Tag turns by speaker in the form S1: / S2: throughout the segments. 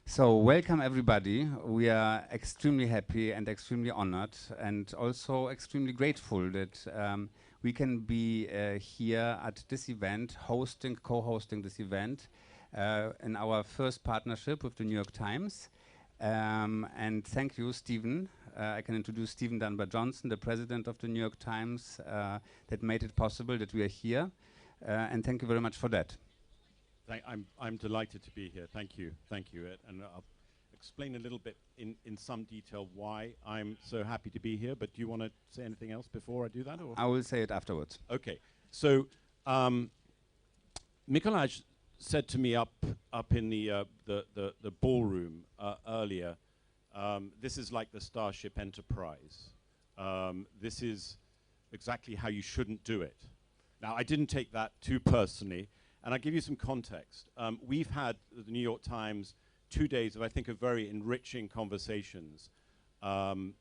S1: So welcome everybody. We are extremely happy and extremely honored and also extremely grateful that we can be here at this event, co-hosting this event in our first partnership with the New York Times. And thank you, Stephen. I can introduce Stephen Dunbar-Johnson, the president of the New York Times, that made it possible that we are here. And thank you very much for that.
S2: I'm delighted to be here. Thank you, and I'll explain a little bit in some detail why I'm so happy to be here. But do you want to say anything else before I do that? Or?
S1: I will say it afterwards.
S2: Okay. So Mikolaj said to me up in the ballroom earlier, this is like the Starship Enterprise. This is exactly how you shouldn't do it. Now, I didn't take that too personally. And I'll give you some context. We've had the New York Times 2 days of, I think, of very enriching conversations and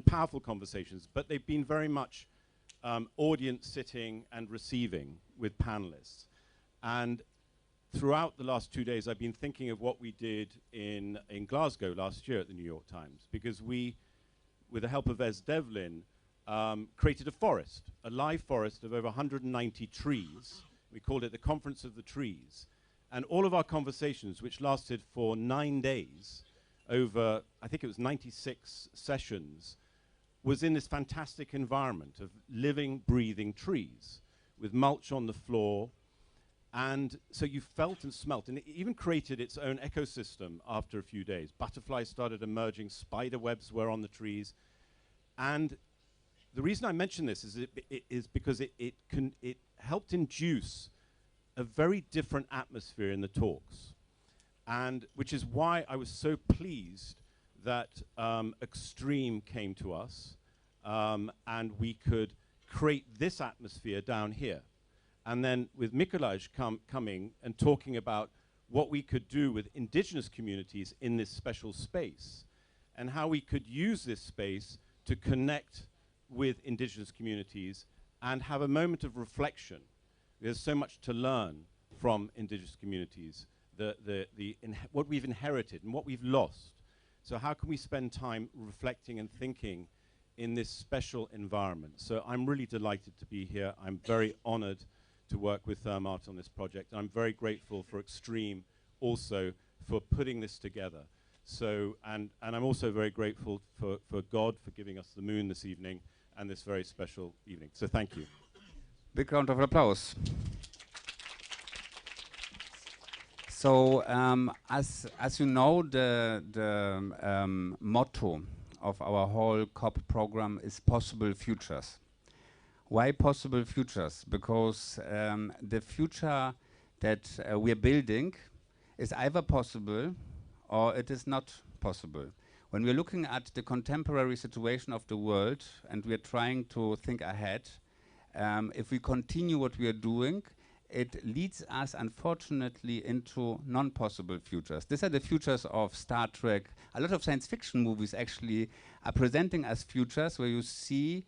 S2: powerful conversations, but they've been very much audience sitting and receiving with panelists. And throughout the last 2 days, I've been thinking of what we did in Glasgow last year at the New York Times, because we, with the help of Es Devlin, created a forest, a live forest of over 190 trees. We called it the Conference of the Trees. And all of our conversations, which lasted for 9 days, over, I think it was 96 sessions, was in this fantastic environment of living, breathing trees with mulch on the floor. And so you felt and smelt, and it even created its own ecosystem after a few days. Butterflies started emerging, spider webs were on the trees. And the reason I mention this is because it helped induce a very different atmosphere in the talks, and which is why I was so pleased that Extreme came to us and we could create this atmosphere down here. And then with Mikolaj coming and talking about what we could do with indigenous communities in this special space and how we could use this space to connect with indigenous communities and have a moment of reflection. There's so much to learn from indigenous communities, what we've inherited and what we've lost. So how can we spend time reflecting and thinking in this special environment? So I'm really delighted to be here. I'm very honored to work with Therme Art on this project. I'm very grateful for Extreme also for putting this together. So, and I'm also very grateful for God for giving us the moon this evening and this very special evening. So thank you.
S1: Big round of applause. So, as you know, the motto of our whole COP program is possible futures. Why possible futures? Because the future that we are building is either possible or it is not possible. When we're looking at the contemporary situation of the world and we are trying to think ahead, if we continue what we are doing, it leads us, unfortunately, into non-possible futures. These are the futures of Star Trek. A lot of science fiction movies actually are presenting us futures where you see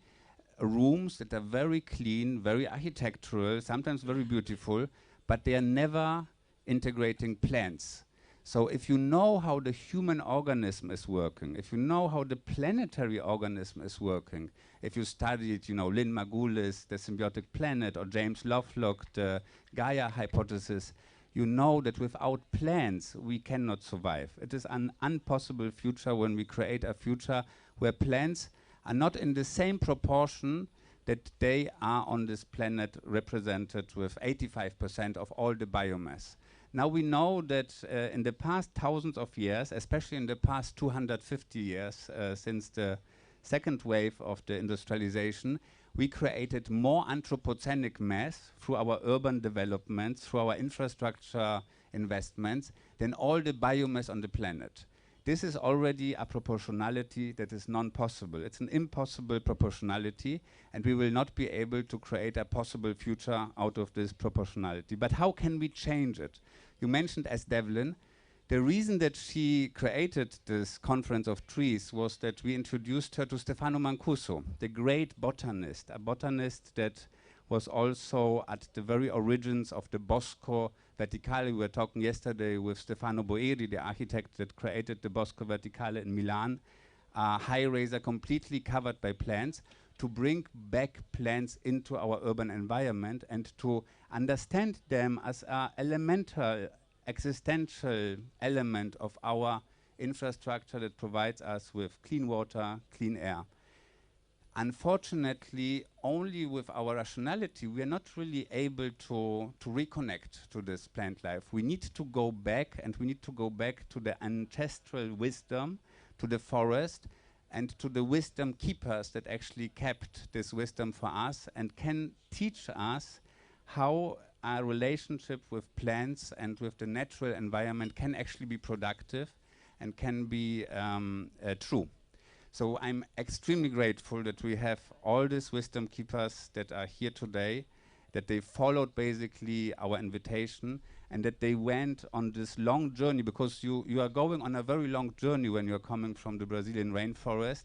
S1: rooms that are very clean, very architectural, sometimes very beautiful, but they are never integrating plants. So if you know how the human organism is working, if you know how the planetary organism is working, if you studied, Lynn Margulis, the symbiotic planet, or James Lovelock, the Gaia hypothesis, you know that without plants, we cannot survive. It is an impossible future when we create a future where plants are not in the same proportion that they are on this planet represented with 85% of all the biomass. Now we know that in the past thousands of years, especially in the past 250 years since the second wave of the industrialization, we created more anthropogenic mass through our urban developments, through our infrastructure investments, than all the biomass on the planet. This is already a proportionality that is non-possible. It's an impossible proportionality, and we will not be able to create a possible future out of this proportionality. But how can we change it? You mentioned Es Devlin. The reason that she created this Conference of Trees was that we introduced her to Stefano Mancuso, the great botanist, a botanist that was also at the very origins of the Bosco Verticale. We were talking yesterday with Stefano Boeri, the architect that created the Bosco Verticale in Milan. High razor completely covered by plants, to bring back plants into our urban environment and to understand them as an elemental, existential element of our infrastructure that provides us with clean water, clean air. Unfortunately, only with our rationality, we are not really able to reconnect to this plant life. We need to go back, and we need to go back to the ancestral wisdom, to the forest, and to the wisdom keepers that actually kept this wisdom for us and can teach us how our relationship with plants and with the natural environment can actually be productive and can be true. So I'm extremely grateful that we have all these wisdom keepers that are here today, that they followed basically our invitation, and that they went on this long journey, because you are going on a very long journey when you're coming from the Brazilian rainforest.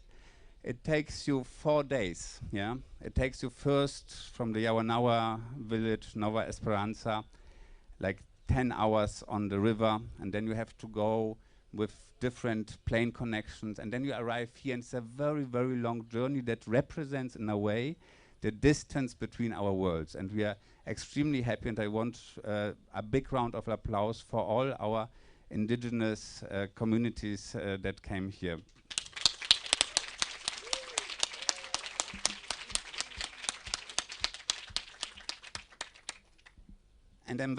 S1: It takes you 4 days, yeah? It takes you first from the Yawanawa village, Nova Esperança, like 10 hours on the river, and then you have to go with different plane connections, and then you arrive here, and it's a very, very long journey that represents, in a way, the distance between our worlds. And we are extremely happy, and I want a big round of applause for all our indigenous communities that came here. And I'm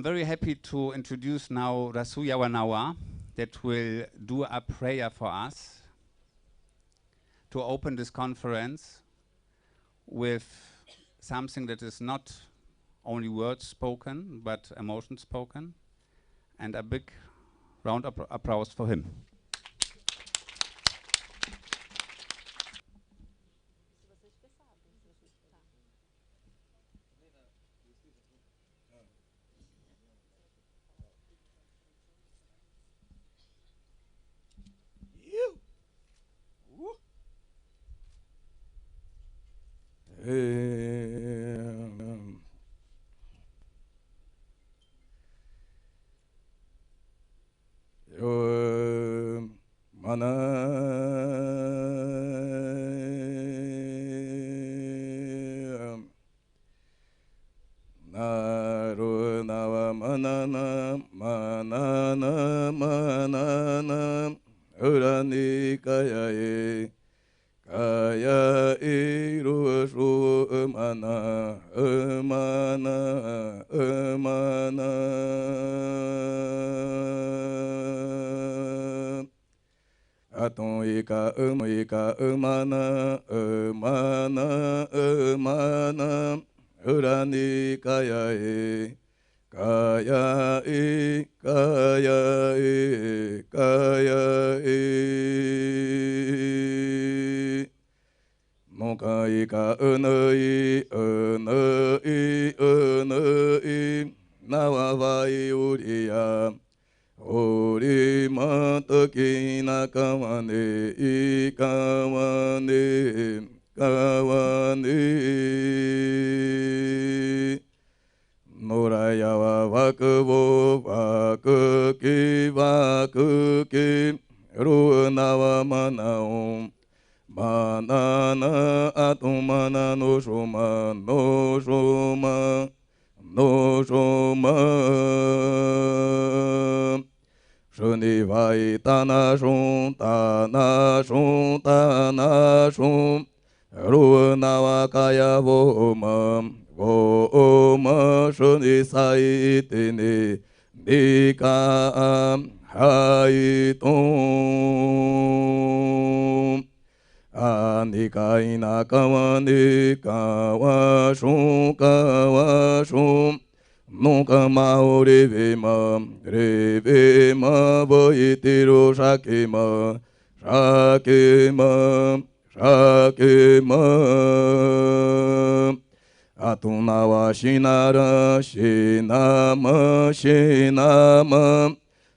S1: very happy to introduce now Rasu Yawanawa, that will do a prayer for us to open this conference with something that is not only words spoken, but emotions spoken. And a big round of applause for him.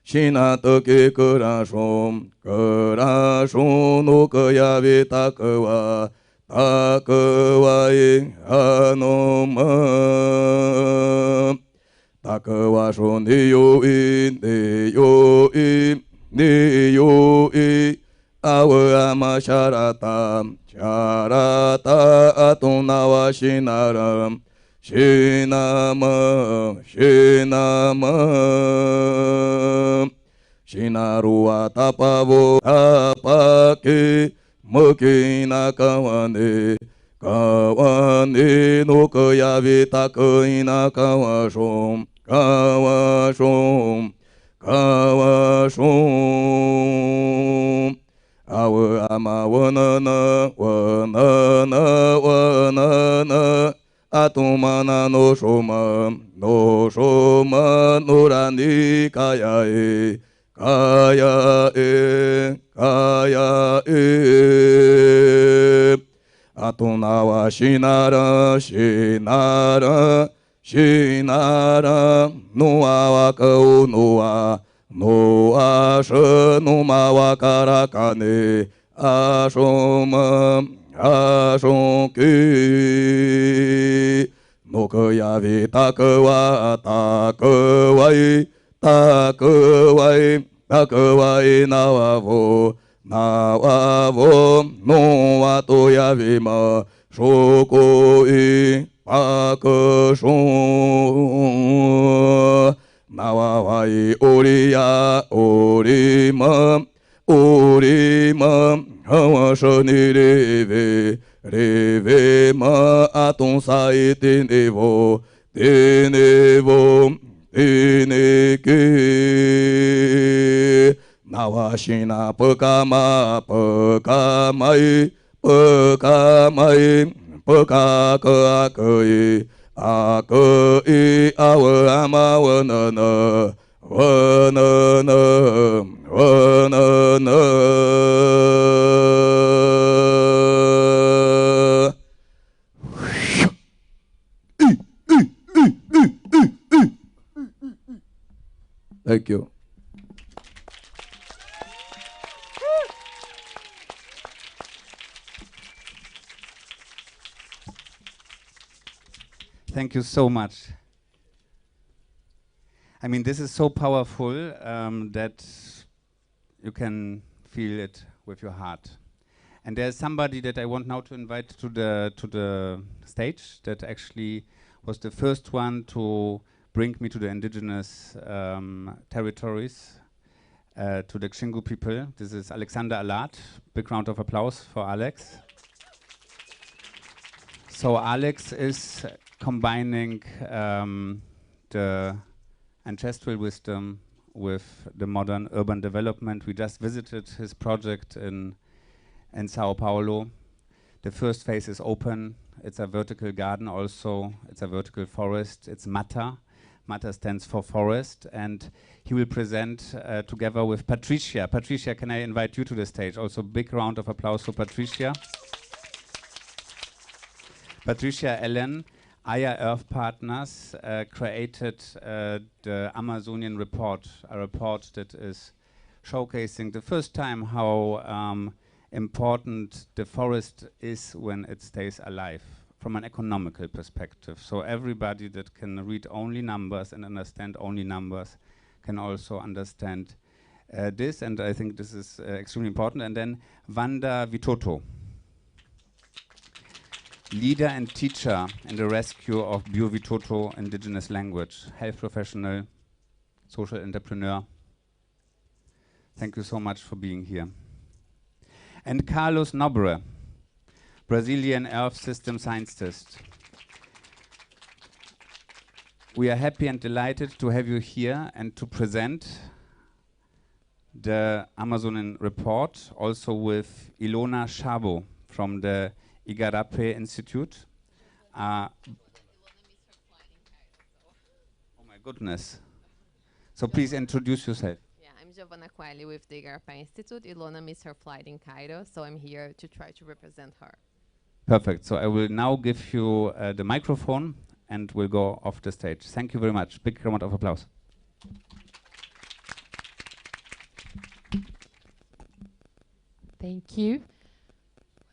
S3: Shina toki kurashum, kurashum no kayavi takawa, takawa in hanoma. Takawa shun niyo in, niyo in, niyo in. Awa ama sharata, sharata atunawa shinaram. Shinama, Shinama, Shinarua tapavo, tapake, mukina kawane, kawane no kayavita kaina kawashom, kawashom, kawashom. Awa ama wanana, wanana, wanana. Atumana no shoma nurani kaya e, kaya e, kaya e. Atunawa shinara, shinara, shinara, nuawa kau nua, nua shenuma wakarakane, ashoma. Ashonki no kayavi takawai, takawai, takawai nawavo, nawavo no atoyavima shokoi pakashon nawawai oriya orima orima Hawashani reve, reve ma aton sai tenevo, tenevo, teneke. Nawashina pakama, pakamai, pakamai, pakakakai, akai awama wanana, wanana, wanana. Thank you.
S1: Thank you so much. I mean, this is so powerful that you can feel it with your heart. And there's somebody that I want now to invite to the stage that actually was the first one to bring me to the indigenous territories, to the Xingu people. This is Alexander Alat. Big round of applause for Alex. So Alex is combining the ancestral wisdom with the modern urban development. We just visited his project in Sao Paulo. The first phase is open. It's a vertical garden also. It's a vertical forest. It's Mata. Mata stands for forest. And he will present together with Patricia. Patricia, can I invite you to the stage? Also big round of applause for Patricia. Patricia Ellen, Aya Earth Partners, created the Amazonian report, a report that is showcasing the first time how important the forest is when it stays alive from an economical perspective. So everybody that can read only numbers and understand only numbers can also understand this, and I think this is extremely important. And then Wanda Vitoto, leader and teacher in the rescue of Bio-Vitoto indigenous language, health professional, social entrepreneur. Thank you so much for being here. And Carlos Nobre, Brazilian Earth System Scientist. We are happy and delighted to have you here and to present the Amazonian report, also with Ilona Szabo from the Igarape Institute. Oh my goodness. So please introduce yourself.
S4: Yeah, I'm Giovanna Quagli with the Igarape Institute. Ilona missed her flight in Cairo, so I'm here to try to represent her.
S1: Perfect. So I will now give you the microphone and we'll go off the stage. Thank you very much. Big round of applause.
S5: Thank you.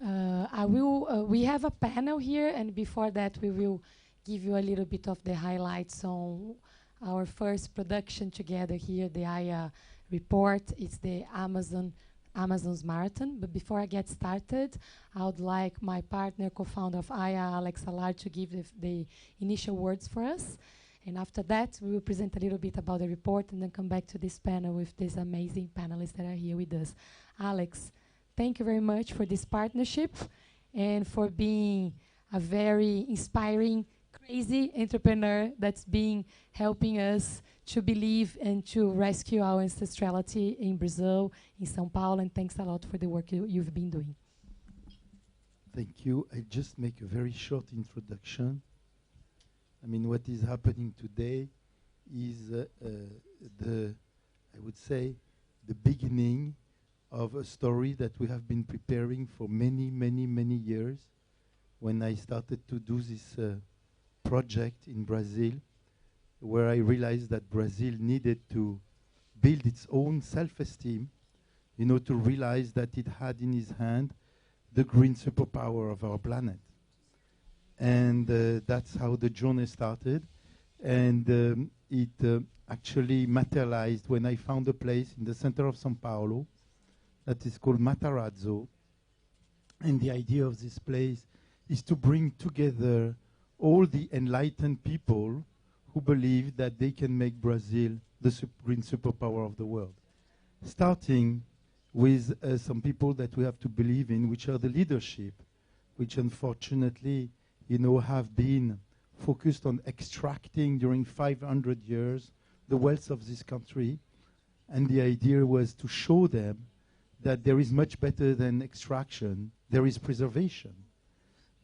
S5: We have a panel here, and before that we will give you a little bit of the highlights on our first production together here, the AYA report. It's the Amazon's Marathon. But before I get started, I would like my partner, co-founder of AYA, Alex Allard, to give the initial words for us. And after that, we will present a little bit about the report and then come back to this panel with these amazing panelists that are here with us. Alex, thank you very much for this partnership and for being a very inspiring, crazy entrepreneur that's been helping us to believe and to rescue our ancestrality in Brazil, in São Paulo, and thanks a lot for the work you've been doing.
S6: Thank you. I just make a very short introduction. I mean, what is happening today is I would say, the beginning of a story that we have been preparing for many, many, many years. When I started to do this project in Brazil, where I realized that Brazil needed to build its own self-esteem, you know, to realize that it had in its hand the green superpower of our planet. And that's how the journey started. And it actually materialized when I found a place in the center of São Paulo that is called Matarazzo. And the idea of this place is to bring together all the enlightened people who believe that they can make Brazil the green superpower of the world. Starting with some people that we have to believe in, which are the leadership, which unfortunately, you know, have been focused on extracting during 500 years the wealth of this country. And the idea was to show them that there is much better than extraction, there is preservation.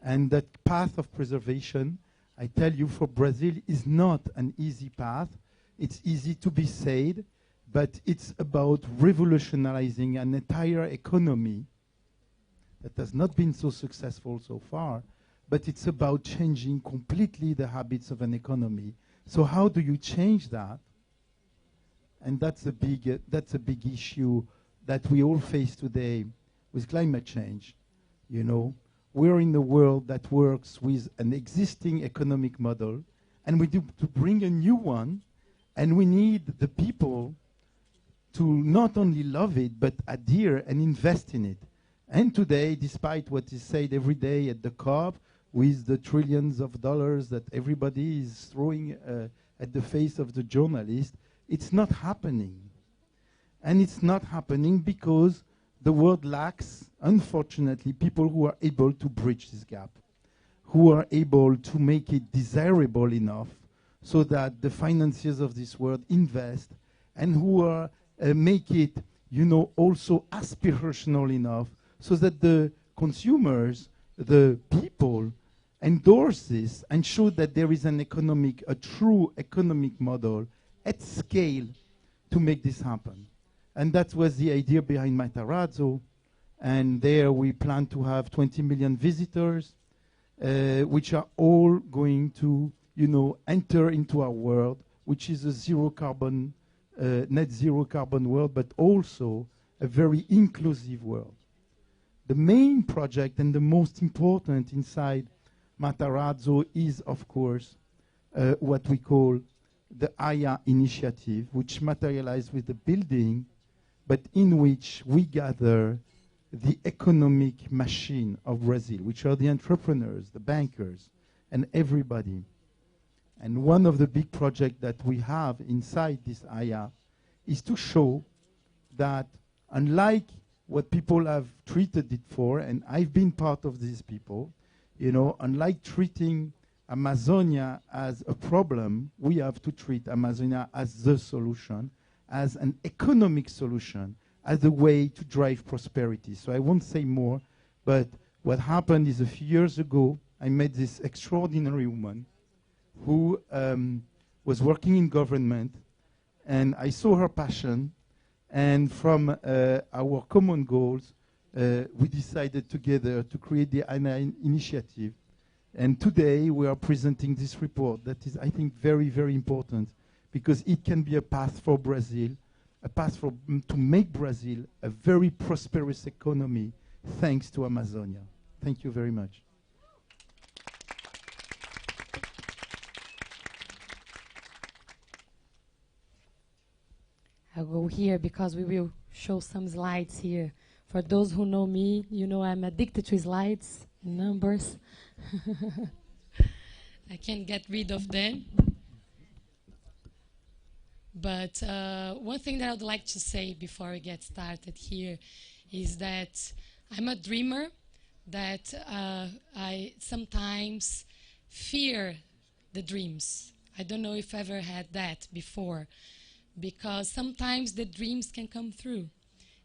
S6: And that path of preservation, I tell you, for Brazil is not an easy path. It's easy to be said, but it's about revolutionizing an entire economy that has not been so successful so far, but it's about changing completely the habits of an economy. So how do you change that? And that's a big issue that we all face today with climate change. You know, we're in a world that works with an existing economic model, and we do to bring a new one, and we need the people to not only love it, but adhere and invest in it. And today, despite what is said every day at the COP, with the trillions of dollars that everybody is throwing at the face of the journalist, it's not happening. And it's not happening because the world lacks, unfortunately, people who are able to bridge this gap, who are able to make it desirable enough so that the financiers of this world invest, and who are make it, you know, also aspirational enough so that the consumers, the people, endorse this and show that there is a true economic model at scale to make this happen. And that was the idea behind Matarazzo. And there we plan to have 20 million visitors, which are all going to, you know, enter into our world, which is a zero carbon, net zero carbon world, but also a very inclusive world. The main project and the most important inside Matarazzo is, of course, what we call the AYA initiative, which materialized with the building, but in which we gather the economic machine of Brazil, which are the entrepreneurs, the bankers, and everybody. And one of the big projects that we have inside this AYA is to show that, unlike what people have treated it for, and I've been part of these people, you know, unlike treating Amazonia as a problem, we have to treat Amazonia as the solution, as an economic solution, as a way to drive prosperity. So I won't say more, but what happened is a few years ago, I met this extraordinary woman who was working in government, and I saw her passion, and from our common goals, we decided together to create the AYA initiative. And today we are presenting this report that is, I think, very, very important, because it can be a path for Brazil a path to make Brazil a very prosperous economy thanks to Amazonia. Thank you very much.
S5: I'll go here because we will show some slides here. For those who know me, you know I'm addicted to slides, numbers. I can't get rid of them. But one thing that I would like to say before we get started here is that I'm a dreamer, that I sometimes fear the dreams. I don't know if I ever had that before, because sometimes the dreams can come through.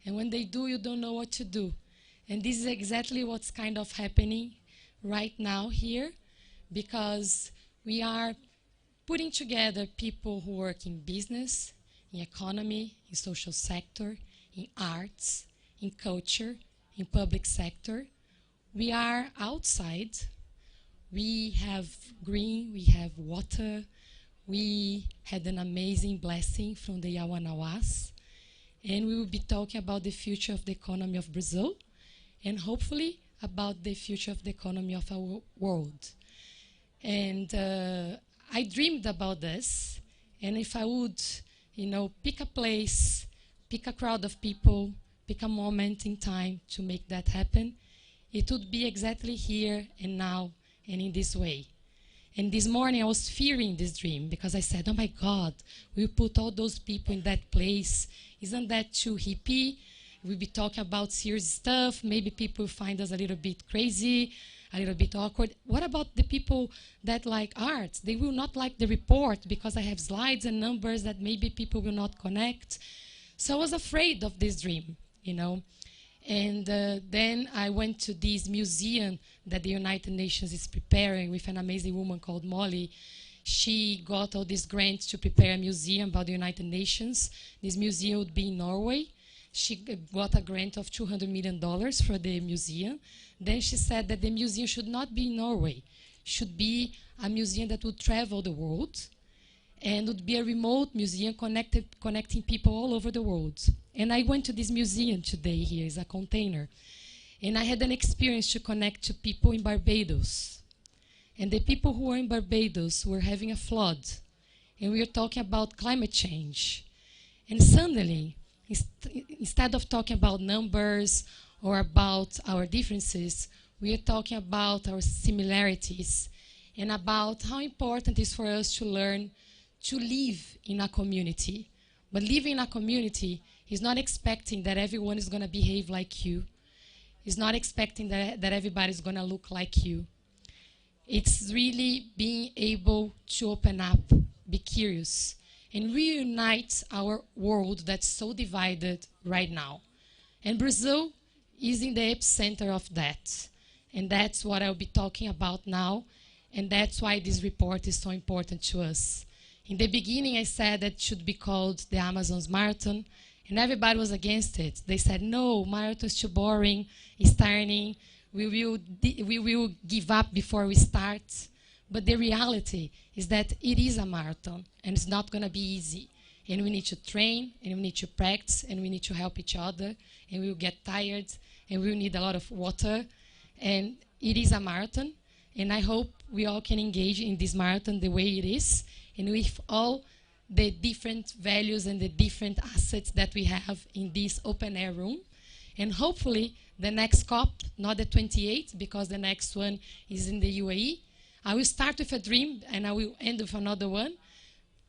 S5: And when they do, you don't know what to do. And this is exactly what's kind of happening right now here, because we are putting together people who work in business, in economy, in social sector, in arts, in culture, in public sector. We are outside. We have green, we have water. We had an amazing blessing from the Yawanawas. And we will be talking about the future of the economy of Brazil, and hopefully about the future of the economy of our world. And I dreamed about this, and if I would, pick a place, pick a crowd of people, pick a moment in time to make that happen, it would be exactly here and now and in this way. And this morning I was fearing this dream because I said, oh my God, we put all those people in that place. Isn't that too hippie? We'll be talking about serious stuff. Maybe people find us a little bit crazy, a little bit awkward. What about the people that like art? They will not like the report because I have slides and numbers that maybe people will not connect. So I was afraid of this dream, And then I went to this museum that the United Nations is preparing with an amazing woman called Molly. She got all these grants to prepare a museum about the United Nations. This museum would be in Norway. She got a grant of $200 million for the museum. Then she said that the museum should not be in Norway. Should be a museum that would travel the world, and would be a remote museum connecting people all over the world. And I went to this museum today here, it's a container. And I had an experience to connect to people in Barbados. And the people who were in Barbados were having a flood. And we were talking about climate change. And suddenly, instead of talking about numbers or about our differences, we are talking about our similarities and about how important it is for us to learn to live in a community. But living in a community is not expecting that everyone is going to behave like you. It's not expecting that everybody's going to look like you. It's really being able to open up, be curious, and reunite our world that's so divided right now. And Brazil is in the epicenter of that. And that's what I'll be talking about now. And that's why this report is so important to us. In the beginning, I said that it should be called the Amazon's Marathon, and everybody was against it. They said, no, marathon is too boring, it's tiring, we will give up before we start. But the reality is that it is a marathon, and it's not going to be easy. And we need to train, and we need to practice, and we need to help each other, and we will get tired, and we will need a lot of water. And it is a marathon, and I hope we all can engage in this marathon the way it is, and with all the different values and the different assets that we have in this open air room. And hopefully the next COP, not the 28th, because the next one is in the UAE. I will start with a dream and I will end with another one.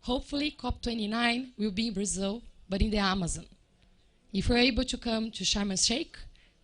S5: Hopefully COP29 will be in Brazil, but in the Amazon. If we're able to come to Sharm El-Sheikh,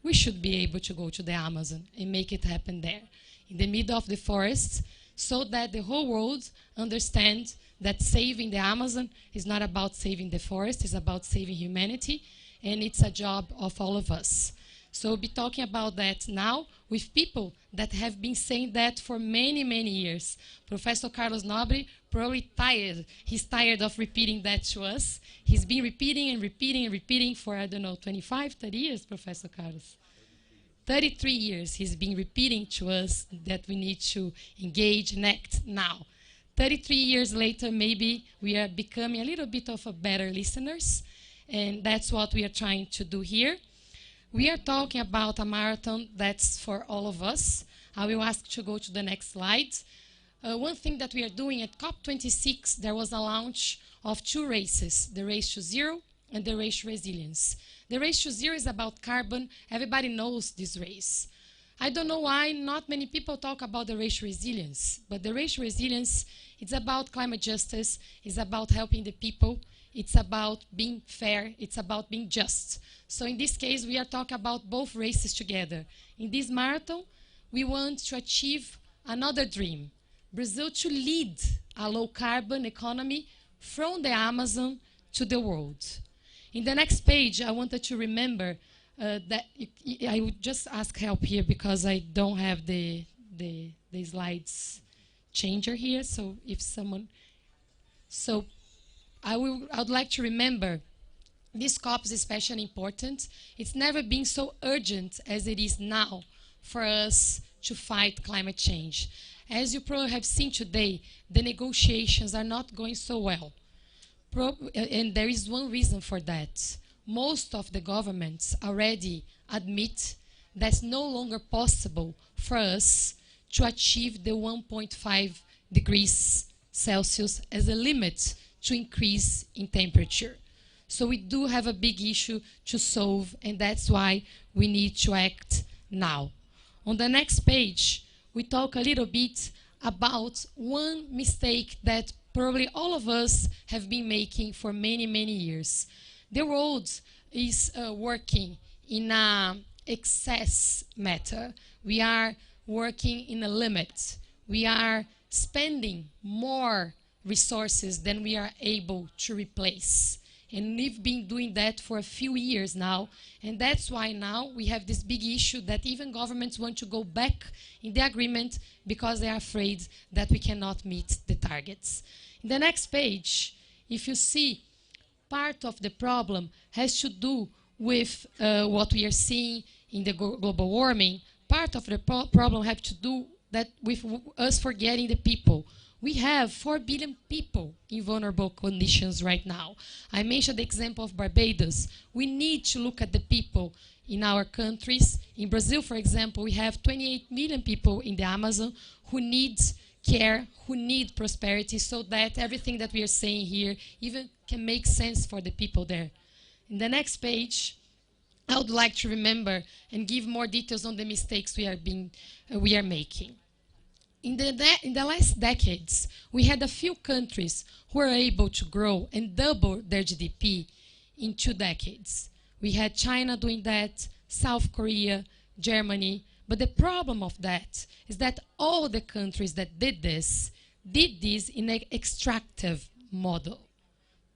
S5: we should be able to go to the Amazon and make it happen there, in the middle of the forests, so that the whole world understands that saving the Amazon is not about saving the forest, it's about saving humanity, and it's a job of all of us. So we'll be talking about that now with people that have been saying that for many, many years. Professor Carlos Nobre, probably tired. He's tired of repeating that to us. He's been repeating and repeating and repeating for, I don't know, 25, 30 years, Professor Carlos. 33 years he's been repeating to us that we need to engage and act now. 33 years later, maybe we are becoming a little bit of a better listeners, and that's what we are trying to do here. We are talking about a marathon that's for all of us. I will ask to go to the next slide. One thing that we are doing at COP26, there was a launch of 2 races, the Race to Zero and the Race to Resilience. The Race to Zero is about carbon. Everybody knows this race. I don't know why not many people talk about the Race to Resilience, but the Race to Resilience, it's about climate justice, it's about helping the people, it's about being fair, it's about being just. So in this case, we are talking about both races together. In this marathon, we want to achieve another dream, Brazil to lead a low-carbon economy from the Amazon to the world. In the next page, I wanted to remember that I would just ask help here because I don't have the slides changer here. So if someone, so I would like to remember this COP is especially important. It's never been so urgent as it is now for us to fight climate change. As you probably have seen today, the negotiations are not going so well. And there is one reason for that. Most of the governments already admit that it's no longer possible for us to achieve the 1.5 degrees Celsius as a limit to increase in temperature. So we do have a big issue to solve, and that's why we need to act now. On the next page, we talk a little bit about one mistake that probably all of us have been making for many, many years. The world is working in an excess matter. We are working in a limit. We are spending more resources than we are able to replace. And we've been doing that for a few years now. And that's why now we have this big issue that even governments want to go back in the agreement because they are afraid that we cannot meet the targets. In the next page, if you see, part of the problem has to do with what we are seeing in the global warming. Part of the problem has to do that with us forgetting the people. We have 4 billion people in vulnerable conditions right now. I mentioned the example of Barbados. We need to look at the people in our countries. In Brazil, for example, we have 28 million people in the Amazon who need care, who need prosperity, so that everything that we are saying here even can make sense for the people there. In the next page, I would like to remember and give more details on the mistakes we are making. In the last decades, we had a few countries who were able to grow and double their GDP in 2 decades. We had China doing that, South Korea, Germany. But the problem of that is that all the countries that did this in an extractive model,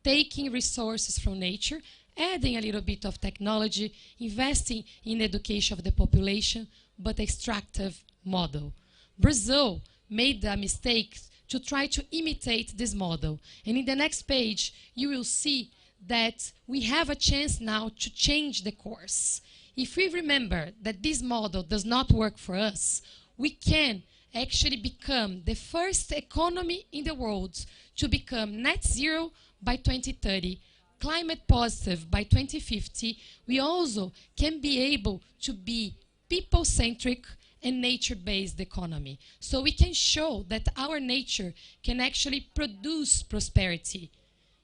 S5: taking resources from nature, adding a little bit of technology, investing in education of the population, but extractive model. Brazil made the mistake to try to imitate this model. And in the next page, you will see that we have a chance now to change the course. If we remember that this model does not work for us, we can actually become the first economy in the world to become net zero by 2030, climate positive by 2050. We also can be able to be people-centric and nature-based economy. So we can show that our nature can actually produce prosperity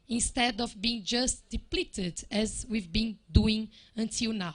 S5: instead of being just depleted as we've been doing until now.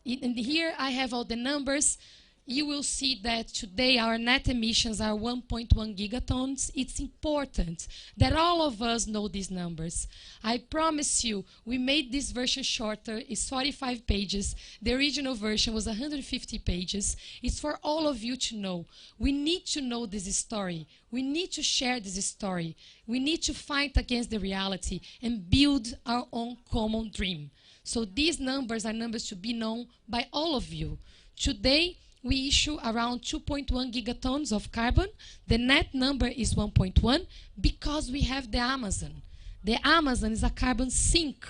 S5: And here I have all the numbers. You will see that today our net emissions are 1.1 gigatons. It's important that all of us know these numbers. I promise you, we made this version shorter. It's 45 pages. The original version was 150 pages. It's for all of you to know. We need to know this story. We need to share this story. We need to fight against the reality and build our own common dream. So these numbers are numbers to be known by all of you. Today, we issue around 2.1 gigatons of carbon. The net number is 1.1 because we have the Amazon. The Amazon is a carbon sink.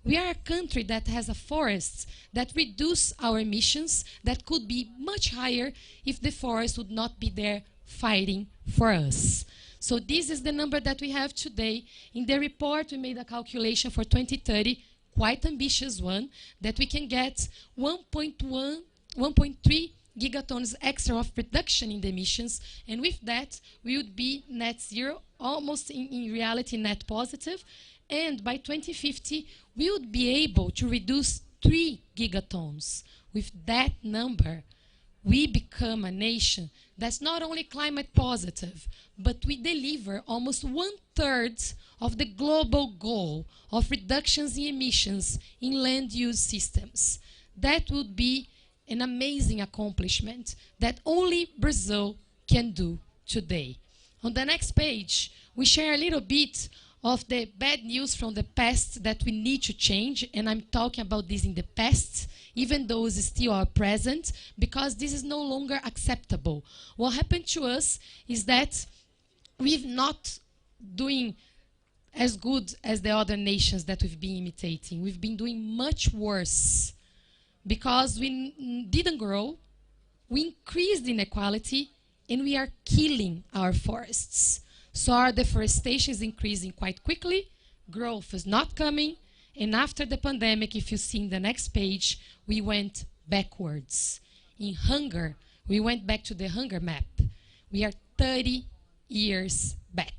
S5: We are a country that has a forest that reduces our emissions that could be much higher if the forest would not be there fighting for us. So this is the number that we have today. In the report, we made a calculation for 2030. quite ambitious one, that we can get 1.3 gigatons extra of reduction in the emissions, and with that we would be net zero, almost in reality net positive, and by 2050 we would be able to reduce 3 gigatons. With that number, we become a nation that's not only climate positive, but we deliver almost 1/3 of the global goal of reductions in emissions in land use systems. That would be an amazing accomplishment that only Brazil can do today. On the next page, we share a little bit of the bad news from the past that we need to change, and I'm talking about this in the past, even though it's still our present, because this is no longer acceptable. What happened to us is that we've not doing as good as the other nations that we've been imitating. We've been doing much worse because we didn't grow, we increased inequality, and we are killing our forests. So our deforestation is increasing quite quickly, growth is not coming, and after the pandemic, if you see in the next page, we went backwards. In hunger, we went back to the hunger map. We are 30 years back.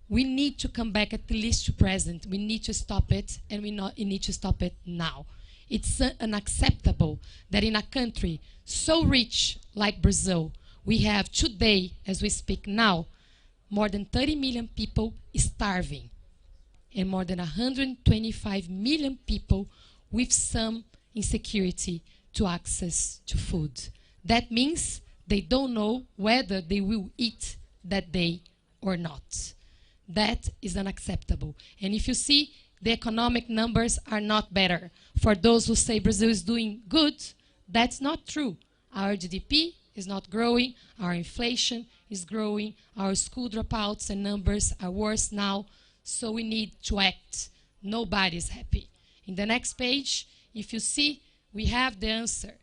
S5: We need to come back at least to present. We need to stop it, and we need to stop it now. It's unacceptable that in a country so rich like Brazil, we have today, as we speak now, more than 30 million people starving, and more than 125 million people with some insecurity to access to food. That means they don't know whether they will eat that day or not. That is unacceptable. And if you see, the economic numbers are not better. For those who say Brazil is doing good, that's not true. Our GDP is not growing, our inflation is growing, our school dropouts and numbers are worse now, so we need to act. Nobody's happy. In the next page, if you see, we have the answer.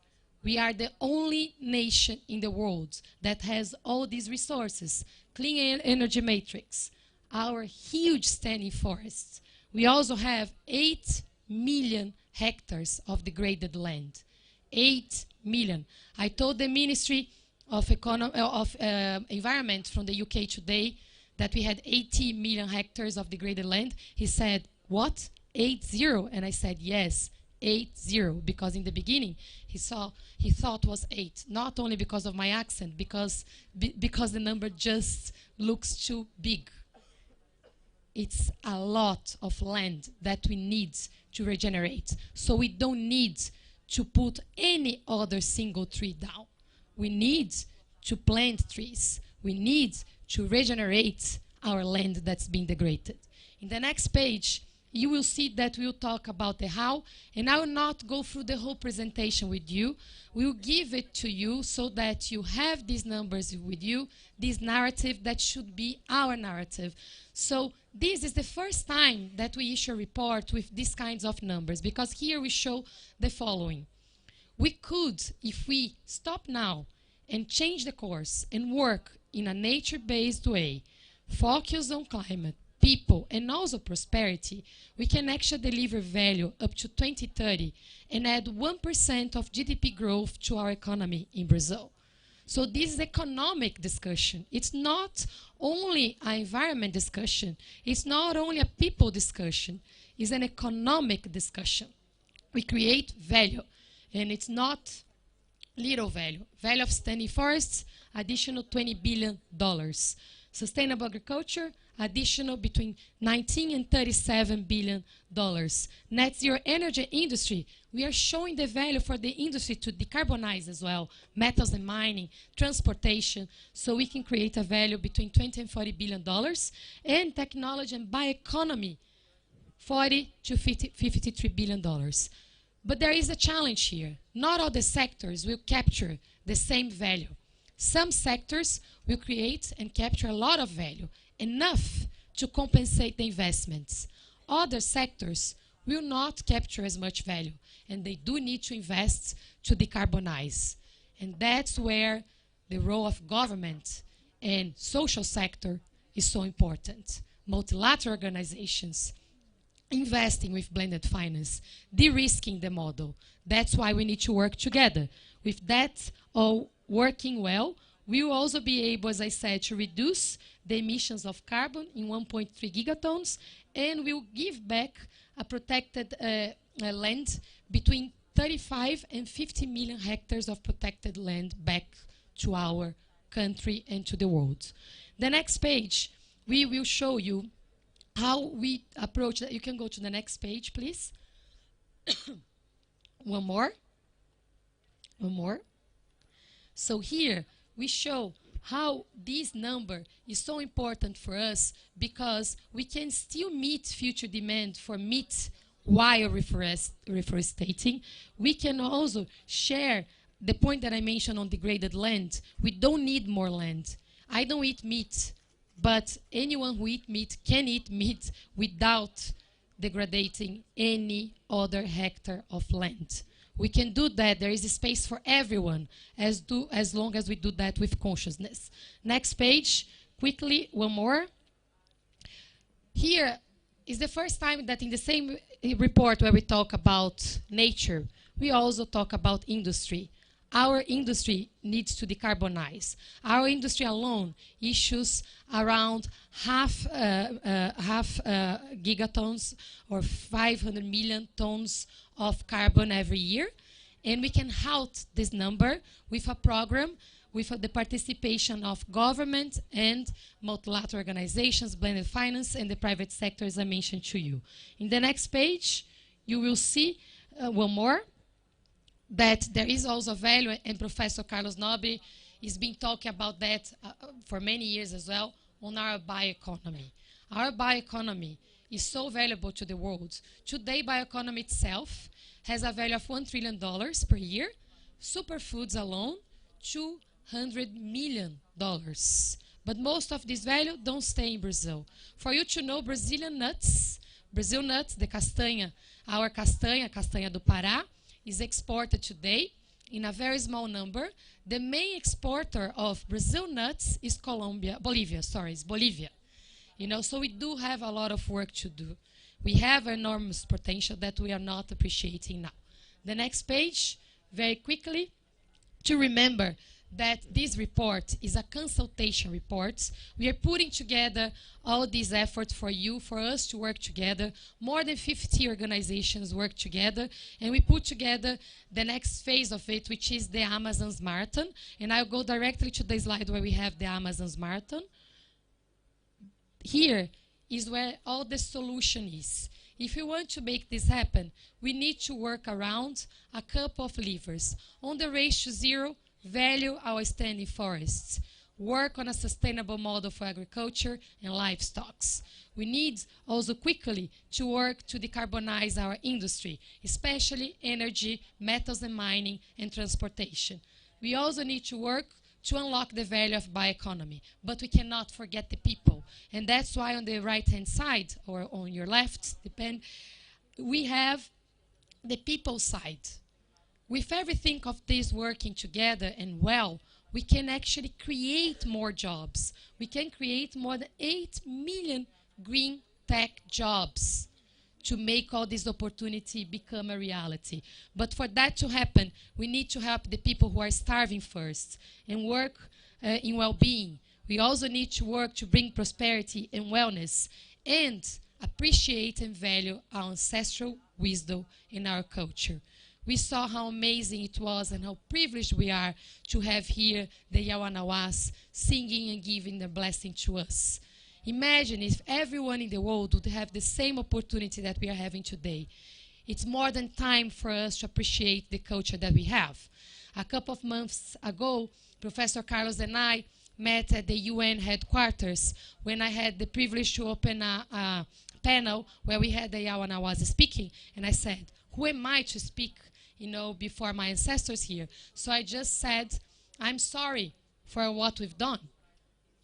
S5: We are the only nation in the world that has all these resources, clean energy matrix, our huge standing forests. We also have 8 million hectares of degraded land. 8 million. I told the Ministry of Environment from the UK today that we had 80 million hectares of degraded land. He said, what? 80? And I said, yes, 80, because in the beginning he thought was 8, not only because of my accent, because the number just looks too big. It's a lot of land that we need to regenerate. So we don't need to put any other single tree down. We need to plant trees. We need to regenerate our land that's been degraded. In the next page, you will see that we'll talk about the how, and I will not go through the whole presentation with you. We'll give it to you so that you have these numbers with you, this narrative that should be our narrative. So this is the first time that we issue a report with these kinds of numbers, because here we show the following. We could, if we stop now and change the course and work in a nature-based way, focus on climate, people, and also prosperity, we can actually deliver value up to 2030 and add 1% of GDP growth to our economy in Brazil. So this is economic discussion. It's not only an environment discussion. It's not only a people discussion. It's an economic discussion. We create value, and it's not little value. Value of standing forests, additional $20 billion. Sustainable agriculture, additional between $19 and $37 billion. Net zero energy industry, we are showing the value for the industry to decarbonize as well, metals and mining, transportation, so we can create a value between $20 and $40 billion. And technology and bioeconomy, $40 to $53 billion. But there is a challenge here. Not all the sectors will capture the same value. Some sectors will create and capture a lot of value, enough to compensate the investments. Other sectors will not capture as much value, and they do need to invest to decarbonize. And that's where the role of government and social sector is so important. Multilateral organizations, investing with blended finance, de-risking the model. That's why we need to work together. With that all working well, we will also be able, as I said, to reduce the emissions of carbon in 1.3 gigatons, and we will give back a protected land between 35 and 50 million hectares of protected land back to our country and to the world. The next page, we will show you how we approach that. You can go to the next page, please. One more. One more. So here we show how this number is so important for us, because we can still meet future demand for meat while reforestating. We can also share the point that I mentioned on degraded land. We don't need more land. I don't eat meat, but anyone who eats meat can eat meat without degrading any other hectare of land. We can do that. There is a space for everyone, as long as we do that with consciousness. Next page, quickly, one more. Here is the first time that in the same report where we talk about nature, we also talk about industry. Our industry needs to decarbonize. Our industry alone issues around half gigatons or 500 million tons of carbon every year. And we can halt this number with a program with the participation of government and multilateral organizations, blended finance, and the private sector, as I mentioned to you. In the next page, you will see one more, that there is also value, and Professor Carlos Nobre has been talking about that for many years as well, on our bioeconomy. Our bioeconomy is so valuable to the world. Today, bioeconomy itself has a value of $1 trillion per year. Superfoods alone, $200 million. But most of this value don't stay in Brazil. For you to know, Brazil nuts, the castanha, our castanha do Pará, is exported today in a very small number. The main exporter of Brazil nuts is Bolivia. You know, so we do have a lot of work to do. We have enormous potential that we are not appreciating now. The next page, very quickly, to remember that this report is a consultation report. We are putting together all these efforts for you, for us to work together. More than 50 organizations work together, and we put together the next phase of it, which is the Amazon's Marathon. And I'll go directly to the slide where we have the Amazon's Marathon. Here is where all the solution is. If we want to make this happen, we need to work around a couple of levers. On the race to zero, value our standing forests, work on a sustainable model for agriculture and livestock. We need also quickly to work to decarbonize our industry, especially energy, metals and mining, and transportation. We also need to work to unlock the value of bioeconomy, but we cannot forget the people. And that's why on the right-hand side, or on your left, we have the people side. With everything of this working together and well, we can actually create more jobs. We can create more than 8 million green tech jobs to make all this opportunity become a reality. But for that to happen, we need to help the people who are starving first and work in well-being. We also need to work to bring prosperity and wellness and appreciate and value our ancestral wisdom in our culture. We saw how amazing it was and how privileged we are to have here the Yawanawas singing and giving their blessing to us. Imagine if everyone in the world would have the same opportunity that we are having today. It's more than time for us to appreciate the culture that we have. A couple of months ago, Professor Carlos and I met at the UN headquarters when I had the privilege to open a panel where we had the Yawanawas speaking, and I said, who am I to speak, you know, before my ancestors here? So I just said, I'm sorry for what we've done,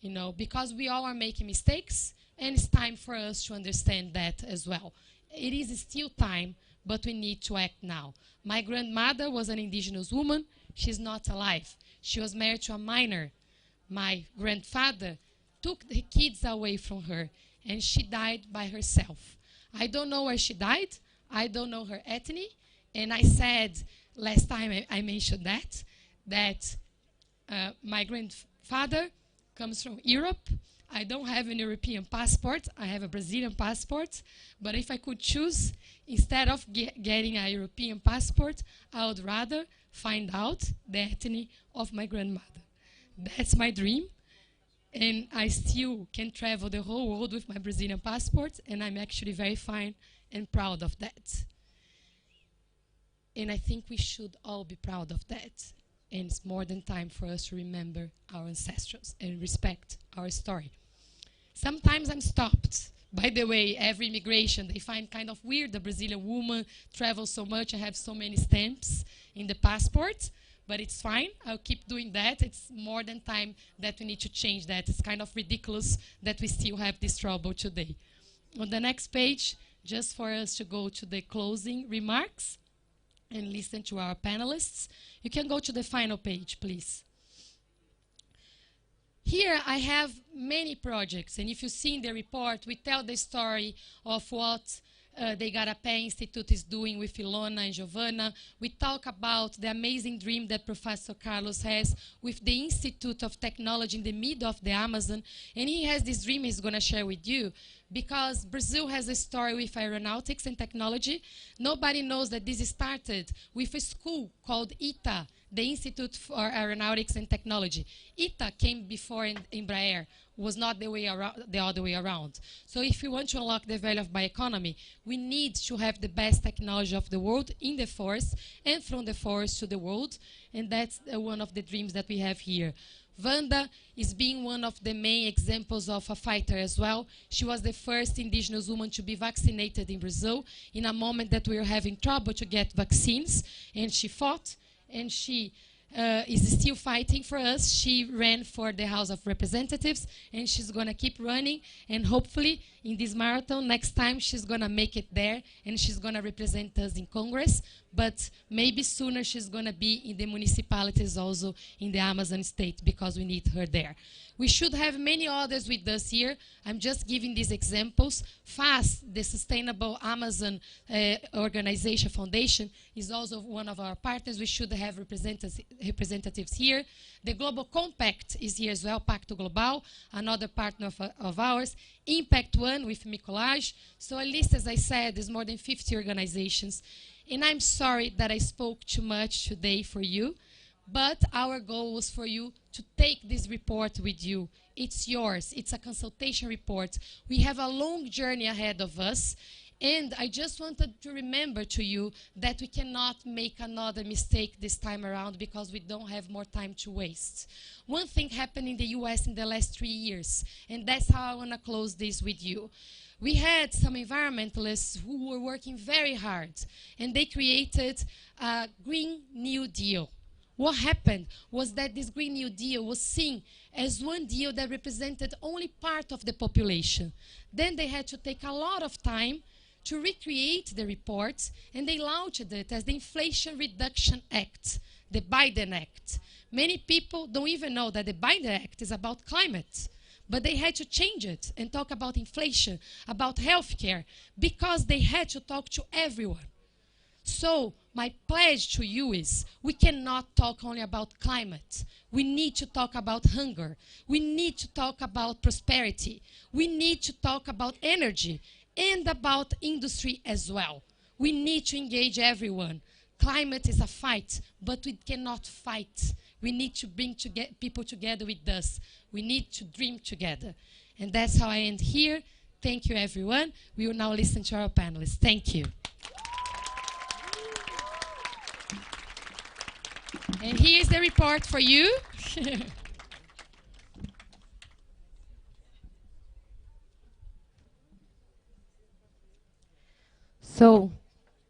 S5: you know, because we all are making mistakes, and it's time for us to understand that as well. It is still time, but we need to act now. My grandmother was an indigenous woman. She's not alive. She was married to a miner. My grandfather took the kids away from her, and she died by herself. I don't know where she died. I don't know her ethnicity. And I said, last time I mentioned that my grandfather comes from Europe. I don't have an European passport. I have a Brazilian passport. But if I could choose, instead of getting a European passport, I would rather find out the ethnicity of my grandmother. That's my dream. And I still can travel the whole world with my Brazilian passport, and I'm actually very fine and proud of that. And I think we should all be proud of that. And it's more than time for us to remember our ancestors and respect our story. Sometimes I'm stopped. By the way, every immigration, they find kind of weird the Brazilian woman travels so much and have so many stamps in the passport. But it's fine. I'll keep doing that. It's more than time that we need to change that. It's kind of ridiculous that we still have this trouble today. On the next page, just for us to go to the closing remarks and listen to our panelists. You can go to the final page, please. Here I have many projects, and if you see in the report, we tell the story of what the Igarapé Institute is doing with Ilona and Giovanna. We talk about the amazing dream that Professor Carlos has with the Institute of Technology in the middle of the Amazon. And he has this dream he's going to share with you, because Brazil has a story with aeronautics and technology. Nobody knows that this started with a school called ITA, the Institute for Aeronautics and Technology. ITA came before Embraer, was not the other way around. So if we want to unlock the value of bioeconomy, we need to have the best technology of the world in the forest and from the forest to the world, and that's one of the dreams that we have here. Wanda is being one of the main examples of a fighter as well. She was the first indigenous woman to be vaccinated in Brazil in a moment that we were having trouble to get vaccines, and she fought, and she is still fighting for us. She ran for the House of Representatives, and she's going to keep running, and hopefully in this marathon next time she's going to make it there, and she's going to represent us in Congress, but maybe sooner she's going to be in the municipalities also in the Amazon state, because we need her there. We should have many others with us here. I'm just giving these examples. FAST, the Sustainable Amazon Organization Foundation, is also one of our partners. We should have representatives here. The Global Compact is here as well, Pacto Global, another partner of ours. Impact One with Micolage. So at least, as I said, there's more than 50 organizations. And I'm sorry that I spoke too much today for you. But our goal was for you to take this report with you. It's yours. It's a consultation report. We have a long journey ahead of us. And I just wanted to remember to you that we cannot make another mistake this time around, because we don't have more time to waste. One thing happened in the US in the last 3 years, and that's how I want to close this with you. We had some environmentalists who were working very hard, and they created a Green New Deal. What happened was that this Green New Deal was seen as one deal that represented only part of the population. Then they had to take a lot of time to recreate the report, and they launched it as the Inflation Reduction Act, the Biden Act. Many people don't even know that the Biden Act is about climate, but they had to change it and talk about inflation, about healthcare, because they had to talk to everyone. So my pledge to you is, we cannot talk only about climate. We need to talk about hunger. We need to talk about prosperity. We need to talk about energy and about industry as well. We need to engage everyone. Climate is a fight, but we cannot fight. We need to bring people together with us. We need to dream together. And that's how I end here. Thank you, everyone. We will now listen to our panelists. Thank you. And here's the report for you. So,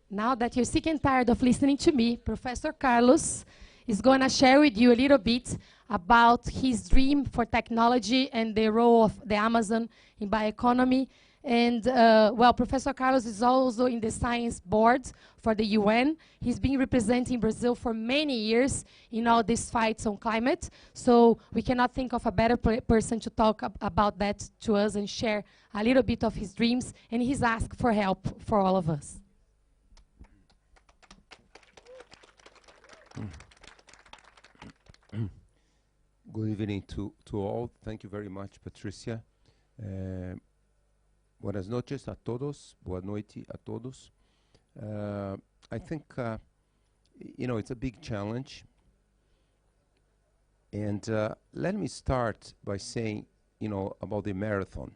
S5: now that you're sick and tired of listening to me, Professor Carlos is going to share with you a little bit about his dream for technology and the role of the Amazon in bioeconomy. And well, Professor Carlos is also in the science board for the UN. He's been representing Brazil for many years in all these fights on climate. So we cannot think of a better person to talk about that to us and share a little bit of his dreams. And he's asked for help for all of us.
S7: Good evening to all. Thank you very much, Patricia. Buenas noches a todos. Boa noite a todos. I think, you know, it's a big challenge. And let me start by saying, you know, about the marathon.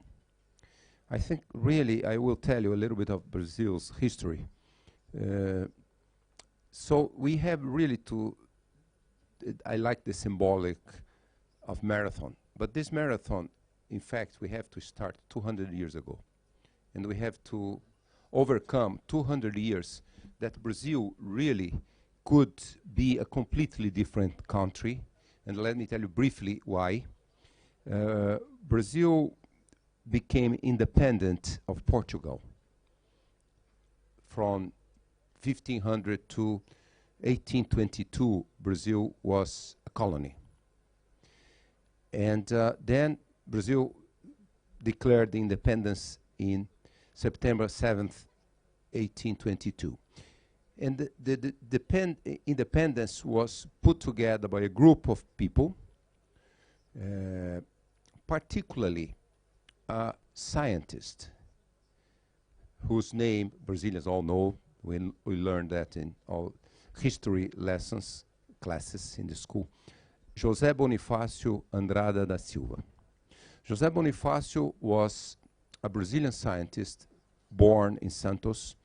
S7: I think really I will tell you a little bit of Brazil's history. So we have really to, I like the symbolic of marathon. But this marathon, in fact, we have to start 200 years ago. And we have to overcome 200 years that Brazil really could be a completely different country. And let me tell you briefly why. Brazil became independent of Portugal from 1500 to 1822. Brazil was a colony. And then Brazil declared independence in September 7th, 1822. And the independence was put together by a group of people, particularly a scientist whose name Brazilians all know. We learned that in all history lessons, classes in the school. José Bonifácio Andrada da Silva. José Bonifácio was a Brazilian scientist born in Santos,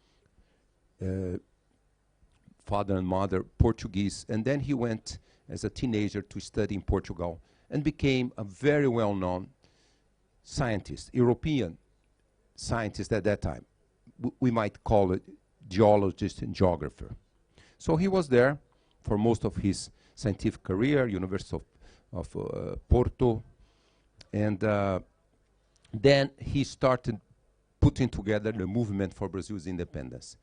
S7: father and mother Portuguese, and then he went as a teenager to study in Portugal and became a very well-known scientist, European scientist at that time. We might call it geologist and geographer. So he was there for most of his scientific career, University of Porto, and then he started putting together the movement for Brazil's independence.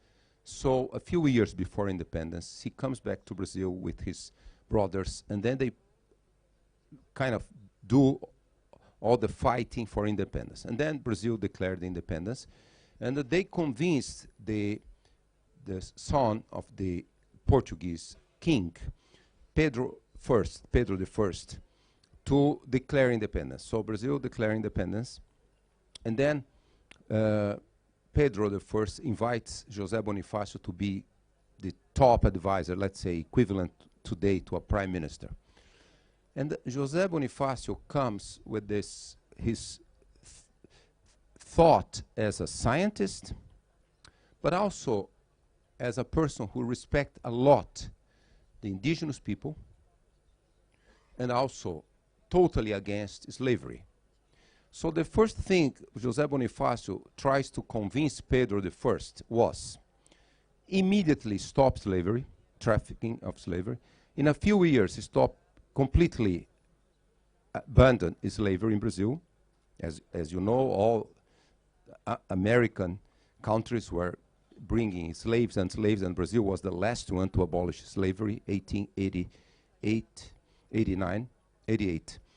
S7: So a few years before independence, he comes back to Brazil with his brothers, and then they kind of do all the fighting for independence. And then Brazil declared independence, and they convinced the son of the Portuguese king, Pedro I, to declare independence. So Brazil declared independence, and then Pedro I invites José Bonifácio to be the top advisor, let's say equivalent today to a prime minister. And José Bonifácio comes with this, his thought as a scientist, but also as a person who respects a lot the indigenous people, and also totally against slavery. So the first thing José Bonifácio tries to convince Pedro I was immediately stop slavery, trafficking of slavery. In a few years, he stopped completely, abandoned slavery in Brazil. As you know, all American countries were bringing slaves, and Brazil was the last one to abolish slavery, 1888.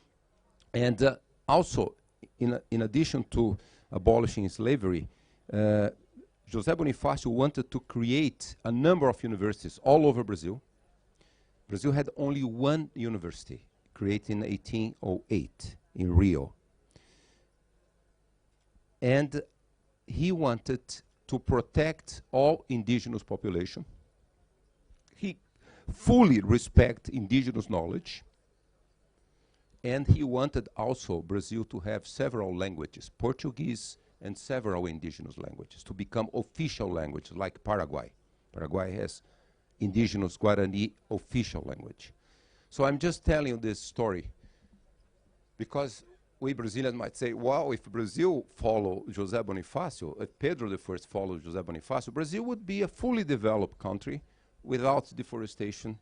S7: And also, in addition to abolishing slavery, José Bonifácio wanted to create a number of universities all over Brazil. Brazil had only one university, created in 1808 in Rio. And he wanted to protect all indigenous population. He fully respects indigenous knowledge. And he wanted also Brazil to have several languages, Portuguese and several indigenous languages, to become official languages like Paraguay. Paraguay has indigenous Guarani official language. So I'm just telling you this story because we Brazilians might say, wow, if Brazil followed José Bonifácio, if Pedro I followed José Bonifácio, Brazil would be a fully developed country without deforestation,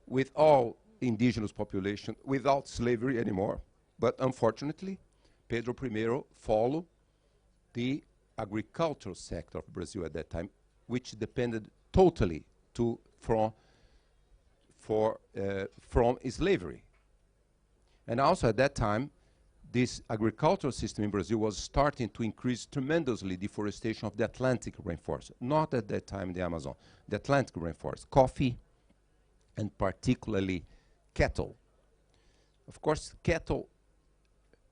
S7: with all indigenous population, without slavery anymore. But unfortunately, Pedro I followed the agricultural sector of Brazil at that time, which depended totally from slavery. And also at that time, this agricultural system in Brazil was starting to increase tremendously deforestation of the Atlantic rainforest. Not at that time the Amazon, the Atlantic rainforest, coffee, and particularly cattle. Of course, cattle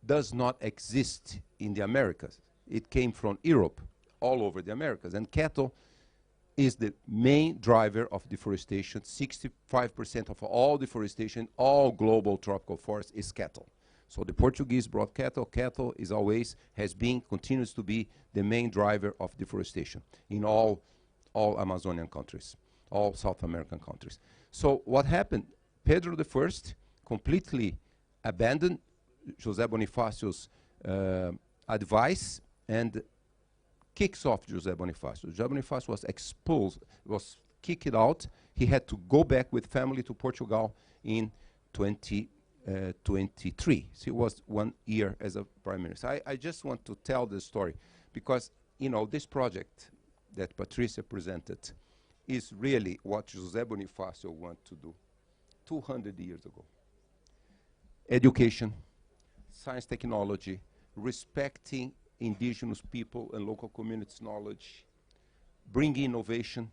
S7: does not exist in the Americas. It came from Europe, all over the Americas. And cattle is the main driver of deforestation. 65% of all deforestation, all global tropical forests is cattle. So the Portuguese brought cattle. Cattle is always, has been, continues to be the main driver of deforestation in all Amazonian countries, all South American countries. So what happened? Pedro I completely abandoned José Bonifácio's advice and kicks off José Bonifácio. José Bonifácio was expelled, was kicked out. He had to go back with family to Portugal in 2023. So he was 1 year as a prime minister. I just want to tell this story because, you know, this project that Patricia presented is really what José Bonifácio wanted to do 200 years ago. Education, science, technology, respecting indigenous people and local communities' knowledge, bringing innovation.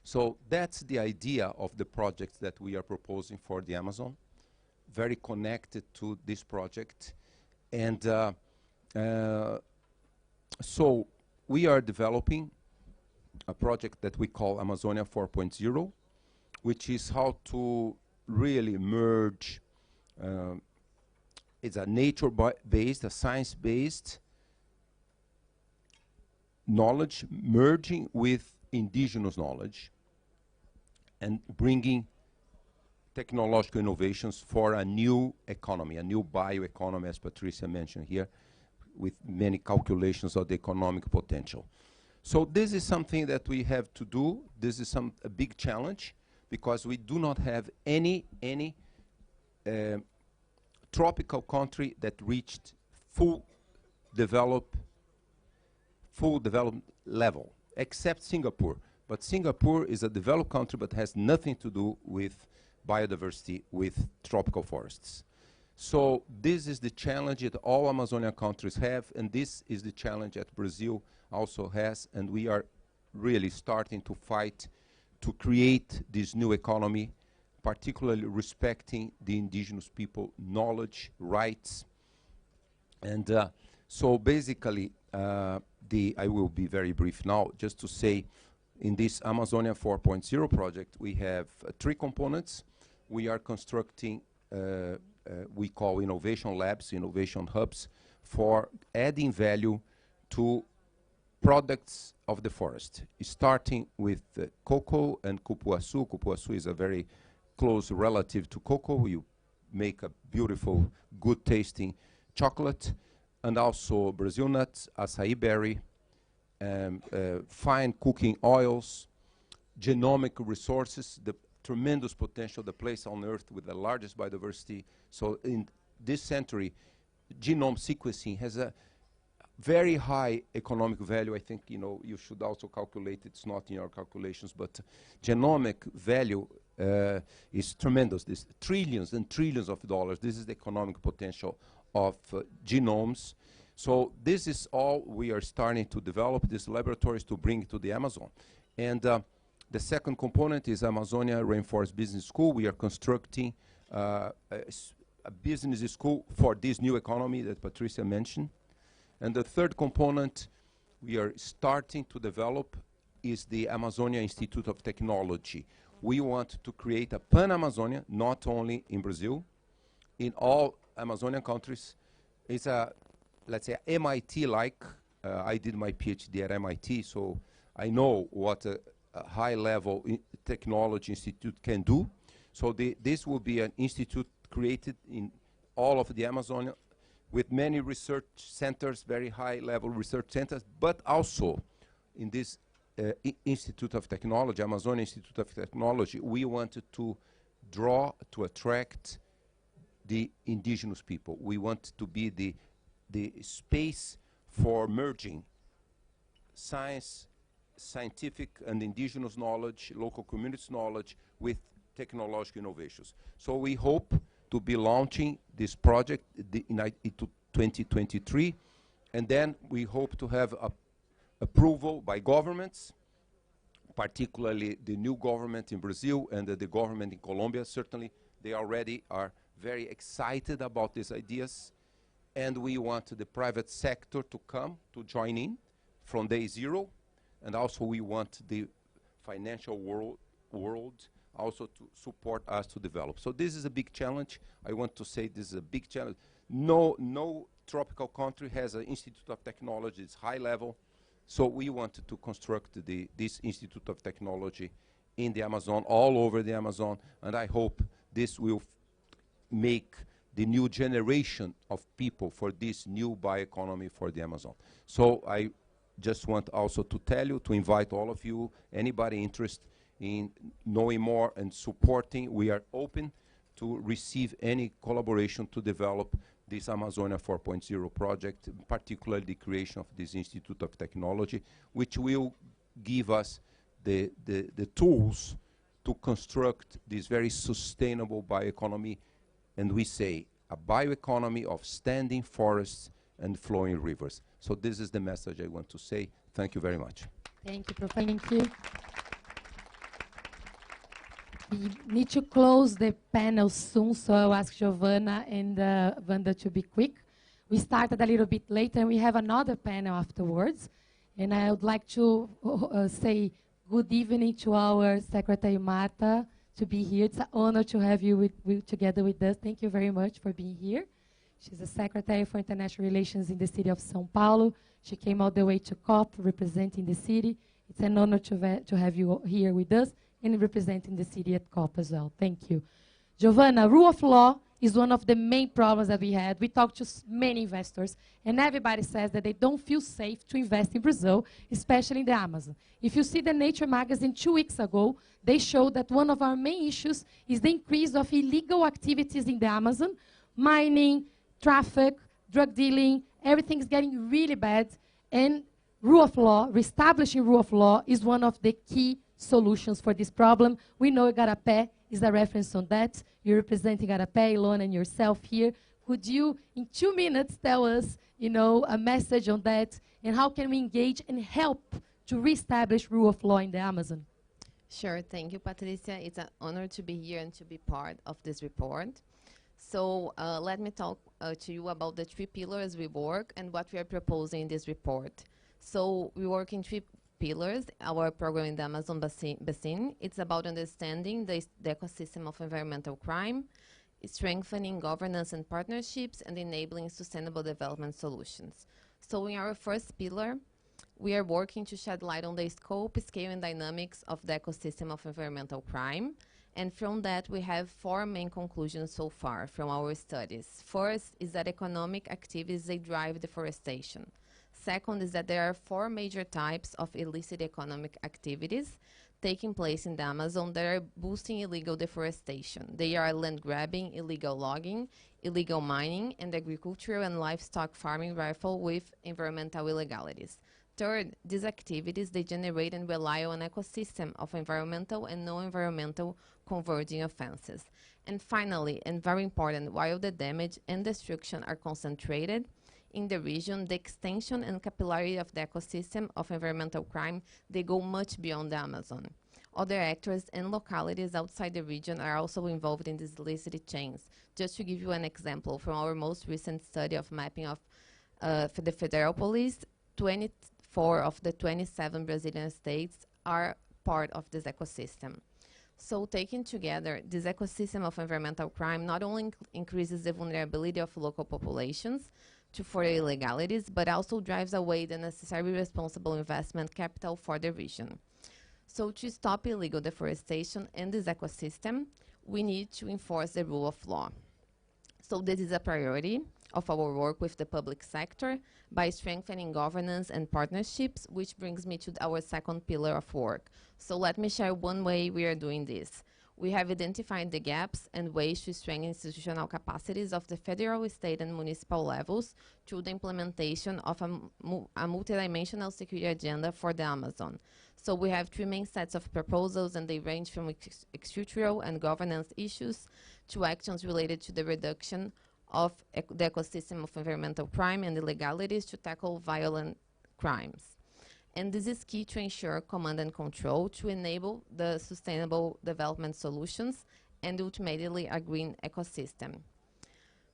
S7: So that's the idea of the projects that we are proposing for the Amazon, very connected to this project. And so we are developing a project that we call Amazonia 4.0, which is how to really merge it's a nature-based, a science-based knowledge merging with indigenous knowledge and bringing technological innovations for a new economy, a new bioeconomy, as Patricia mentioned here, with many calculations of the economic potential. So this is something that we have to do. This is a big challenge because we do not have any tropical country that reached full development level, except Singapore. But Singapore is a developed country but has nothing to do with biodiversity, with tropical forests. So this is the challenge that all Amazonian countries have, and this is the challenge that Brazil also has, and we are really starting to fight to create this new economy, particularly respecting the indigenous people knowledge, rights. And so basically, I will be very brief now, just to say, in this Amazonia 4.0 project, we have 3 components. We are constructing, we call innovation labs, innovation hubs, for adding value to products of the forest, starting with cocoa and cupuaçu. Cupuaçu is a very close relative to cocoa. You make a beautiful, good tasting chocolate, and also Brazil nuts, acai berry, fine cooking oils, genomic resources, the tremendous potential, the place on earth with the largest biodiversity. So in this century, genome sequencing has a very high economic value. I think, you know, you should also calculate, it's not in your calculations, but genomic value is tremendous. This trillions and trillions of dollars. This is the economic potential of genomes. So this is all we are starting to develop, these laboratories, to bring to the Amazon. And the second component is Amazonia Rainforest Business School. We are constructing a business school for this new economy that Patricia mentioned. And the third component we are starting to develop is the Amazonia Institute of Technology. We want to create a pan-Amazonia, not only in Brazil, in all Amazonian countries. It's a, let's say, MIT-like. I did my PhD at MIT, so I know what a high-level technology institute can do. So this will be an institute created in all of the Amazonia, with many research centers, very high-level research centers, but also in this Institute of Technology, Amazon Institute of Technology, we wanted to attract the indigenous people. We want to be the space for merging science, scientific and indigenous knowledge, local communities knowledge with technological innovations. So we hope to be launching this project into 2023, and then we hope to have approval by governments, particularly the new government in Brazil and the government in Colombia. Certainly, they already are very excited about these ideas, and we want the private sector to come to join in from day zero, and also we want the financial world also to support us to develop. So this is a big challenge. I want to say this is a big challenge. No tropical country has an Institute of Technology. It's high level. So we wanted to construct this Institute of Technology in the Amazon, all over the Amazon, and I hope this will make the new generation of people for this new bioeconomy for the Amazon. So I just want also to tell you, to invite all of you, anybody interested in knowing more and supporting, we are open to receive any collaboration to develop this Amazonia 4.0 project, particularly the creation of this Institute of Technology, which will give us the tools to construct this very sustainable bioeconomy, and we say a bioeconomy of standing forests and flowing rivers. So this is the message I want to say. Thank you very much.
S5: Thank you, Professor. Thank you. We need to close the panel soon, so I'll ask Giovanna and Wanda to be quick. We started a little bit later, and we have another panel afterwards. And I would like to say good evening to our Secretary Marta to be here. It's an honor to have you together with us. Thank you very much for being here. She's the Secretary for International Relations in the city of São Paulo. She came all the way to COP representing the city. It's an honor to have you here with us and representing the city at COP as well. Thank you. Giovanna, rule of law is one of the main problems that we had. We talked to many investors, and everybody says that they don't feel safe to invest in Brazil, especially in the Amazon. If you see the Nature magazine 2 weeks ago, they showed that one of our main issues is the increase of illegal activities in the Amazon, mining, traffic, drug dealing, everything's getting really bad, and rule of law, reestablishing rule of law, is one of the key solutions for this problem. We know Igarapé is a reference on that. You're representing Igarapé, Ilona, and yourself here. Could you, in 2 minutes, tell us, a message on that, and how can we engage and help to reestablish rule of law in the Amazon?
S4: Sure, thank you, Patricia. It's an honor to be here and to be part of this report. So let me talk to you about the 3 pillars we work and what we are proposing in this report. So we work in 3 pillars. Our program in the Amazon Basin, it's about understanding the ecosystem of environmental crime, strengthening governance and partnerships, and enabling sustainable development solutions. So in our first pillar, we are working to shed light on the scope, scale, and dynamics of the ecosystem of environmental crime. And from that, we have 4 main conclusions so far from our studies. First is that economic activities, they drive deforestation. Second is that there are 4 major types of illicit economic activities taking place in the Amazon that are boosting illegal deforestation. They are land grabbing, illegal logging, illegal mining, and agricultural and livestock farming rifle with environmental illegalities. Third, these activities, they generate and rely on an ecosystem of environmental and non-environmental converging offenses. And finally, and very important, while the damage and destruction are concentrated in the region, the extension and capillarity of the ecosystem of environmental crime, they go much beyond the Amazon. Other actors and localities outside the region are also involved in these illicit chains. Just to give you an example, from our most recent study of mapping of for the federal police, 24 of the 27 Brazilian states are part of this ecosystem. So taken together, this ecosystem of environmental crime not only increases the vulnerability of local populations for illegalities, but also drives away the necessary responsible investment capital for the region. So to stop illegal deforestation in this ecosystem, we need to enforce the rule of law. So this is a priority of our work with the public sector by strengthening governance and partnerships, which brings me to our second pillar of work. So let me share one way we are doing this. We have identified the gaps and ways to strengthen institutional capacities of the federal, state, and municipal levels through the implementation of a multidimensional security agenda for the Amazon. So we have 3 main sets of proposals, and they range from structural and governance issues to actions related to the reduction of the ecosystem of environmental crime and illegalities to tackle violent crimes. And this is key to ensure command and control to enable the sustainable development solutions and ultimately a green ecosystem.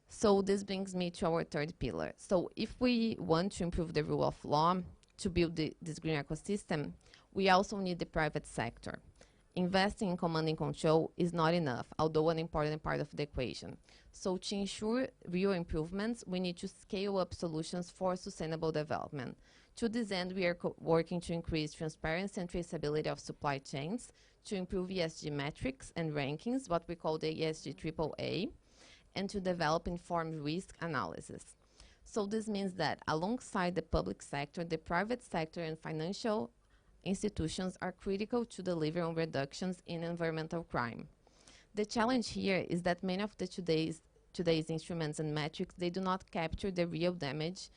S4: So this brings me to our 3rd pillar. So if we want to improve the rule of law to build this green ecosystem, we also need the private sector. Investing in command and control is not enough, although an important part of the equation. So to ensure real improvements, we need to scale up solutions for sustainable development. To this end, we are working to increase transparency and traceability of supply chains, to improve ESG metrics and rankings, what we call the ESG AAA, and to develop informed risk analysis. So this means that alongside the public sector, the private sector and financial institutions are critical to deliver on reductions in environmental crime. The challenge here is that many of today's instruments and metrics, they do not capture the real damage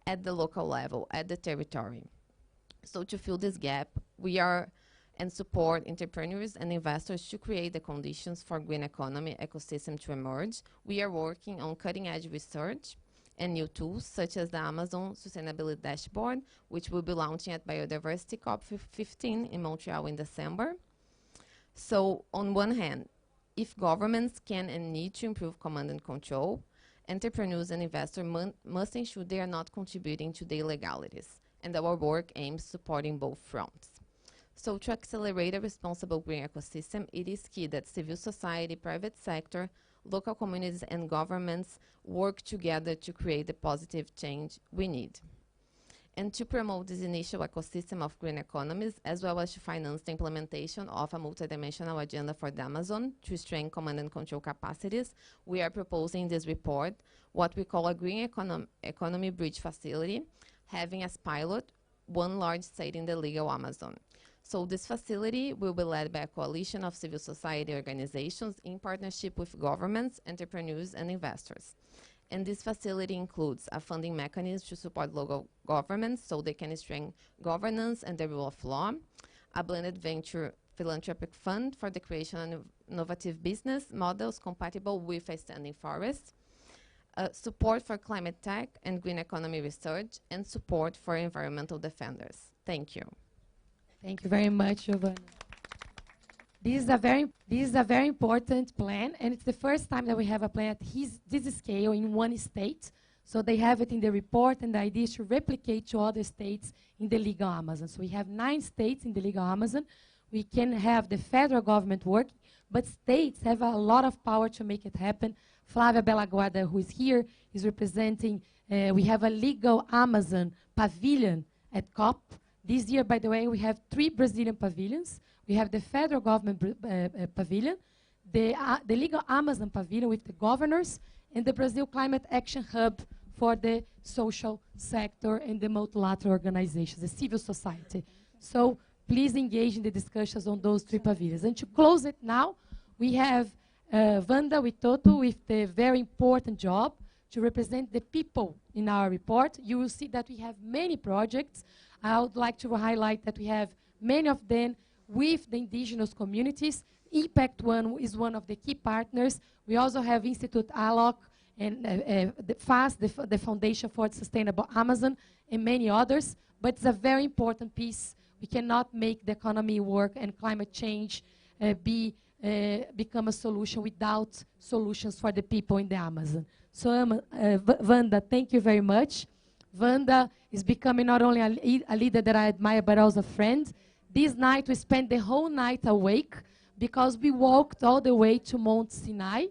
S4: at the local level, at the territory. So to fill this gap, we are and support entrepreneurs and investors to create the conditions for green economy ecosystem to emerge. We are working on cutting-edge research and new tools, such as the Amazon Sustainability Dashboard, which will be launching at Biodiversity COP27 in Montreal in December. So on one hand, if governments can and need to improve command and control, entrepreneurs and investors must ensure they are not contributing to the illegalities, and our work aims supporting both fronts. So to accelerate a responsible green ecosystem, it is key that civil society, private sector, local communities, and governments work together to create the positive change we need. And to promote this initial ecosystem of green economies, as well as to finance the implementation of a multidimensional agenda for the Amazon to strengthen command and control capacities, we are proposing in this report what we call a green economy bridge facility, having as pilot 1 large state in the legal Amazon. So this facility will be led by a coalition of civil society organizations in partnership with governments, entrepreneurs, and investors. And this facility includes a funding mechanism to support local governments so they can strengthen governance and the rule of law, a blended venture philanthropic fund for the creation of innovative business models compatible with a standing forest, support for climate tech and green economy research, and support for environmental defenders. Thank you.
S5: Thank you very much, Giovanna. This is a very important plan, and it's the first time that we have a plan at this scale in 1 state. So they have it in the report, and the idea is to replicate to other states in the legal Amazon. So we have 9 states in the legal Amazon. We can have the federal government working, but states have a lot of power to make it happen. Flávia Bellaguarda, who is here, is representing, we have a legal Amazon pavilion at COP. This year, by the way, we have 3 Brazilian pavilions. We have the federal government pavilion, the legal Amazon pavilion with the governors, and the Brazil Climate Action Hub for the social sector and the multilateral organizations, the civil society. So please engage in the discussions on those 3 pavilions. And to close it now, we have Wanda Witoto with the very important job to represent the people in our report. You will see that we have many projects. I would like to highlight that we have many of them with the indigenous communities. Impact One is one of the key partners. We also have Institute ALOC and the FAST, the Foundation for Sustainable Amazon, and many others. But it's a very important piece. We cannot make the economy work and climate change become a solution without solutions for the people in the Amazon. So Wanda, thank you very much. Wanda is becoming not only a leader that I admire, but also a friend. This night, we spent the whole night awake because we walked all the way to Mount Sinai.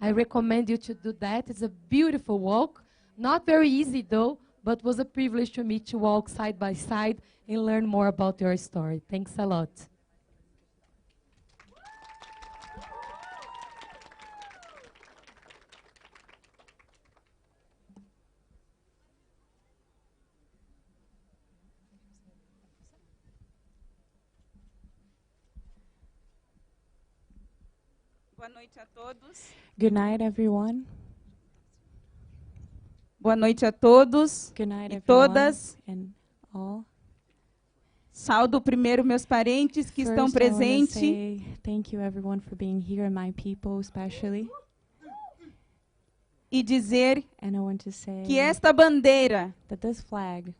S5: I recommend you to do that. It's a beautiful walk. Not very easy, though, but was a privilege to me to walk side by side and learn more about your story. Thanks a lot.
S8: Boa noite a todos.
S9: Good night, everyone.
S8: Boa noite a todos
S9: Good night,
S8: e
S9: everyone.
S8: todas.
S9: And all.
S8: Saldo primeiro meus parentes que estão
S9: First, I wanna
S8: presentes.
S9: say thank you, everyone, for being here, and my people especially.
S8: E dizer
S9: And I want to say
S8: que esta bandeira
S9: that this flag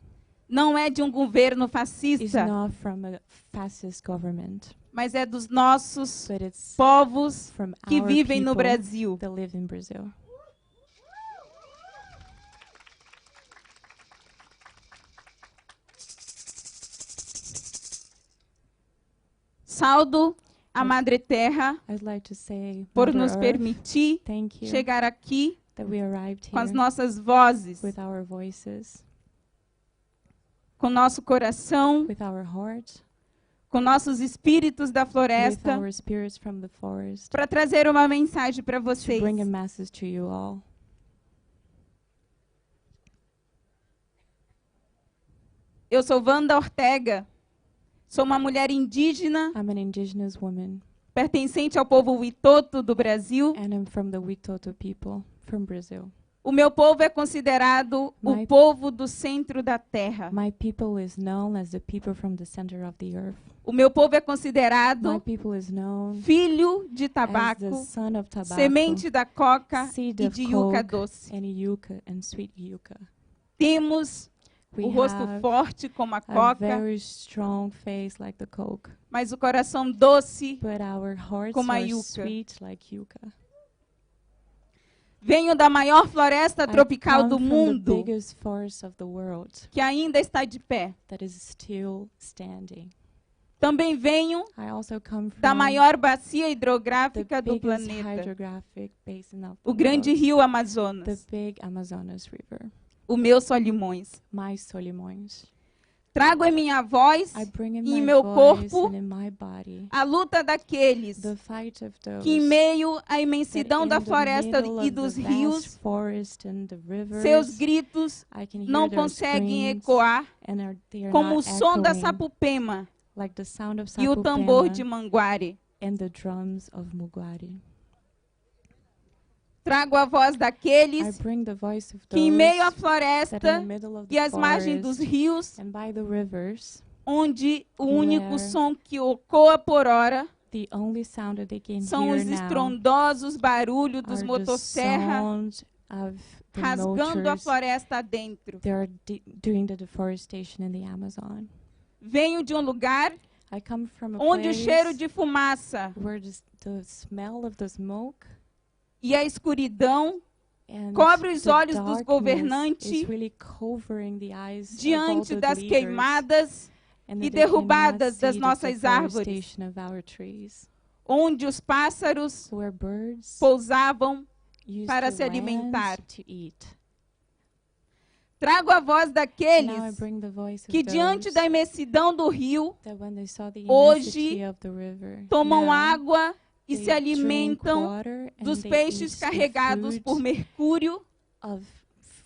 S8: não é de um governo
S9: is
S8: fascista,
S9: not from a fascist government,
S8: mas é dos nossos
S9: but it's
S8: povos
S9: from
S8: que
S9: our
S8: vivem no
S9: people
S8: Brasil.
S9: that live in Brazil.
S8: Saldo a Madre Terra
S9: I'd like to say
S8: por
S9: Mother
S8: nos
S9: Earth,
S8: permitir
S9: thank you
S8: chegar aqui
S9: that we arrived
S8: com as
S9: here
S8: nossas vozes,
S9: with our voices,
S8: com nosso coração,
S9: with our heart,
S8: com nossos espíritos da
S9: with
S8: floresta,
S9: our spirits from the forest,
S8: para trazer uma mensagem para
S9: to
S8: vocês.
S9: bring a message to you all.
S8: Eu sou Wanda Ortega, sou uma mulher indígena,
S9: I'm an indigenous woman,
S8: pertencente ao povo Witoto do Brasil.
S9: and I'm from the Witoto people from Brazil.
S8: O meu povo é considerado
S9: My-
S8: o povo do centro da terra.
S9: My people is known as the people from the center of the earth.
S8: O meu povo é
S9: My
S8: considerado
S9: people is known
S8: filho de
S9: as the
S8: tabaco,
S9: son of tobacco,
S8: semente da coca
S9: seed
S8: e
S9: of
S8: de yuca
S9: coke,
S8: doce.
S9: and yucca and sweet yucca.
S8: Temos
S9: We
S8: o rosto
S9: have
S8: forte como a
S9: a
S8: coca,
S9: very strong face like the coke,
S8: mas o coração doce.
S9: but our hearts
S8: Como a
S9: are
S8: yuca.
S9: sweet like yucca.
S8: Venho da maior floresta
S9: I
S8: tropical
S9: come
S8: do
S9: from the
S8: mundo,
S9: biggest forest of the world
S8: que ainda está de pé.
S9: that is still standing.
S8: Também venho
S9: I also come
S8: da
S9: from
S8: maior bacia
S9: the
S8: hidrográfica do
S9: biggest
S8: planeta,
S9: hydrographic basin of
S8: o
S9: the
S8: grande
S9: world,
S8: rio
S9: the
S8: Amazonas,
S9: big Amazonas River,
S8: o meu Solimões.
S9: my Solimões.
S8: Trago em minha voz
S9: I bring in
S8: e em
S9: my
S8: meu
S9: voice
S8: corpo
S9: and in my body
S8: a luta daqueles
S9: the fight of those
S8: que, em meio à
S9: that
S8: imensidão
S9: in
S8: da
S9: the
S8: floresta
S9: middle
S8: e
S9: of
S8: dos
S9: the
S8: rios,
S9: vast forest and the rivers,
S8: seus gritos
S9: I can hear
S8: não
S9: their
S8: conseguem
S9: screams,
S8: ecoar
S9: and they are
S8: como o
S9: not
S8: som da
S9: echoing
S8: sapupema
S9: like the sound of
S8: e o tambor de
S9: Sapupema
S8: Manguare.
S9: and the drums of Muguari.
S8: Trago a voz
S9: I
S8: daqueles
S9: bring the voice of
S8: que, em meio à
S9: those that in the
S8: floresta
S9: middle of
S8: e
S9: the
S8: às margens dos
S9: forest
S8: rios,
S9: and by the rivers,
S8: onde o único
S9: where
S8: som que ecoa por hora
S9: the only sound that they can
S8: são
S9: hear
S8: os
S9: now
S8: estrondosos barulhos
S9: are
S8: dos
S9: the
S8: motosserra
S9: sound of the
S8: rasgando a
S9: motors.
S8: floresta adentro.
S9: They are doing the deforestation in the Amazon.
S8: Venho de um lugar
S9: I come from a
S8: onde o
S9: place
S8: cheiro de fumaça
S9: where the smell of the smoke
S8: e a escuridão
S9: and
S8: cobre os
S9: the
S8: olhos dos
S9: darkness
S8: governantes
S9: is really covering the eyes of all
S8: diante
S9: the
S8: das
S9: leaders,
S8: queimadas
S9: and
S8: e
S9: that they
S8: derrubadas
S9: cannot
S8: das
S9: see the
S8: nossas árvores,
S9: deforestation of our trees,
S8: onde os pássaros
S9: where birds
S8: pousavam
S9: used
S8: para
S9: to
S8: se alimentar.
S9: land to eat.
S8: Trago a voz
S9: Now I
S8: daqueles
S9: bring the voice of
S8: que, diante
S9: those
S8: da imensidão do rio,
S9: that when they saw the
S8: hoje
S9: immensity of the river,
S8: tomam
S9: now
S8: água e
S9: they
S8: se alimentam
S9: drink water and
S8: dos
S9: they
S8: peixes
S9: eat the
S8: carregados
S9: food
S8: por mercúrio
S9: of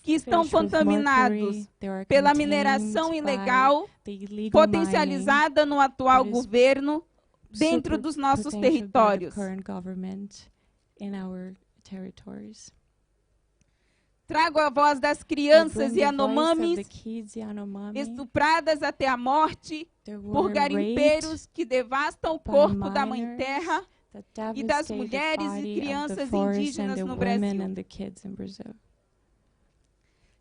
S8: que estão
S9: fish with
S8: contaminados
S9: mercury. They are
S8: pela
S9: contained
S8: mineração
S9: by
S8: ilegal
S9: the illegal
S8: potencializada no atual
S9: that is
S8: governo dentro
S9: super
S8: dos nossos
S9: potential by the
S8: territórios.
S9: current government in our territories.
S8: Trago a voz das
S9: I
S8: crianças
S9: bring the voice of the
S8: Yanomamis
S9: kids Yanomami
S8: estupradas até a morte
S9: that
S8: por
S9: were
S8: garimpeiros que devastam o
S9: by
S8: corpo da Mãe
S9: miners
S8: Terra
S9: that
S8: e das
S9: devastate the
S8: mulheres e
S9: body of the
S8: crianças
S9: forest and
S8: indígenas
S9: the
S8: no
S9: women
S8: Brasil.
S9: and the kids in Brazil.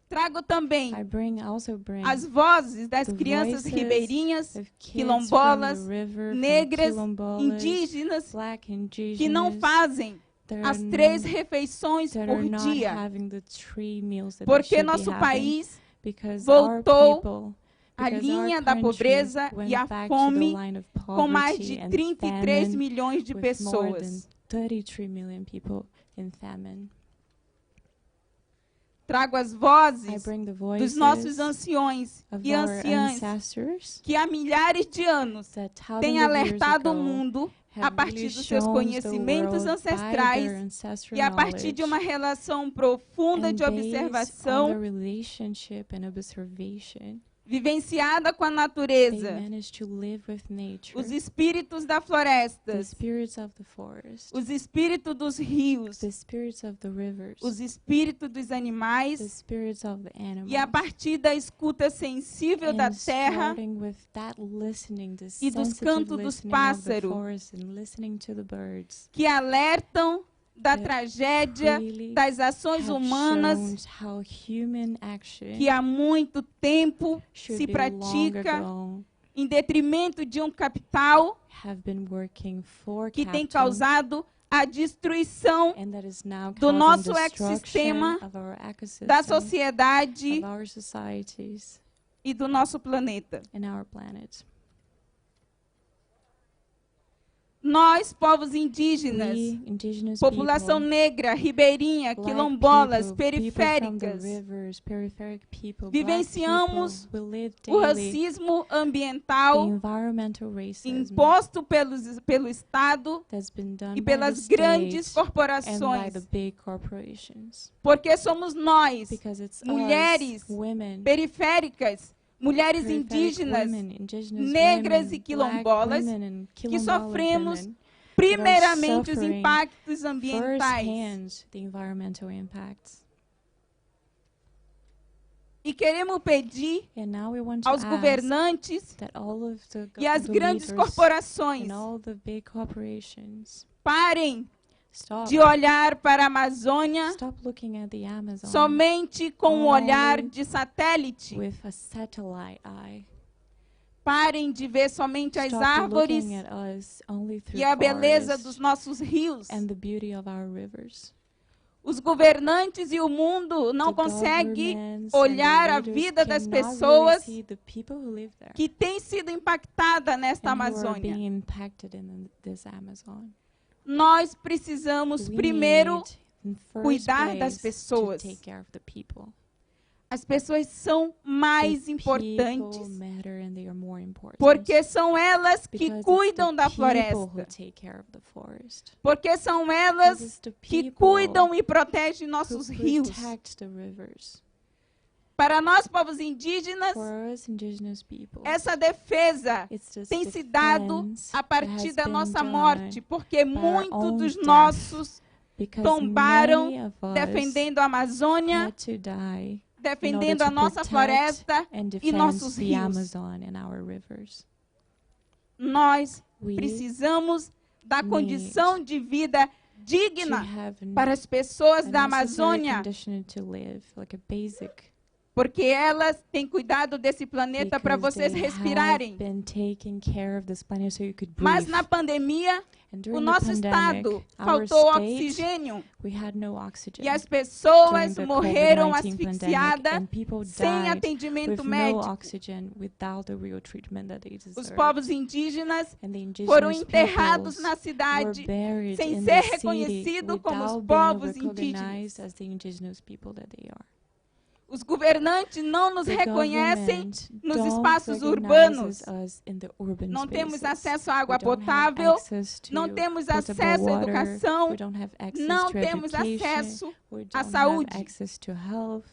S8: Trago também
S9: I also bring
S8: as vozes das
S9: the
S8: crianças
S9: voices
S8: ribeirinhas,
S9: of kids
S8: quilombolas,
S9: from the river, from
S8: negras,
S9: quilombolas,
S8: indígenas,
S9: black
S8: que não
S9: indigenous,
S8: fazem
S9: that
S8: as
S9: are
S8: 3
S9: not-
S8: refeições
S9: that
S8: por
S9: are not
S8: dia,
S9: having the 3 meals that they
S8: porque
S9: should be
S8: nosso
S9: having,
S8: país
S9: because
S8: voltou
S9: our people,
S8: à
S9: because
S8: linha
S9: our
S8: da
S9: country
S8: pobreza
S9: went
S8: e à
S9: back
S8: fome
S9: to the line of
S8: com mais
S9: poverty
S8: de
S9: and
S8: 33
S9: famine
S8: milhões de
S9: with more than
S8: pessoas.
S9: 33 million people in famine.
S8: Trago as
S9: I
S8: vozes
S9: bring the
S8: dos
S9: voices
S8: nossos anciões
S9: of
S8: e
S9: our
S8: anciãs
S9: ancestors
S8: que há milhares de anos
S9: that
S8: têm
S9: thousands of years
S8: alertado o
S9: ago
S8: mundo a
S9: have
S8: partir
S9: really
S8: dos seus
S9: shown
S8: conhecimentos
S9: the world by
S8: ancestrais
S9: their ancestral
S8: e a partir de uma
S9: knowledge
S8: relação profunda
S9: and
S8: de
S9: based on the
S8: observação
S9: relationship and observation
S8: vivenciada com a
S9: They
S8: natureza,
S9: managed to live with nature.
S8: os espíritos da
S9: The
S8: floresta,
S9: spirits of the forest,
S8: os espíritos dos rios,
S9: the spirits of the rivers,
S8: os espíritos dos
S9: the
S8: animais,
S9: spirits of the animals.
S8: e a partir da escuta sensível da
S9: And
S8: terra
S9: starting with that listening, the
S8: e dos
S9: sensitive
S8: cantos dos
S9: listening of the
S8: pássaros,
S9: forest and listening to the birds,
S8: que alertam da
S9: that
S8: tragédia
S9: really
S8: das ações
S9: have
S8: humanas
S9: shown how human action
S8: que há muito tempo
S9: should
S8: se
S9: be long
S8: pratica
S9: ago
S8: em detrimento de um capital
S9: have been working for
S8: que tem
S9: capital,
S8: causado a destruição
S9: and that is now
S8: do
S9: causing
S8: nosso
S9: destruction
S8: ecossistema,
S9: of our ecosystem,
S8: da sociedade
S9: of our societies,
S8: e do nosso planeta.
S9: and our planet.
S8: Nós, povos indígenas,
S9: We, indigenous
S8: população
S9: people,
S8: negra, ribeirinha,
S9: black
S8: quilombolas,
S9: people, people from the
S8: periféricas,
S9: rivers, peripheric people,
S8: vivenciamos
S9: black people, we live
S8: o
S9: daily
S8: racismo
S9: the
S8: ambiental
S9: environmental racism
S8: imposto pelo Estado
S9: that's been done
S8: e
S9: by the
S8: pelas grandes
S9: state and by
S8: corporações.
S9: the big corporations.
S8: Porque somos nós,
S9: Because it's
S8: mulheres,
S9: us, women,
S8: periféricas, mulheres
S9: peripheric
S8: indígenas,
S9: women, indigenous
S8: negras
S9: women,
S8: e quilombolas,
S9: black women and
S8: que
S9: quilombola
S8: sofremos
S9: women,
S8: primeiramente os
S9: suffering
S8: impactos ambientais.
S9: firsthand the environmental impacts.
S8: E queremos pedir
S9: And now we want to
S8: aos
S9: ask
S8: governantes
S9: that all of the,
S8: e às
S9: the
S8: grandes
S9: leaders
S8: corporações
S9: and all the big corporations
S8: parem
S9: stop,
S8: de olhar para a Amazônia
S9: stop looking at the Amazon
S8: somente com um olhar
S9: only
S8: de satélite.
S9: with a satellite eye.
S8: Parem de ver somente as
S9: Stop
S8: árvores
S9: looking at us only through
S8: e a beleza
S9: forests
S8: dos nossos rios.
S9: and the beauty of our rivers.
S8: Os governantes e o mundo não
S9: The
S8: conseguem
S9: governments and
S8: olhar
S9: the
S8: a
S9: leaders
S8: vida das
S9: cannot really
S8: pessoas
S9: see the people who live there
S8: que têm sido impactadas nesta
S9: and who are
S8: Amazônia.
S9: being impacted in this Amazon.
S8: Nós precisamos
S9: We
S8: primeiro
S9: need, in first
S8: cuidar das
S9: place,
S8: pessoas.
S9: to take care of the people.
S8: As pessoas são mais
S9: The
S8: importantes
S9: people matter and they are more important.
S8: porque são elas que
S9: Because it's
S8: cuidam
S9: the
S8: da
S9: people who
S8: floresta.
S9: take care of the forest.
S8: Porque são
S9: Because
S8: elas
S9: it's the
S8: que
S9: people
S8: cuidam e protegem
S9: who
S8: nossos rios.
S9: protect the rivers.
S8: Para nós, povos indígenas,
S9: For us indigenous people,
S8: essa defesa
S9: it's this
S8: tem se dado
S9: defense
S8: a
S9: that
S8: partir
S9: has
S8: da
S9: been
S8: nossa
S9: done
S8: morte, porque
S9: our
S8: muitos
S9: own
S8: dos
S9: death.
S8: nossos
S9: because
S8: tombaram
S9: many of us
S8: defendendo a Amazônia,
S9: had to die
S8: defendendo
S9: in
S8: a
S9: order to
S8: nossa
S9: protect
S8: floresta
S9: and
S8: e
S9: defend
S8: nossos
S9: the
S8: rios.
S9: Amazon and our rivers.
S8: Nós
S9: We
S8: precisamos da
S9: need
S8: condição de vida
S9: to
S8: digna
S9: have
S8: para as pessoas
S9: a
S8: da
S9: necessary
S8: Amazônia,
S9: condition to live, like a basic,
S8: porque elas têm cuidado desse planeta para
S9: because
S8: vocês
S9: they
S8: respirarem.
S9: have been taking care of this planet so you could
S8: Mas
S9: breathe.
S8: na pandemia,
S9: And
S8: o
S9: during the
S8: nosso
S9: pandemic,
S8: estado
S9: our
S8: faltou
S9: state,
S8: oxigênio
S9: we had no oxygen.
S8: e as
S9: During
S8: pessoas
S9: the
S8: morreram
S9: COVID-19 pandemic,
S8: asfixiadas
S9: and people
S8: sem
S9: died
S8: atendimento
S9: with no
S8: médico.
S9: oxygen, without the real treatment that they
S8: Os
S9: deserve.
S8: povos indígenas
S9: And the indigenous
S8: foram enterrados
S9: peoples
S8: na
S9: were
S8: cidade
S9: buried
S8: sem
S9: in
S8: ser
S9: the city
S8: reconhecido como os
S9: without
S8: povos
S9: being recognized
S8: indígenas.
S9: as the indigenous people that they are.
S8: Os governantes não nos
S9: The
S8: reconhecem
S9: government
S8: nos
S9: don't
S8: espaços
S9: recognizes
S8: urbanos.
S9: us in the urban
S8: Não temos
S9: spaces.
S8: acesso à água
S9: We don't have
S8: potável,
S9: access to
S8: não temos
S9: potable
S8: acesso à
S9: water,
S8: educação,
S9: we don't have access
S8: não
S9: to
S8: temos
S9: education,
S8: acesso
S9: we
S8: à
S9: don't
S8: saúde.
S9: have access to health.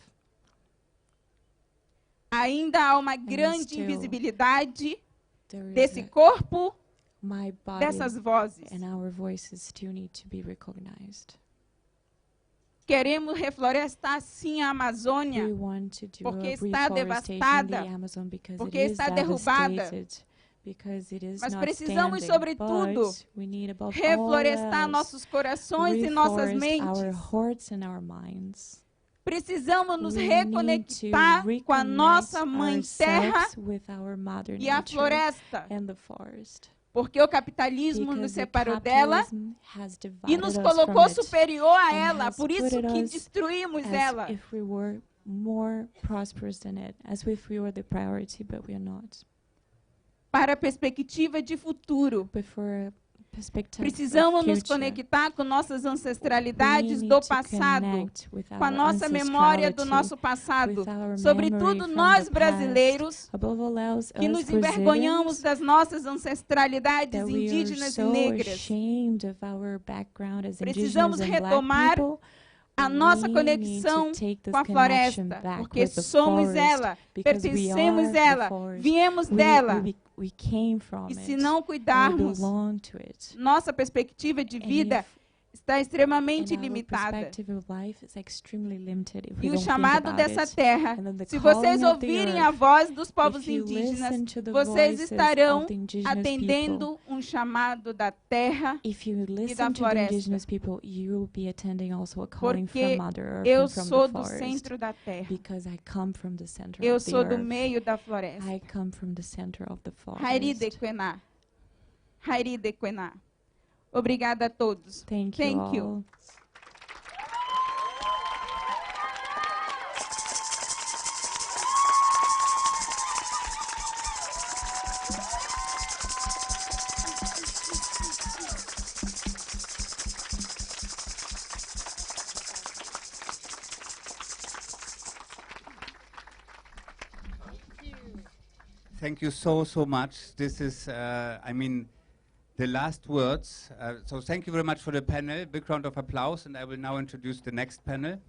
S8: Ainda há uma grande
S9: still
S8: invisibilidade
S9: There is
S8: desse
S9: a-
S8: corpo,
S9: my body
S8: dessas vozes.
S9: and our voices still need to be recognized.
S8: Queremos reflorestar sim a Amazônia,
S9: We want to do
S8: porque
S9: a
S8: está
S9: reforestation
S8: devastada,
S9: in the Amazon because
S8: porque
S9: it is
S8: está derrubada.
S9: devastated, because it is
S8: Mas
S9: not
S8: precisamos,
S9: standing,
S8: sobretudo,
S9: but we need above all
S8: reflorestar
S9: else,
S8: nossos corações e nossas
S9: reforest our
S8: mentes.
S9: hearts and our minds.
S8: Precisamos nos
S9: We need to
S8: reconectar com a nossa
S9: reconnect
S8: mãe terra
S9: ourselves with our mother
S8: e a
S9: nature
S8: floresta,
S9: and the forest.
S8: porque o capitalismo nos
S9: Because the
S8: separou dela
S9: capitalism has
S8: e
S9: divided
S8: nos
S9: us
S8: colocou
S9: from it
S8: superior a
S9: and
S8: ela,
S9: has
S8: por isso
S9: put
S8: que
S9: us
S8: destruímos
S9: as
S8: ela.
S9: if we were more prosperous than it, as if we were the priority, but we are not.
S8: Para a perspectiva de futuro,
S9: But for a perspective
S8: precisamos
S9: of
S8: nos
S9: future,
S8: conectar com nossas
S9: we
S8: ancestralidades
S9: need
S8: do
S9: to
S8: passado,
S9: connect with
S8: com a
S9: our
S8: nossa memória do
S9: ancestrality,
S8: nosso passado,
S9: with our
S8: sobretudo
S9: memory from
S8: nós
S9: the
S8: brasileiros,
S9: past. Above all else,
S8: que
S9: us
S8: nos envergonhamos
S9: Brazilians,
S8: das nossas ancestralidades
S9: that we are
S8: indígenas e
S9: so
S8: negras.
S9: ashamed of our background as
S8: Precisamos
S9: indigenous and black
S8: retomar
S9: people.
S8: a nossa
S9: we
S8: conexão
S9: need to take this
S8: com a
S9: connection
S8: floresta,
S9: back
S8: porque
S9: with the
S8: somos
S9: forest,
S8: ela,
S9: because we
S8: pertencemos
S9: are the
S8: ela,
S9: forest.
S8: viemos dela.
S9: We came from
S8: E se
S9: it,
S8: não
S9: and we
S8: cuidarmos,
S9: belong to it.
S8: nossa perspectiva de
S9: And
S8: vida
S9: if-
S8: está extremamente
S9: and our
S8: limitada.
S9: perspective of life is extremely limited if
S8: E
S9: we
S8: o
S9: don't think
S8: chamado
S9: about
S8: dessa
S9: it.
S8: terra,
S9: And then the
S8: se vocês
S9: calling of the
S8: ouvirem
S9: earth,
S8: a voz dos povos
S9: if you
S8: indígenas,
S9: listen to the
S8: vocês
S9: voices
S8: estarão
S9: of the indigenous
S8: atendendo um chamado da terra,
S9: If you
S8: da
S9: listen to the
S8: floresta.
S9: indigenous people, you will be attending also a calling
S8: porque
S9: from Mother Earth
S8: eu
S9: and from
S8: sou
S9: the
S8: do
S9: forest.
S8: centro da terra.
S9: Because I come from the center
S8: Eu
S9: of the
S8: sou do
S9: earth.
S8: meio da floresta.
S9: I come from the center of the
S8: Hairi
S9: forest.
S8: Dequená. Hairi Dequená. Obrigada a todos.
S9: Thank you all.
S1: Thank you so, so much. This is, I mean, the last words. So thank you very much for the panel. Big round of applause, and I will now introduce the next panel.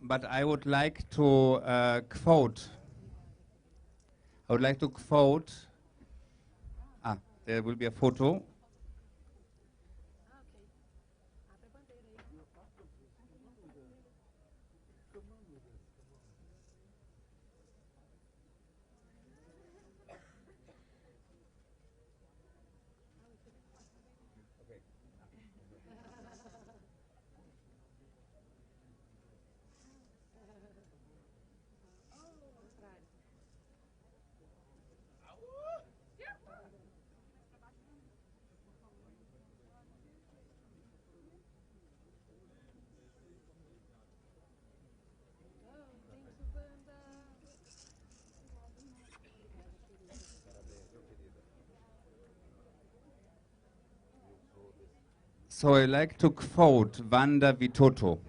S1: But I would like to quote. I would like to quote. There will be a photo. So I like to quote Wanda Vitoto.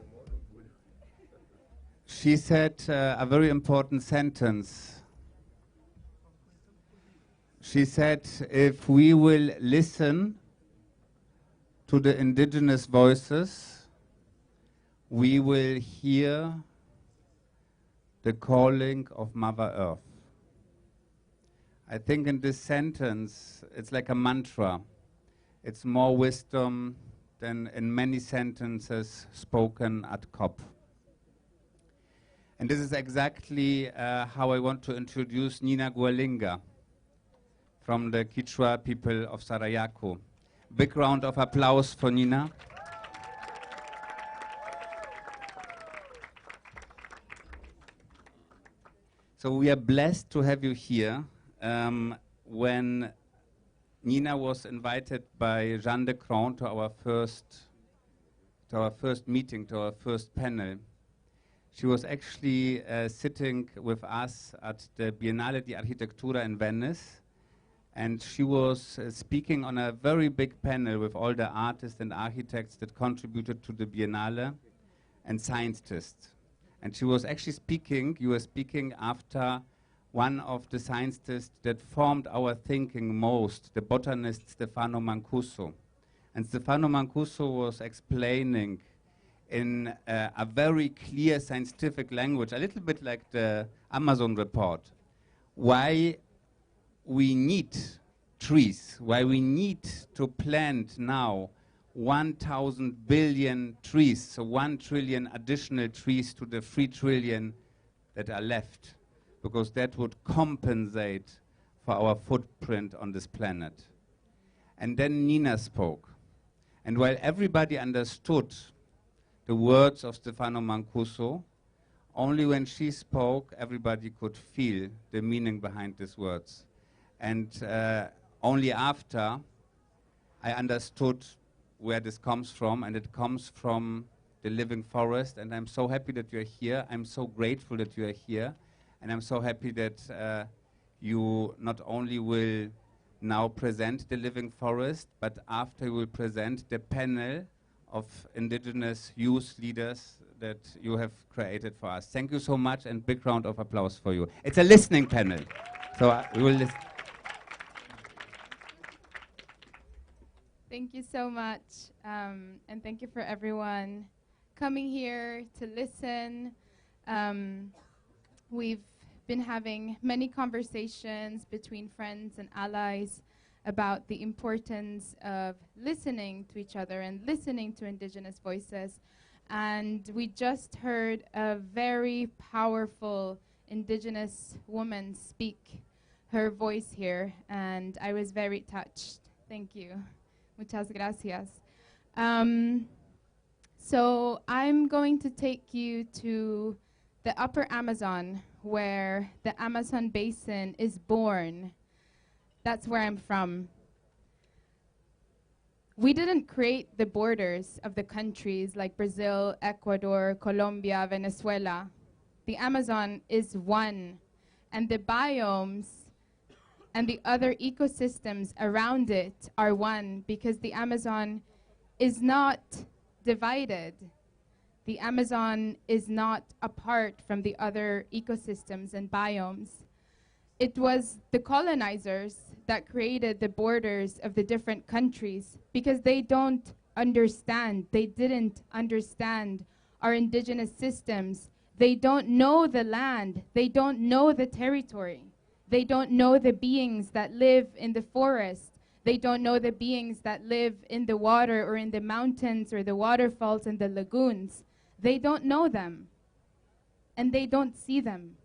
S1: She said a very important sentence. She said, if we will listen to the indigenous voices, we will hear the calling of Mother Earth. I think in this sentence, it's like a mantra. It's more wisdom than in many sentences spoken at COP. And this is exactly how I want to introduce Nina Gualinga from the Quechua people of Sarayaco. Big round of applause for Nina. So we are blessed to have you here. When Nina was invited by Jeanne de Cron to our first meeting, to our first panel, she was actually sitting with us at the Biennale di Architettura in Venice, and she was speaking on a very big panel with all the artists and architects that contributed to the Biennale and scientists. And she was actually speaking, you were speaking after one of the scientists that formed our thinking most, the botanist Stefano Mancuso. And Stefano Mancuso was explaining in a very clear scientific language, a little bit like the Amazon report, why we need trees, why we need to plant now 1,000 billion trees, so 1 trillion additional trees to the 3 trillion that are left, because that would compensate for our footprint on this planet. And then Nina spoke. And while everybody understood the words of Stefano Mancuso, only when she spoke, everybody could feel the meaning behind these words. And only after I understood where this comes from, and it comes from the living forest. And I'm so happy that you're here. I'm so grateful that you are here. And I'm so happy that you not only will now present the living forest, but after you will present the panel of indigenous youth leaders that you have created for us. Thank you so much, and big round of applause for you. It's a listening panel, so we will listen.
S10: Thank you so much. And thank you for everyone coming here to listen. We've been having many conversations between friends and allies about the importance of listening to each other and listening to Indigenous voices. And we just heard a very powerful Indigenous woman speak her voice here, and I was very touched. Thank you. Muchas gracias. So I'm going to take you to the upper Amazon, where the Amazon basin is born. That's where I'm from. We didn't create the borders of the countries like Brazil, Ecuador, Colombia, Venezuela. The Amazon is one, and the biomes and the other ecosystems around it are one, because the Amazon is not divided. The Amazon is not apart from the other ecosystems and biomes. It was the colonizers that created the borders of the different countries because they didn't understand our indigenous systems. They don't know the land. They don't know the territory. They don't know the beings that live in the forest. They don't know the beings that live in the water or in the mountains or the waterfalls and the lagoons. They don't know them, and they don't see them.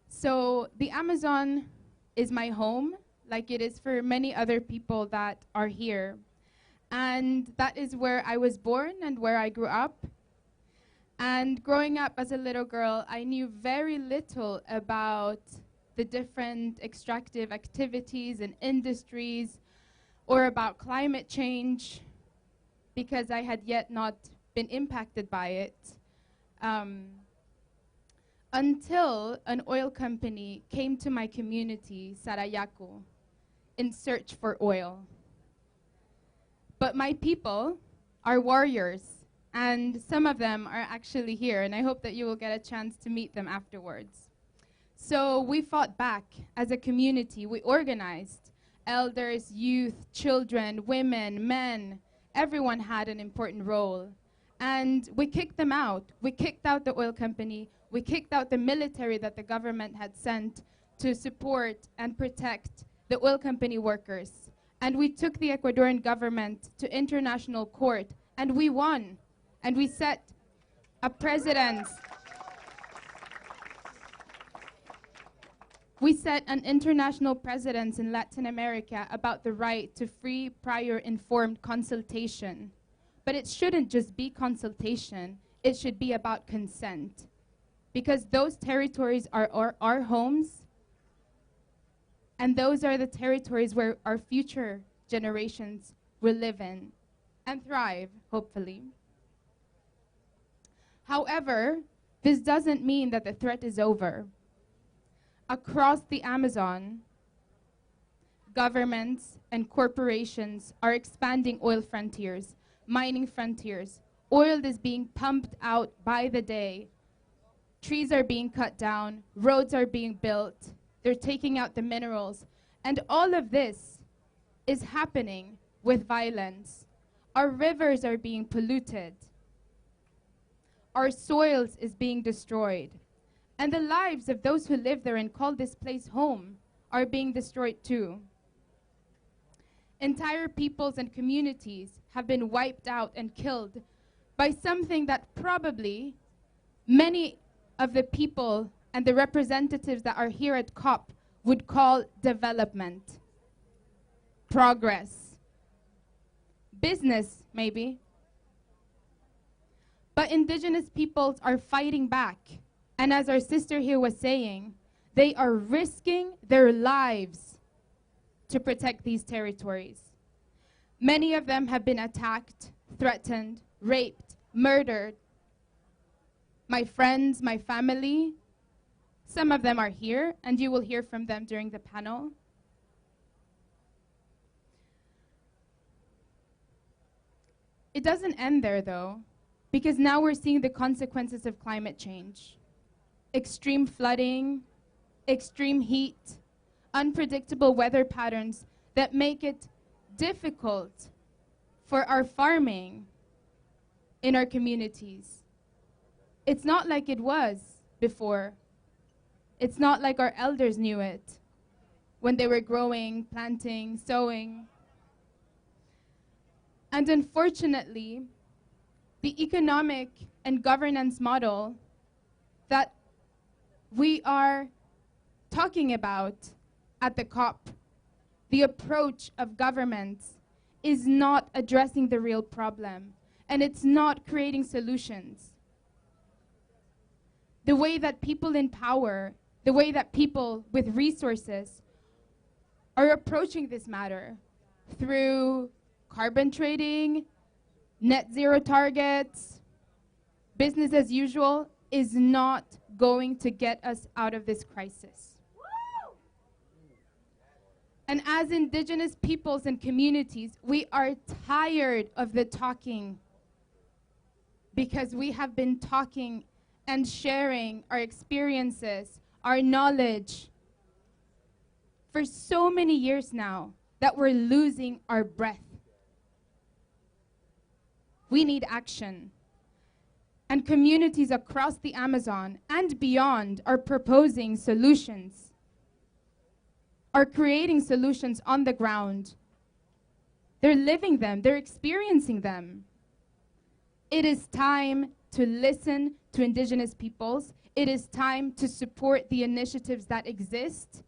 S10: So the Amazon is my home, like it is for many other people that are here. And that is where I was born and where I grew up. And growing up as a little girl, I knew very little about the different extractive activities and industries or about climate change because I had yet not been impacted by it. Until an oil company came to my community, Sarayaku, in search for oil. But my people are warriors, and some of them are actually here, and I hope that you will get a chance to meet them afterwards. So we fought back as a community. We organized. Elders, youth, children, women, men, everyone had an important role. And we kicked them out. We kicked out the oil company. We kicked out the military that the government had sent to support and protect the oil company workers. And we took the Ecuadorian government to international court, and we won. And we set a precedence. We set an international precedence in Latin America about the right to free, prior, informed consultation. But it shouldn't just be consultation. It should be about consent. Because those territories are our homes, and those are the territories where our future generations will live in and thrive, hopefully. However, this doesn't mean that the threat is over. Across the Amazon, governments and corporations are expanding oil frontiers, mining frontiers. Oil is being pumped out by the day. Trees are being cut down, roads are being built, they're taking out the minerals. And all of this is happening with violence. Our rivers are being polluted. Our soils is being destroyed. And the lives of those who live there and call this place home are being destroyed too. Entire peoples and communities have been wiped out and killed by something that probably many of the people and the representatives that are here at COP would call development, progress, business maybe. But indigenous peoples are fighting back. And as our sister here was saying, they are risking their lives to protect these territories. Many of them have been attacked, threatened, raped, murdered. My friends, my family, some of them are here, and you will hear from them during the panel. It doesn't end there, though, because now we're seeing the consequences of climate change. Extreme flooding, extreme heat, unpredictable weather patterns that make it difficult for our farming in our communities. It's not like it was before. It's not like our elders knew it when they were growing, planting, sowing. And unfortunately, the economic and governance model that we are talking about at the COP, the approach of governments, is not addressing the real problem, and it's not creating solutions. The way that people in power, the way that people with resources are approaching this matter through carbon trading, net zero targets, business as usual, is not going to get us out of this crisis. And as Indigenous peoples and communities, we are tired of the talking, because we have been talking and sharing our experiences, our knowledge for so many years now that we're losing our breath. We need action. And communities across the Amazon and beyond are proposing solutions, are creating solutions on the ground. They're living them, they're experiencing them. It is time to listen to Indigenous peoples. It is time to support the initiatives that exist.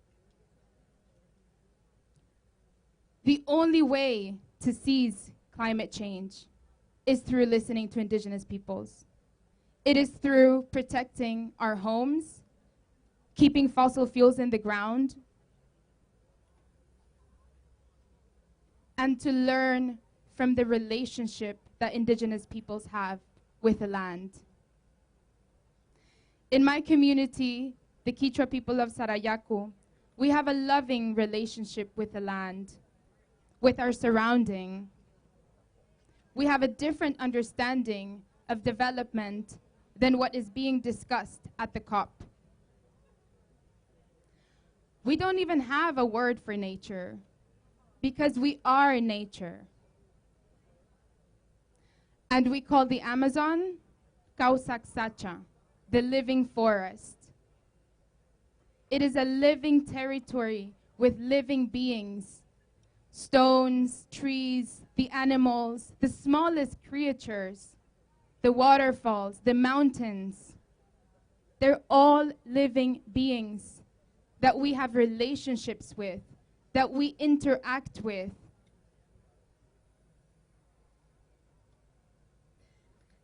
S10: The only way to seize climate change is through listening to Indigenous peoples. It is through protecting our homes, keeping fossil fuels in the ground, and to learn from the relationship that Indigenous peoples have with the land. In my community, the Quechua people of Sarayaku, we have a loving relationship with the land, with our surrounding. We have a different understanding of development than what is being discussed at the COP. We don't even have a word for nature, because we are nature. And we call the Amazon Kausaksacha, the living forest. It is a living territory with living beings, stones, trees, the animals, the smallest creatures, the waterfalls, the mountains. They're all living beings that we have relationships with, that we interact with.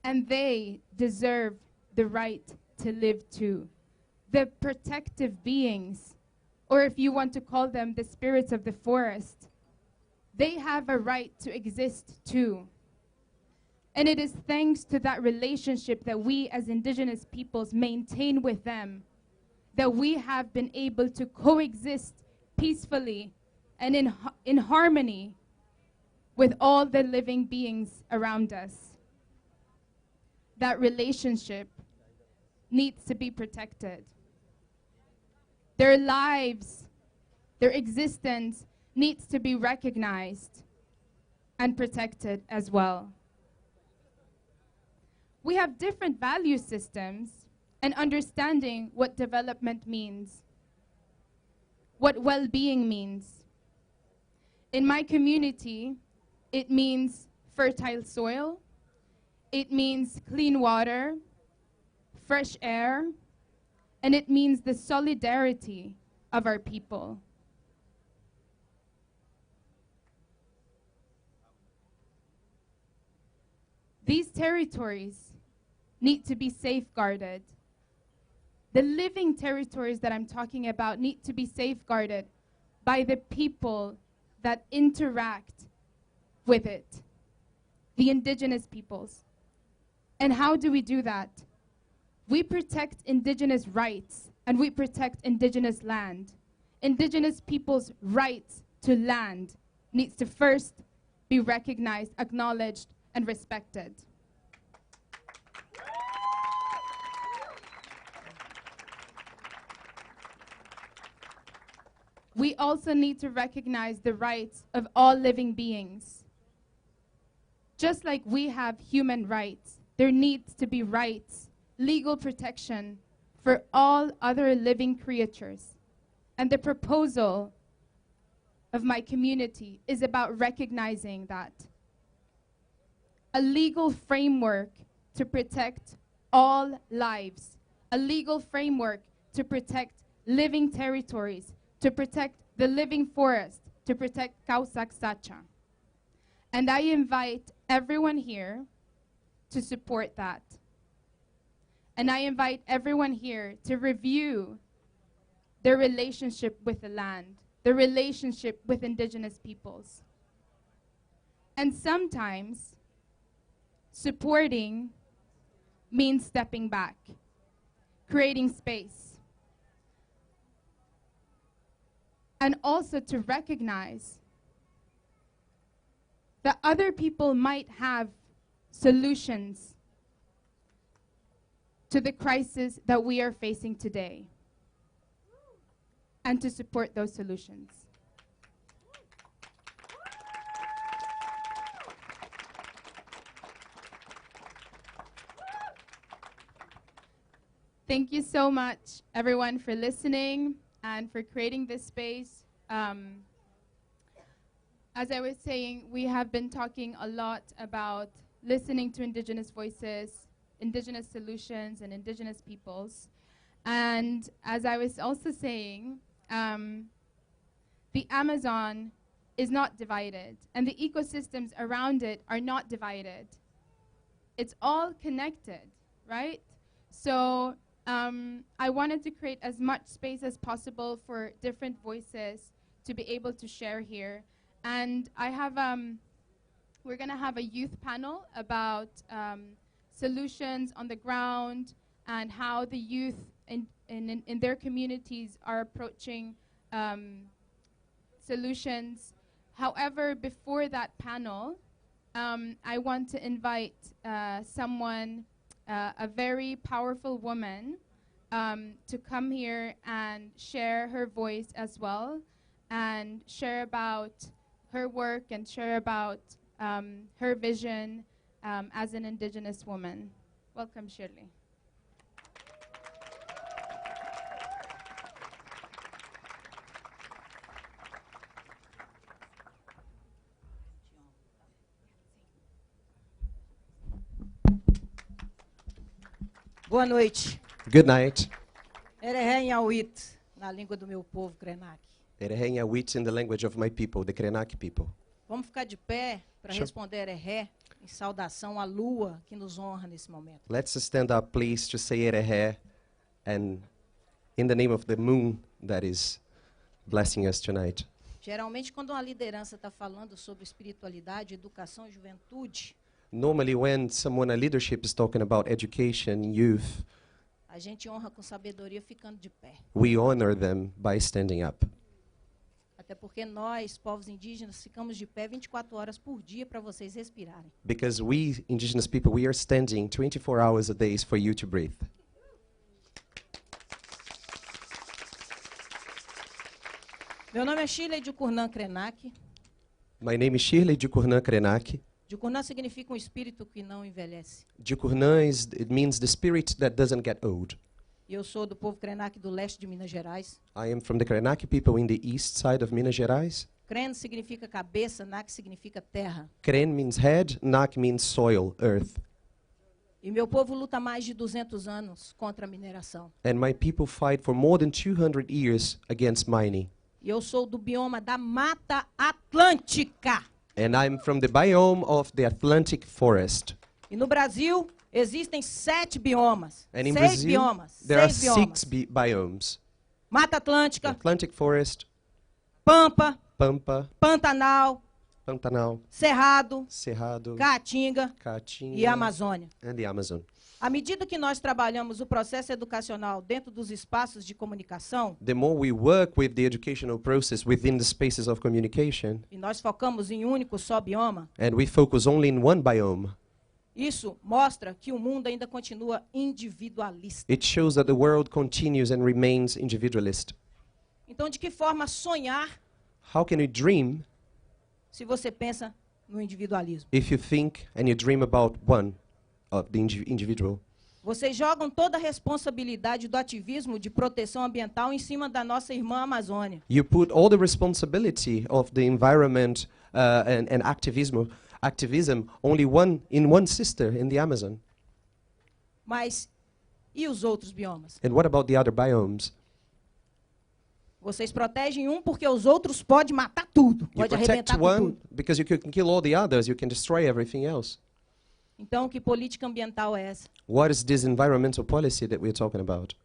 S10: And they deserve the right to live too. The protective beings, or if you want to call them the spirits of the forest, they have a right to exist too. And it is thanks to that relationship that we as Indigenous peoples maintain with them that we have been able to coexist peacefully and in harmony with all the living beings around us. That relationship needs to be protected. Their lives, their existence needs to be recognized and protected as well. We have different value systems and understanding what development means, what well-being means. In my community, it means fertile soil, it means clean water, fresh air, and it means the solidarity of our people. These territories need to be safeguarded. The living territories that I'm talking about need to be safeguarded by the people that interact with it, the Indigenous peoples. And how do we do that? We protect Indigenous rights and we protect Indigenous land. Indigenous people's rights to land needs to first be recognized, acknowledged, and respected. we also need to recognize the rights of all living beings. Just like we have human rights, there needs to be rights, legal protection for all other living creatures. And the proposal of my community is about recognizing that. A legal framework to protect all lives, a legal framework to protect living territories, to protect the living forest, to protect Kausaksacha. And I invite everyone here to support that. And I invite everyone here to review their relationship with the land, their relationship with Indigenous peoples. And sometimes supporting means stepping back, creating space, and also to recognize that other people might have solutions to the crisis that we are facing today, and to support those solutions. Thank you so much, everyone, for listening and for creating this space. As I was saying, we have been talking a lot about listening to Indigenous voices, Indigenous solutions, and Indigenous peoples. And as I was also saying, the Amazon is not divided, and the ecosystems around it are not divided. It's all connected, right? So I wanted to create as much space as possible for different voices to be able to share here. And I have, we're gonna have a youth panel about solutions on the ground and how the youth in their communities are approaching solutions. However, before that panel, I want to invite someone, a very powerful woman, to come here and share her voice as well, and share about her work and share about her vision as an Indigenous woman. Welcome, Shirley.
S11: Boa noite.
S12: Good night.
S11: Erehenhawit, na língua do meu povo, Krenak.
S12: Erehenhawit in the language of my people, the Krenak people.
S11: Vamos ficar de pé para responder Erehé em saudação à lua que nos honra nesse momento.
S12: Let's stand up, please, to say Erehe, and in the name of the moon that is blessing us tonight.
S11: Geralmente, quando uma liderança está falando sobre espiritualidade, educação e juventude,
S12: Normally, when someone, a leadership, is talking about education, youth,
S11: a gente honra com sabedoria ficando de pé.
S12: we honor them by standing up.
S11: Até porque nós, povos indígenas, ficamos de pé 24 horas por dia para vocês respirarem.
S12: Because we, indigenous people, we are standing 24 hours a day for you to breathe.
S11: Meu nome é Shirley de Curnan Krenak.
S12: My name is Shirley Jukurnan Krenak.
S11: Jukurnã significa espírito que não envelhece.
S12: Jukurnan it means the spirit that doesn't get old.
S11: E eu sou do povo Krenak do leste de Minas Gerais.
S12: I am from the Krenak people in the east side of Minas Gerais.
S11: Kren significa cabeça, Nak significa terra.
S12: Kren means head, Nak means soil, earth.
S11: E meu povo luta há mais de 200 anos contra a mineração.
S12: And my people fight for more than 200 years against mining.
S11: E eu sou do bioma da Mata Atlântica.
S12: And I'm from the biome of the Atlantic forest.
S11: E no Brasil existem 7 biomas.
S12: And in
S11: 6
S12: Brazil,
S11: biomas.
S12: there are
S11: 6
S12: 6
S11: biomas.
S12: biomes.
S11: Mata Atlântica,
S12: Atlantic forest,
S11: Pampa,
S12: Pampa,
S11: Pantanal,
S12: Pantanal,
S11: Cerrado,
S12: Cerrado,
S11: Caatinga
S12: Caatinga,
S11: e Amazônia.
S12: and the Amazon.
S11: À medida que nós trabalhamos o processo educacional dentro dos espaços de comunicação,
S12: The more we work with the educational process within the spaces of communication,
S11: e nós focamos em um único só bioma,
S12: and we focus only in one biome,
S11: isso mostra que o mundo ainda continua individualista.
S12: it shows that the world continues and remains individualist.
S11: Então, de que forma sonhar
S12: How can you dream
S11: se você pensa no individualismo?
S12: if you think and you dream about one of the individual?
S11: Vocês jogam toda a responsabilidade do ativismo de proteção ambiental em cima da nossa irmã Amazônia.
S12: You put all the responsibility of the environment and activism only in one sister in the Amazon.
S11: Mas e os outros biomas?
S12: And what about the other biomes?
S11: Vocês protegem um porque os outros podem matar tudo,
S12: You
S11: pode
S12: protect
S11: arrebentar com
S12: one
S11: tudo.
S12: because you can kill all the others, you can destroy everything else.
S11: Então, que política ambiental é essa?
S12: What is this environmental policy that we're talking about?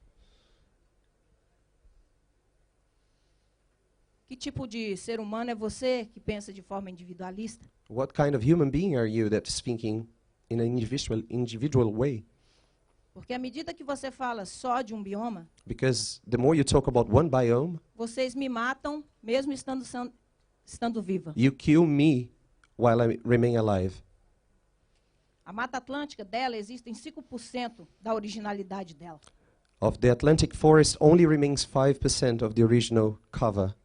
S11: Que tipo de ser humano é você que pensa de forma individualista?
S12: What kind of human being are you that's thinking in an individual way?
S11: Porque à medida que você fala só de um bioma,
S12: Because the more you talk about one biome,
S11: vocês me matam mesmo estando viva.
S12: you kill me while I remain alive.
S11: A Mata Atlântica dela existem 5% da originalidade dela.
S12: Of the Atlantic forest, only remains 5% of the original cover.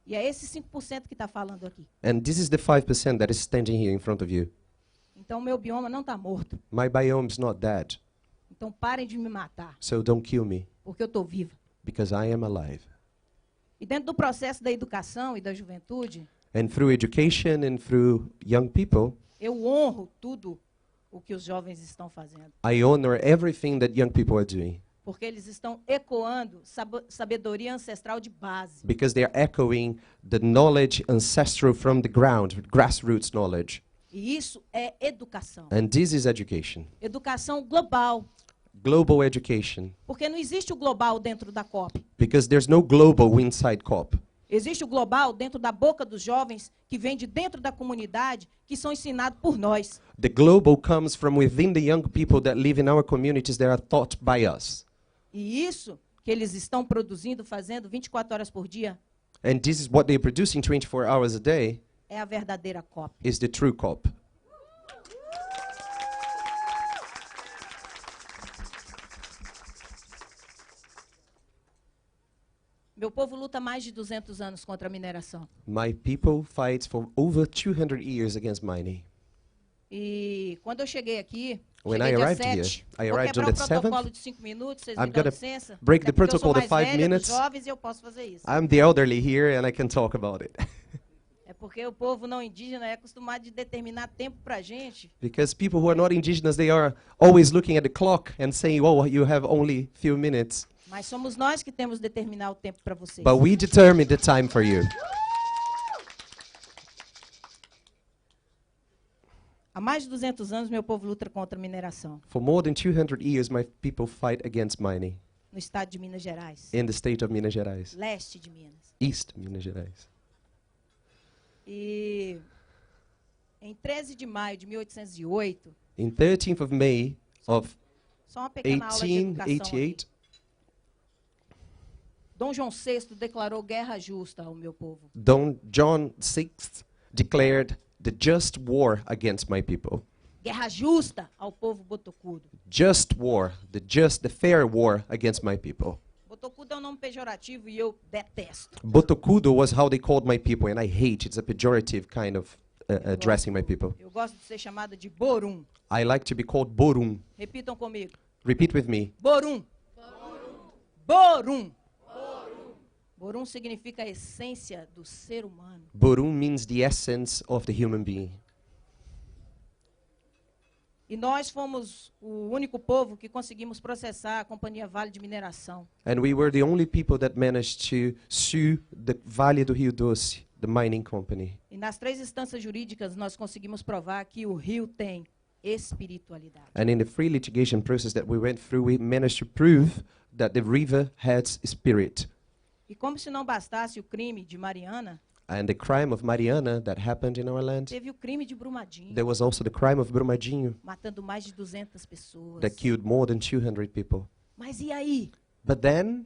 S11: E é esse 5% que está falando aqui.
S12: And this is the 5% that is standing here in front of you.
S11: Então, meu bioma não está morto.
S12: My biome's not dead,
S11: Então, parem de me matar,
S12: so don't kill me,
S11: porque eu estou viva.
S12: because I am alive.
S11: E dentro do processo da educação e da juventude,
S12: And through education and through young people,
S11: eu honro tudo o que os jovens estão fazendo.
S12: I honor everything that young people are doing.
S11: Porque eles estão ecoando sabedoria ancestral de base.
S12: Because they are echoing the knowledge ancestral from the ground, grassroots knowledge.
S11: E isso é educação.
S12: And this is education,
S11: Educação global.
S12: global education.
S11: Porque não existe o global dentro da COP.
S12: Because there's no global inside COP.
S11: Existe o global dentro da boca dos jovens, que vem de dentro da comunidade, que são ensinados por nós.
S12: The global comes from within the young people that live in our communities that are taught by us.
S11: E isso que eles estão produzindo, fazendo 24 horas por dia,
S12: And this is what they're producing 24 hours a day,
S11: é a verdadeira COP.
S12: is the true COP.
S11: Meu povo luta mais de 200 anos contra a mineração.
S12: My people fight for over 200 years against mining.
S11: E quando eu cheguei aqui,
S12: When
S11: cheguei
S12: I
S11: dia
S12: arrived here,
S11: 7,
S12: I
S11: vou
S12: arrived on
S11: quebrar o
S12: the
S11: protocolo
S12: 7th.
S11: de 5 minutos, vocês
S12: I'm
S11: me dão
S12: gonna
S11: licença.
S12: break the
S11: Até porque eu
S12: protocol
S11: sou
S12: of
S11: mais
S12: 5
S11: velha
S12: minutes.
S11: dos jovens e eu posso fazer isso.
S12: I'm the elderly here and I can talk about it.
S11: É porque o povo não indígena é acostumado de determinar tempo pra gente.
S12: Because people who are not indigenous, they are always looking at the clock and saying, oh, you have only few minutes.
S11: Mas somos nós que temos de determinar o tempo para vocês.
S12: But we determine the time for you.
S11: Há mais de 200 anos, meu povo luta contra a mineração.
S12: For more than 200 years, my people fight against mining
S11: No estado de Minas Gerais.
S12: in the state of Minas Gerais,
S11: Leste de Minas.
S12: East Minas Gerais.
S11: E em 13 de maio de 1808,
S12: In 13th of May of
S11: só uma pequena aula de educação aqui,
S12: 1888,
S11: Dom João VI declarou guerra justa ao meu povo.
S12: Don John VI declared the just war against my people.
S11: Guerra justa ao povo botocudo.
S12: Just war, the fair war against my people.
S11: Botocudo é um nome pejorativo e eu detesto.
S12: Botocudo was how they called my people, and I hate. It's a pejorative kind of addressing my people.
S11: Eu gosto de ser chamada de Borum.
S12: I like to be called Borum.
S11: Repitam comigo.
S12: Repeat with me.
S11: Borum. Borum. Borum significa a essência do ser humano.
S12: Borum means the essence of the human being.
S11: E nós fomos o único povo que conseguimos processar a Companhia Vale de Mineração.
S12: And we were the only people that managed to sue the Vale do Rio Doce, the mining company.
S11: E nas 3 instâncias jurídicas nós conseguimos provar que o rio tem espiritualidade.
S12: And in the free litigation process that we went through, we managed to prove that the river has spirit.
S11: E como se não bastasse o crime de Mariana,
S12: And the crime of Mariana that happened in our land,
S11: teve o crime de Brumadinho,
S12: there was also the crime of Brumadinho
S11: matando mais de 200 pessoas.
S12: that killed more than 200 people.
S11: Mas e aí?
S12: But then,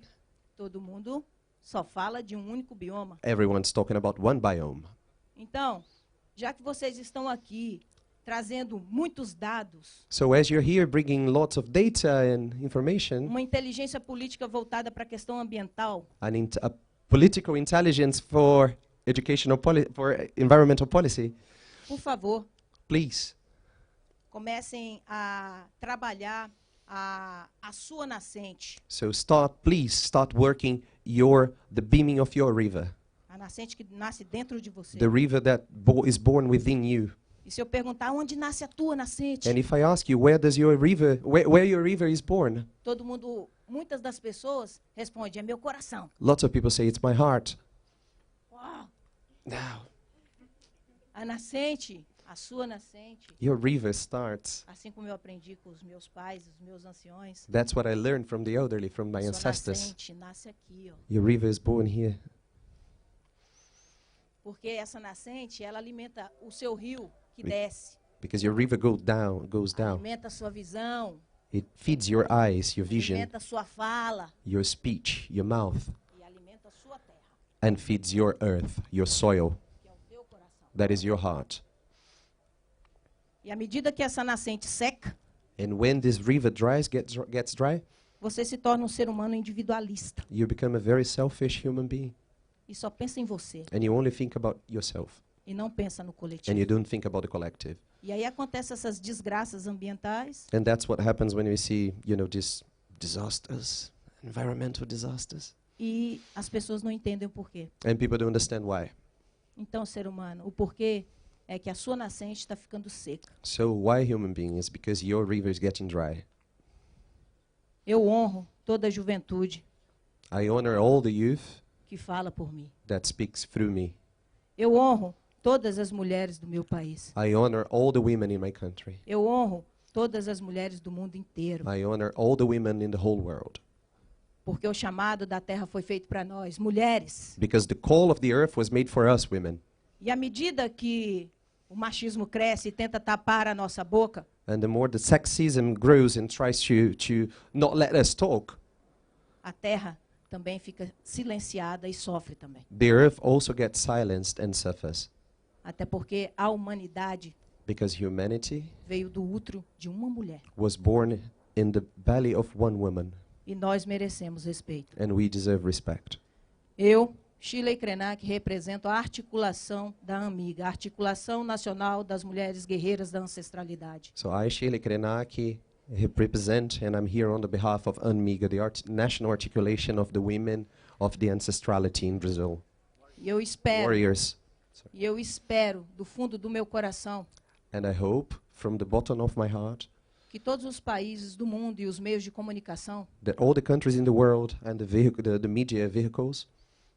S11: Todo mundo só fala de um único bioma.
S12: everyone's talking about one biome.
S11: Então, já que vocês estão aqui trazendo muitos dados,
S12: So as you're here bringing lots of data and information,
S11: uma inteligência política voltada para a questão ambiental,
S12: a political intelligence for for environmental policy,
S11: por favor,
S12: please
S11: comecem a trabalhar a sua nascente,
S12: please start working the beaming of your river,
S11: a nascente que nasce dentro de você.
S12: the river that is born within you.
S11: E se eu perguntar onde nasce a tua nascente,
S12: And if I ask you where your river is born,
S11: todo mundo, muitas das pessoas respondem, é meu coração.
S12: lots of people say it's my heart.
S11: Uau!
S12: Now,
S11: A nascente, a sua nascente,
S12: your river starts.
S11: assim como eu aprendi com os meus pais, os meus anciões,
S12: That's what I learned from the elderly, from my
S11: sua
S12: ancestors.
S11: nascente nasce aqui, ó.
S12: Your river is born here.
S11: Porque essa nascente, ela alimenta o seu rio que desce,
S12: Because your river goes down.
S11: alimenta a sua visão,
S12: It feeds your eyes, your vision,
S11: alimenta a sua fala
S12: your speech, your mouth,
S11: e alimenta a sua terra,
S12: and feeds your earth, your soil.
S11: que é o teu coração.
S12: That is your heart.
S11: E à medida que essa nascente seca,
S12: And when this river gets dry,
S11: você se torna um ser humano individualista
S12: you become a very selfish human being.
S11: e só pensa em você
S12: And you only think about yourself.
S11: e não pensa no
S12: And
S11: coletivo.
S12: you don't think about the collective.
S11: E aí acontecem essas desgraças ambientais
S12: And that's what happens when we see, these disasters, environmental disasters.
S11: e as pessoas não entendem o porquê.
S12: And people don't understand why.
S11: Então, ser humano, o porquê é que a sua nascente está ficando seca.
S12: So why human beings? Because your river is getting dry.
S11: Eu honro toda a juventude
S12: I honor all the youth
S11: que fala por mim.
S12: that speaks through me.
S11: Eu honro todas as mulheres do meu país.
S12: I honor all the women in my country.
S11: Eu honro todas as mulheres do mundo inteiro.
S12: I honor all the women in the whole world.
S11: Porque o chamado da terra foi feito para nós, mulheres.
S12: Because the call of the earth was made for us women.
S11: E à medida que o machismo cresce e tenta tapar a nossa boca,
S12: And the more the sexism grows and tries to not let us talk,
S11: a terra também fica silenciada e sofre também.
S12: the earth also gets silenced and suffers.
S11: Até porque a humanidade
S12: Because humanity
S11: veio do útero de uma mulher.
S12: was born in the belly of one woman.
S11: E nós merecemos respeito.
S12: And we deserve respect.
S11: Eu, Sheila Krenak, represento a articulação da AMIGA, a Articulação Nacional das Mulheres Guerreiras da Ancestralidade.
S12: So I, Sheila Krenaki, represent, and I'm here on the behalf of UNMIGA, the national articulation of the women of the ancestrality in Brazil.
S11: E eu espero,
S12: Warriors.
S11: do fundo do meu coração,
S12: And I hope, from the bottom of my heart,
S11: que todos os países do mundo e os meios de comunicação
S12: that all the countries in the world and the media vehicles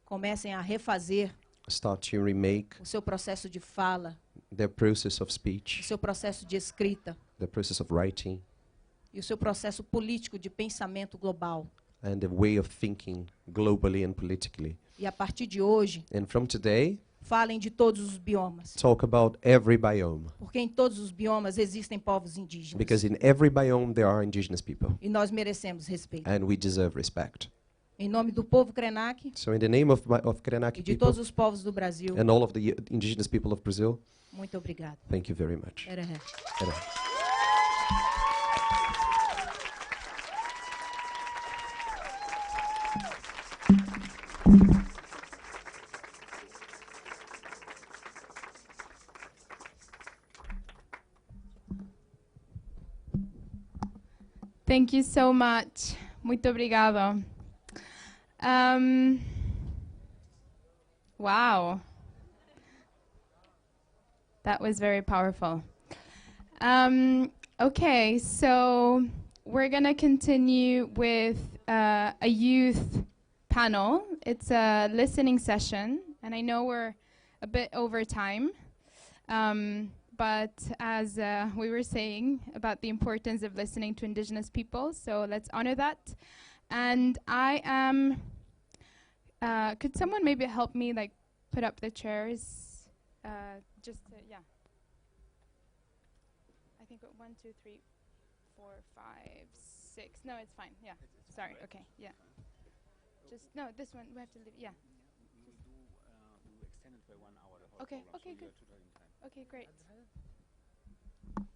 S11: comecem a refazer
S12: start to remake
S11: o seu processo de fala,
S12: their process of
S11: o
S12: speech,
S11: seu processo de escrita
S12: the process of writing,
S11: e o seu processo político de pensamento global.
S12: and the way of thinking globally and politically.
S11: E a partir de hoje,
S12: And from today,
S11: falem de todos os biomas,
S12: talk about every biome.
S11: porque em todos os biomas existem povos indígenas.
S12: Because in every biome there are indigenous people.
S11: E nós merecemos respeito.
S12: And we deserve respect.
S11: Em nome do povo Krenak
S12: So in the name of
S11: e
S12: Krenaki
S11: de
S12: people
S11: todos os povos do Brasil,
S12: and all of the indigenous people of Brazil,
S11: muito obrigado.
S12: thank you very much.
S11: Ereré.
S10: Thank you so much. Muito obrigado. Wow. That was very powerful. Okay, so we're going to continue with a youth panel. It's a listening session, and I know we're a bit over time. But as we were saying about the importance of listening to Indigenous people, so let's honor that. And I am, could someone maybe help me like put up the chairs? Just to, yeah. I think 1, 2, 3, 4, 5, 6. No, it's fine. Yeah. Sorry. Okay. Yeah. Just no. This one we have to leave. Yeah.
S1: We extended by 1 hour.
S10: Okay. Okay. Good. Okay. Great.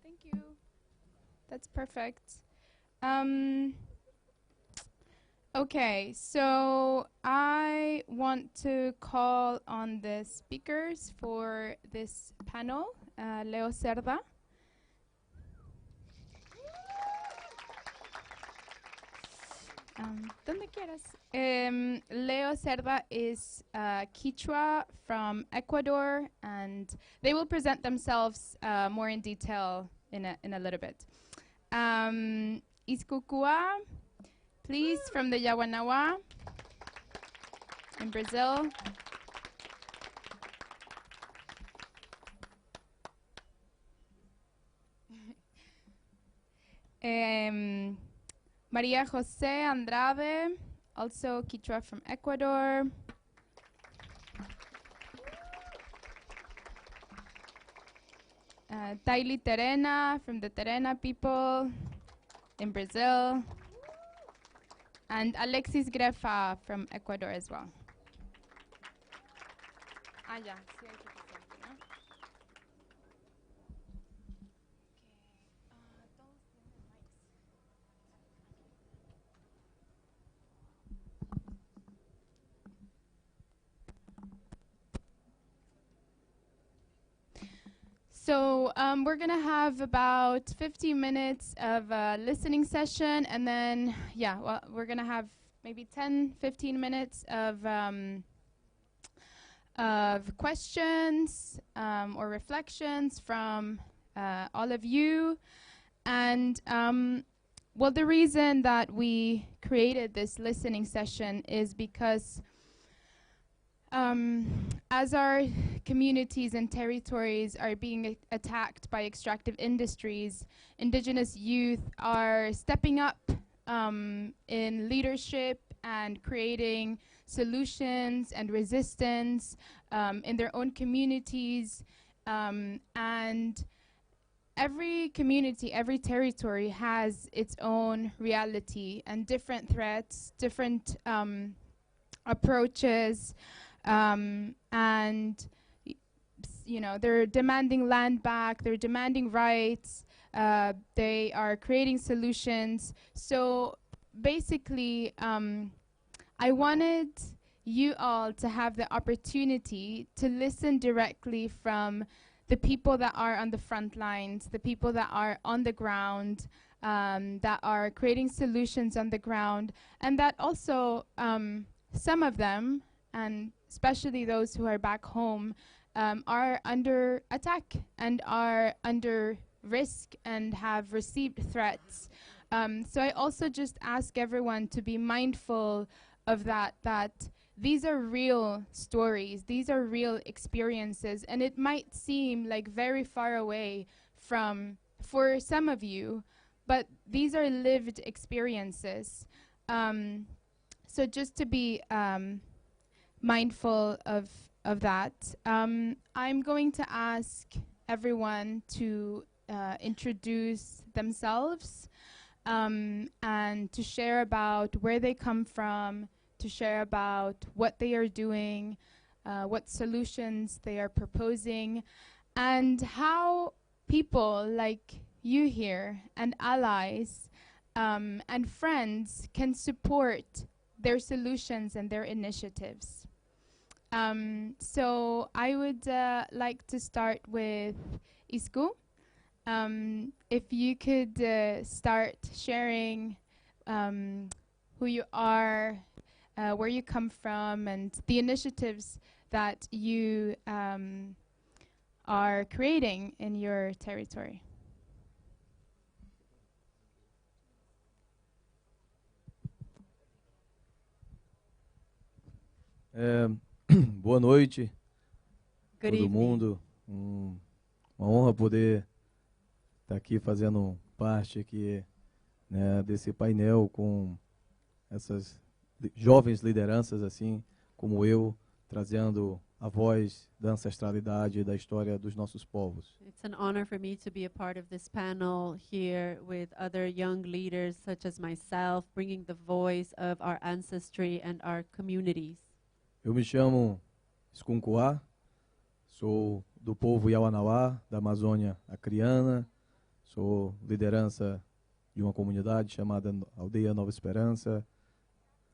S10: Thank you. That's perfect. Okay, so I want to call on the speakers for this panel. Leo Cerda. Donde quieras. Leo Cerda is Quechua from Ecuador, and they will present themselves more in detail in a little bit. Iskukua, please, from the Yawanawa in Brazil. Maria Jose Andrade, also Quechua from Ecuador. Taili Terena from the Terena people in Brazil. And Alexis Grefa from Ecuador as well. Ah, ya, sí hay que presente, ¿no? So we're going to have about 50 minutes of a listening session, and then, yeah, well, we're going to have maybe 10, 15 minutes of questions or reflections from all of you. And, well, the reason that we created this listening session is because as our communities and territories are being attacked by extractive industries, Indigenous youth are stepping up in leadership and creating solutions and resistance in their own communities. And every community, every territory has its own reality and different threats, different approaches. And you know, they're demanding land back, they're demanding rights, they are creating solutions. So basically, I wanted you all to have the opportunity to listen directly from the people that are on the front lines, the people that are on the ground, that are creating solutions on the ground, and that also some of them, and especially those who are back home, are under attack and are under risk and have received threats. So I also just ask everyone to be mindful of that these are real stories, these are real experiences, and it might seem like very far away for some of you, but these are lived experiences. So just to be mindful of that. I'm going to ask everyone to introduce themselves and to share about where they come from, to share about what they are doing, what solutions they are proposing, and how people like you here and allies and friends can support their solutions and their initiatives. So I would like to start with Isku. If you could start sharing who you are, where you come from, and the initiatives that you are creating in your territory.
S13: Boa noite,
S14: Good
S13: todo
S14: evening.
S13: mundo. Uma honra poder estar aqui fazendo parte aqui, né, desse painel com essas jovens lideranças assim como eu, trazendo a voz da ancestralidade e da história dos nossos povos.
S14: It's an honor for me to be a part of this panel here with other young leaders such as myself, bringing the voice of our ancestry and our communities.
S13: Eu me chamo Skunkuá, sou do povo Yawanawá, da Amazônia Acreana, Sou liderança de uma comunidade chamada Aldeia Nova Esperança.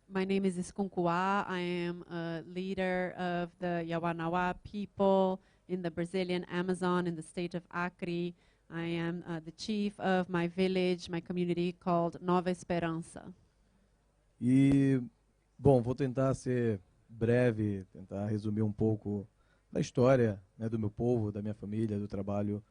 S14: My name is Iskunkuwa. I am a leader of the Yawanawa people in the Brazilian Amazon in the state of Acre. I am the chief of my village, my community called Nova Esperança.
S13: E, bom, vou tentar ser breve, tentar resumir um pouco da história, né, do meu povo, da minha família, do trabalho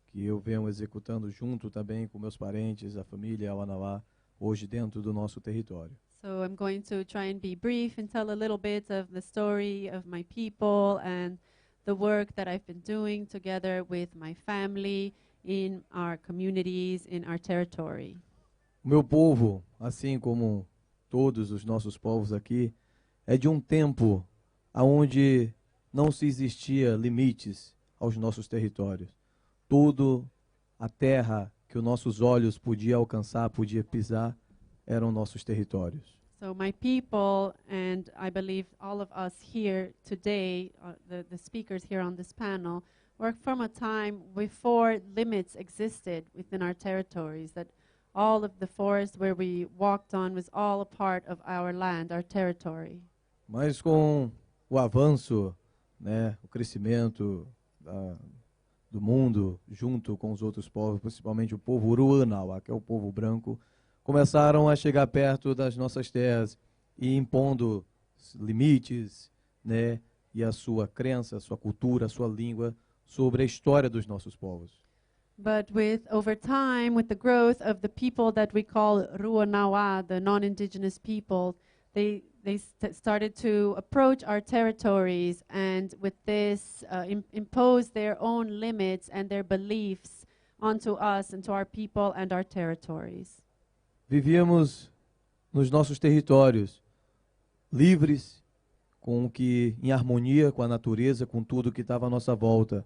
S13: que eu venho executando junto também com meus parentes, a família Yawanawa, hoje dentro do nosso território.
S14: So I'm going to try and be brief and tell a little bit of the story of my people and the work that I've been doing together with my family in our communities, in our territory.
S13: O meu povo, assim como todos os nossos povos aqui, é de um tempo onde não se existia limites aos nossos territórios. Tudo, a terra que os nossos olhos podiam alcançar, podia pisar, eram nossos territórios.
S14: So my people, and I believe all of us here today, the speakers here on this panel, work from a time before limits existed within our territories, that all of the forest where we walked on was all a part of our land, our territory.
S13: Mas com o avanço, né, o crescimento do mundo, junto com os outros povos, principalmente o povo Uruanawa, que é o povo branco, começaram a chegar perto das nossas terras e impondo limites, né, e a sua crença, a sua cultura, a sua língua sobre a história dos nossos povos.
S14: But over time, with the growth of the people that we call Ruanawa, the non-indigenous people, they started to approach our territories and with this impose their own limits and their beliefs onto us and to our people and our territories.
S13: Vivíamos nos nossos territórios, livres, em harmonia com a natureza, com tudo que estava à nossa volta,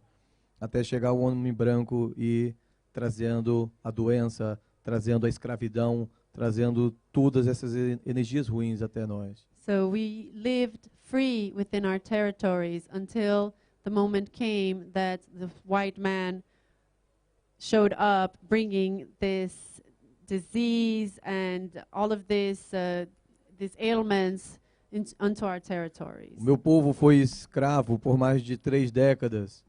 S13: até chegar o homem branco e trazendo a doença, trazendo a escravidão, trazendo todas essas energias ruins até nós.
S14: So we lived free within our territories until the moment came that the white man showed up bringing this disease and all of these ailments onto our territories.
S13: O meu povo foi escravo por mais de 3 décadas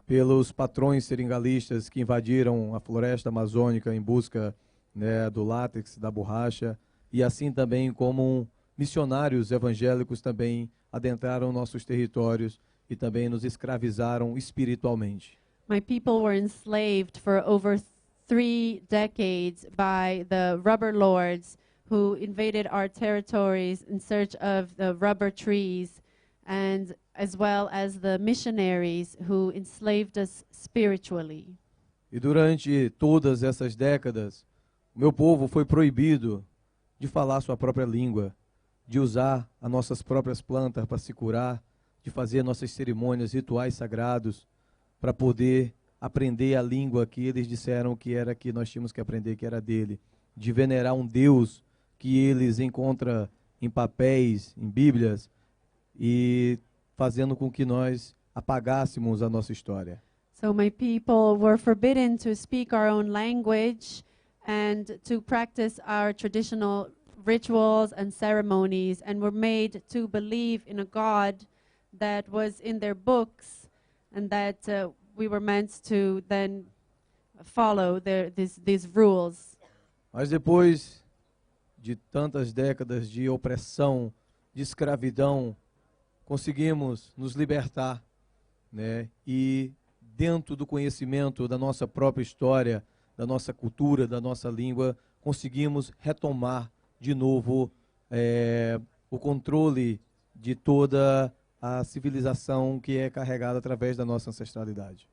S13: pelos patrões seringalistas que invadiram a floresta amazônica em busca, né, do látex, da borracha, e assim também como missionários evangélicos também adentraram nossos territórios e também nos escravizaram espiritualmente.
S14: My people were enslaved for over 3 decades by the rubber lords who invaded our territories in search of the rubber trees, and as well as the missionaries who enslaved us spiritually.
S13: E durante todas essas décadas, o meu povo foi proibido de falar sua própria língua, de usar as nossas próprias plantas para se curar, de fazer nossas cerimônias, rituais sagrados, para poder aprender a língua que eles disseram que era que nós tínhamos que aprender, que era dele, de venerar um Deus que eles encontram em papéis, em Bíblias, e fazendo com que nós apagássemos a nossa história.
S14: So my people were forbidden to speak our own language and to practice our traditional rituals and ceremonies, and were made to believe in a God that was in their books, and that we were meant to then follow these rules.
S13: Mas depois de tantas décadas de opressão, de escravidão, conseguimos nos libertar, né? E dentro do conhecimento da nossa própria história, da nossa cultura, da nossa língua, conseguimos retomar de novo o controle de toda a civilização que é carregada através da nossa ancestralidade.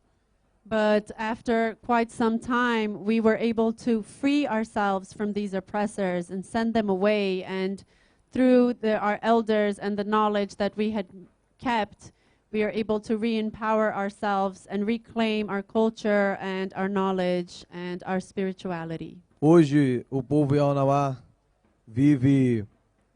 S14: But after quite some time, we were able to free ourselves from these oppressors and send them away. And through our elders and the knowledge that we had kept, we are able to re-empower ourselves and reclaim our culture and our knowledge and our spirituality.
S13: Hoje, o povo Yawanawa vive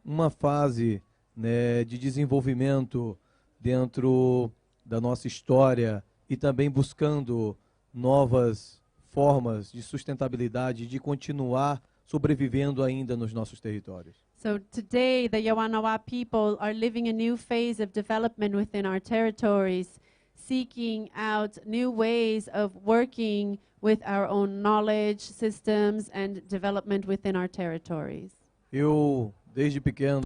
S13: uma fase, né, de desenvolvimento dentro da nossa história e também buscando novas formas de sustentabilidade, de continuar sobrevivendo ainda nos nossos territórios.
S14: So today, the Yawanawa people are living a new phase of development within our territories, seeking out new ways of working with our own knowledge systems and development within our territories.
S13: Eu, desde pequeno,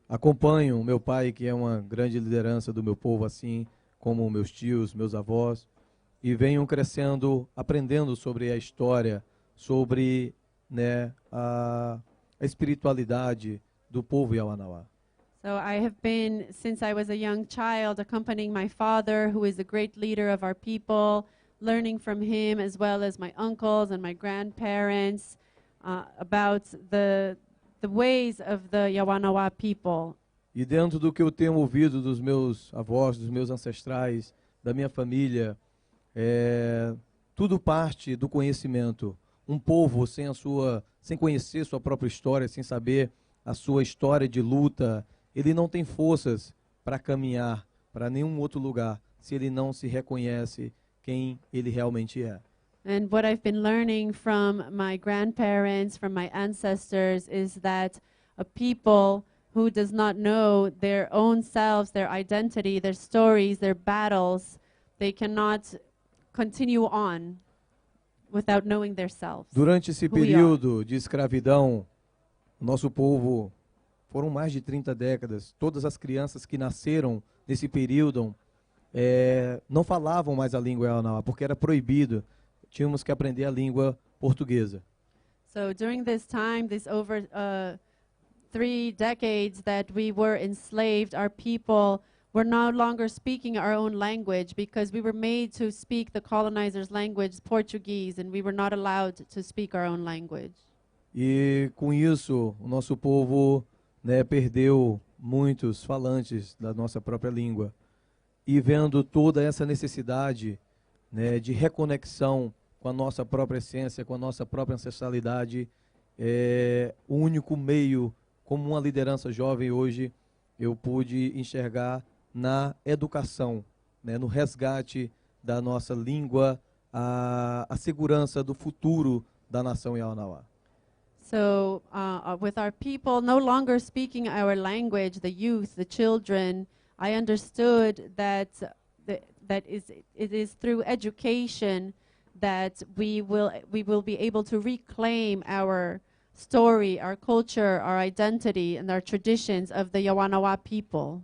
S13: acompanho meu pai, que é uma grande liderança do meu povo, assim como meus tios, meus avós, e venho crescendo, aprendendo sobre a história, sobre, né, a espiritualidade do povo Yawanawa.
S14: So I have been, since I was a young child, accompanying my father, who is a great leader of our people, learning from him, as well as my uncles and my grandparents, about the ways of the Yawanawa people.
S13: E dentro do que eu tenho ouvido dos meus avós, dos meus ancestrais, da minha família, tudo parte do conhecimento. Um povo sem conhecer sua própria história, sem saber a sua história de luta, ele não tem forças para caminhar para nenhum outro lugar, se ele não se reconhece quem ele realmente é.
S14: And what I've been learning from my grandparents, from my ancestors, is that a people who does not know their own selves, their identity, their stories, their battles, they cannot continue on without knowing their selves.
S13: Durante esse período de escravidão, o nosso povo, foram mais de 30 décadas, todas as crianças que nasceram nesse período não falavam mais a língua Yawanawa, porque era proibido. Tínhamos que aprender a língua portuguesa.
S14: So during this time, this over 3 decades that we were enslaved, our people were no longer speaking our own language because we were made to speak the colonizers' language, Portuguese, and we were not allowed to speak our own language.
S13: E com isso, o nosso povo, né, perdeu muitos falantes da nossa própria língua. E vendo toda essa necessidade, né, de reconexão com a nossa própria essência, com a nossa própria ancestralidade, o único meio, como uma liderança jovem hoje, eu pude enxergar na educação, né, no resgate da nossa língua, a segurança do futuro da nação Yawanawa.
S14: So with our people no longer speaking our language, the youth, the children, I understood that it is through education that we will be able to reclaim our story, our culture, our identity, and our traditions of the Yawanawa people.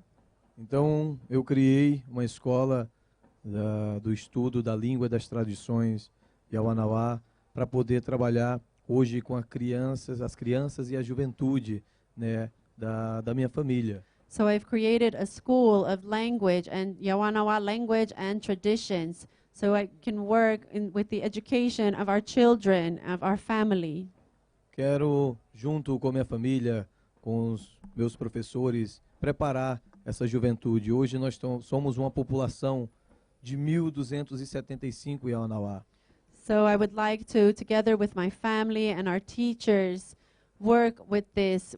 S13: Então, eu criei uma escola do estudo da língua e das tradições Yawanawa para poder trabalhar hoje com as crianças e a juventude, né, da minha família.
S14: So I've created a school of language and Yawanawa language and traditions, so I can work with the education of our children, of our family.
S13: Quero, junto com a minha família, com os meus professores, preparar essa juventude. Hoje nós somos uma população de 1.275 Yawanawa.
S14: So I would like to, together with my family and our teachers, work with this.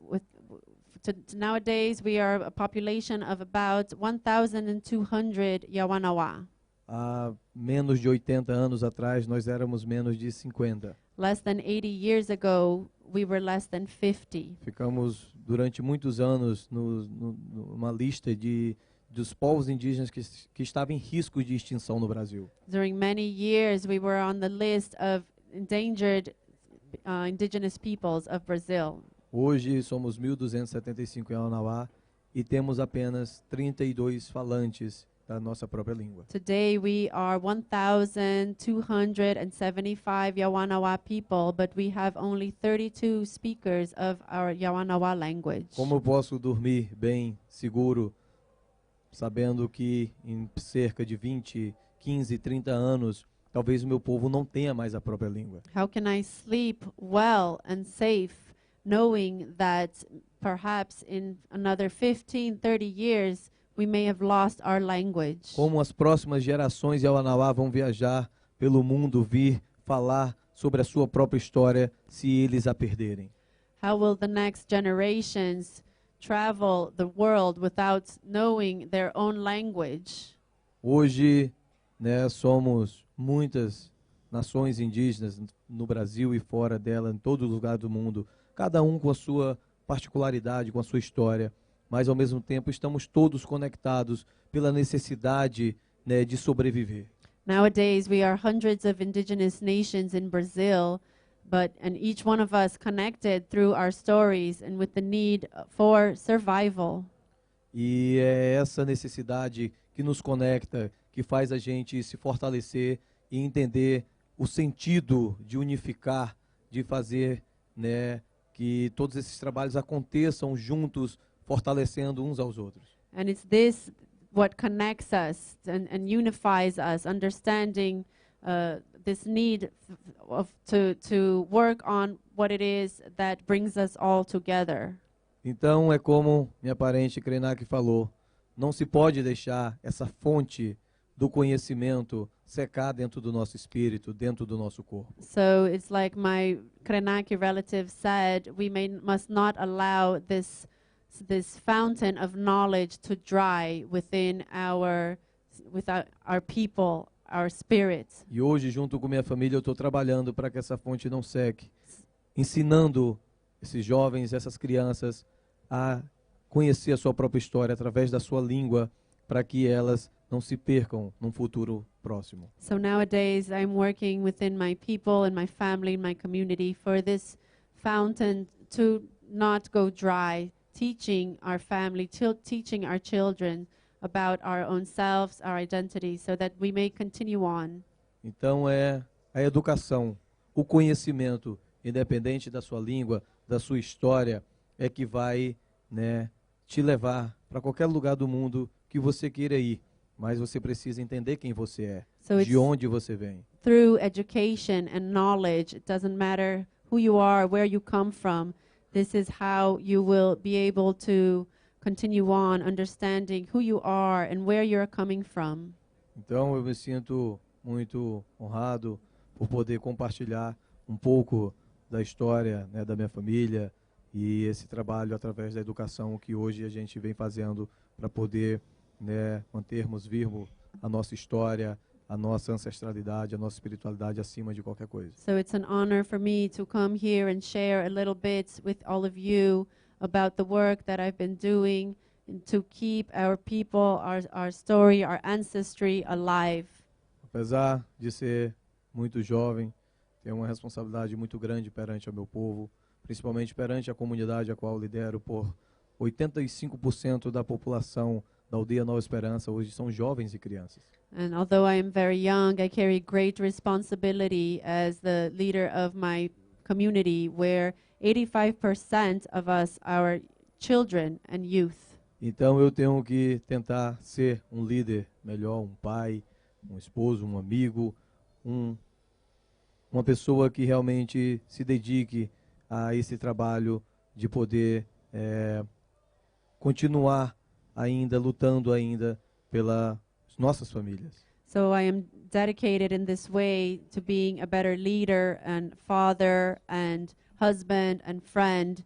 S14: Nowadays, we are a population of about 1,200 Yawanawa.
S13: Há menos de 80 anos atrás, nós éramos menos de 50.
S14: Less than 80 years ago, we were less than 50.
S13: Ficamos durante muitos anos numa lista dos povos indígenas que estavam em risco de extinção no Brasil.
S14: During many years, we were on the list of endangered indigenous peoples of Brazil.
S13: Hoje somos 1.275 Yawanawa e temos apenas 32 falantes da nossa própria língua.
S14: Today we are 1,275 Yawanawa people, but we have only 32 speakers of our Yawanawa language.
S13: Como eu posso dormir bem, seguro, sabendo que em cerca de 20, 15, 30 anos, talvez o meu povo não tenha mais a própria língua?
S14: How can I sleep well and safe, knowing that perhaps in another 15, 30 years, we may have lost our language?
S13: Como as próximas gerações Yawanawa vão viajar pelo mundo, vir falar sobre a sua própria história, se eles a perderem?
S14: How will the next generations travel the world without knowing their own language?
S13: Hoje, né, somos muitas nações indígenas no Brasil e fora dela, em todo lugar do mundo, cada um com a sua particularidade, com a sua história, mas ao mesmo tempo estamos todos conectados pela necessidade, né, de sobreviver.
S14: Nowadays, we are hundreds of indigenous nations in Brazil, and each one of us connected through our stories and with the need for survival.
S13: E é essa necessidade que nos conecta, que faz a gente se fortalecer e entender o sentido de unificar, de fazer, né, que todos esses trabalhos aconteçam juntos, fortalecendo uns aos outros.
S14: And it's this what connects us and unifies us, understanding this need to work on what it is that brings us all together.
S13: Então é como minha parente Krenak falou, não se pode deixar essa fonte do conhecimento secar dentro do nosso espírito, dentro do nosso corpo.
S14: So it's like my Krenaki relative said, we must not allow this fountain of knowledge to dry within our people, our spirits.
S13: E hoje, junto com minha família, eu estou trabalhando para que essa fonte não seque, ensinando esses jovens, essas crianças a conhecer a sua própria história através da sua língua, para que elas não se percam num futuro próximo.
S14: So nowadays I'm working within my people and my family and my community for this fountain to not go dry, teaching our family, teaching our children about our own selves, our identity, so that we may continue on.
S13: Então é a educação, o conhecimento, independente da sua língua, da sua história, é que vai, né, te levar para qualquer lugar do mundo que você queira ir. Mas você precisa entender quem você é,
S14: So
S13: de onde você vem.
S14: Through education and knowledge, it doesn't matter who you are, where you come from. This is how you will be able to continue on understanding who you are and where you're coming from.
S13: Então eu me sinto muito honrado por poder compartilhar um pouco da história, né, da minha família e esse trabalho através da educação que hoje a gente vem fazendo para poder, né, mantermos vivo a nossa história, a nossa ancestralidade, a nossa espiritualidade acima de qualquer coisa.
S14: So it's an honor for me to come here and share a little bit with all of you about the work that I've been doing to keep our people, our story, our ancestry alive.
S13: Apesar de ser muito jovem, tenho uma responsabilidade muito grande perante ao meu povo, principalmente perante a comunidade a qual lidero. Por 85% da população da aldeia Nova Esperança hoje são jovens e crianças.
S14: And although I am very young, I carry great responsibility as the leader of my community, where 85% of us are children and youth.
S13: Então eu tenho que tentar ser um líder melhor, um pai, um esposo, um amigo, uma pessoa que realmente se dedique a esse trabalho de poder continuar ainda lutando ainda pelas nossas famílias.
S14: So I am dedicated in this way to being a better leader and father and husband and friend,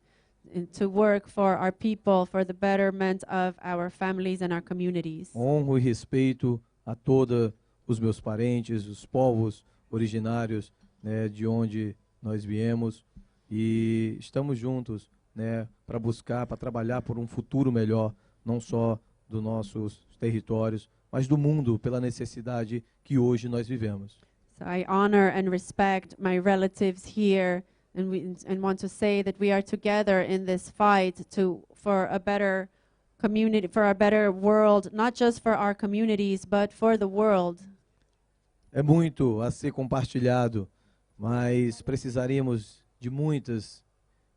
S14: and to work for our people, for the betterment of our families and our communities.
S13: Honro e respeito a todos os meus parentes, os povos originários, né, de onde nós viemos, e estamos juntos, né, para buscar, para trabalhar por um futuro melhor, não só dos nossos territórios, mas do mundo, pela necessidade que hoje nós vivemos.
S14: So I honor and respect my relatives here, and want to say that we are together in this fight for a better community, for a better world, not just for our communities, but for the world.
S13: É muito a ser compartilhado, mas precisaríamos de muitas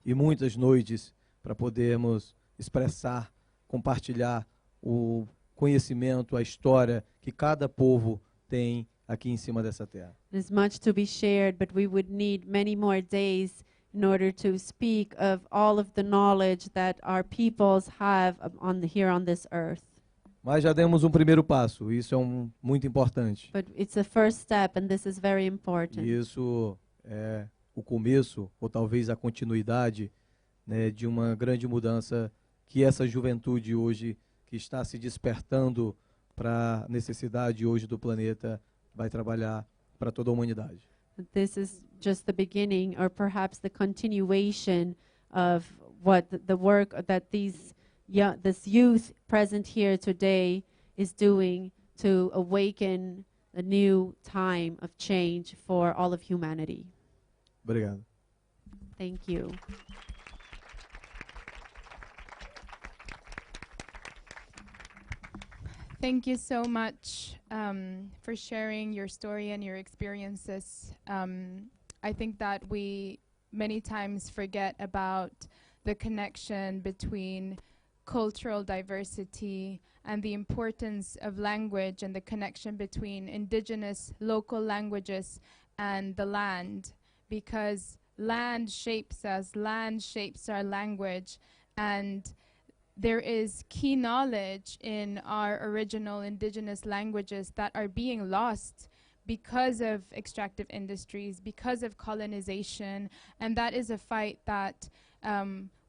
S13: e muitas noites para podermos expressar, compartilhar o conhecimento, a história que cada povo tem aqui em cima dessa terra.
S14: There's much to be shared, but we would need many more days in order to speak of all of the knowledge that our peoples have here on this earth.
S13: Mas já demos um primeiro passo, isso é muito importante.
S14: But it's a first step, and this is very important.
S13: E isso é o começo, ou talvez a continuidade, né, de uma grande mudança que essa juventude hoje, que está se despertando para a necessidade hoje do planeta, vai trabalhar para toda a humanidade.
S14: this is just the beginning, or perhaps the continuation of what the work that this youth present here today is doing to awaken a new time of change for all of humanity.
S13: Obrigado.
S14: Thank you.
S10: Thank you so much for sharing your story and your experiences. I think that we many times forget about the connection between cultural diversity and the importance of language, and the connection between indigenous local languages and the land, because land shapes us, land shapes our language, and there is key knowledge in our original indigenous languages that are being lost because of extractive industries, because of colonization, and that is a fight that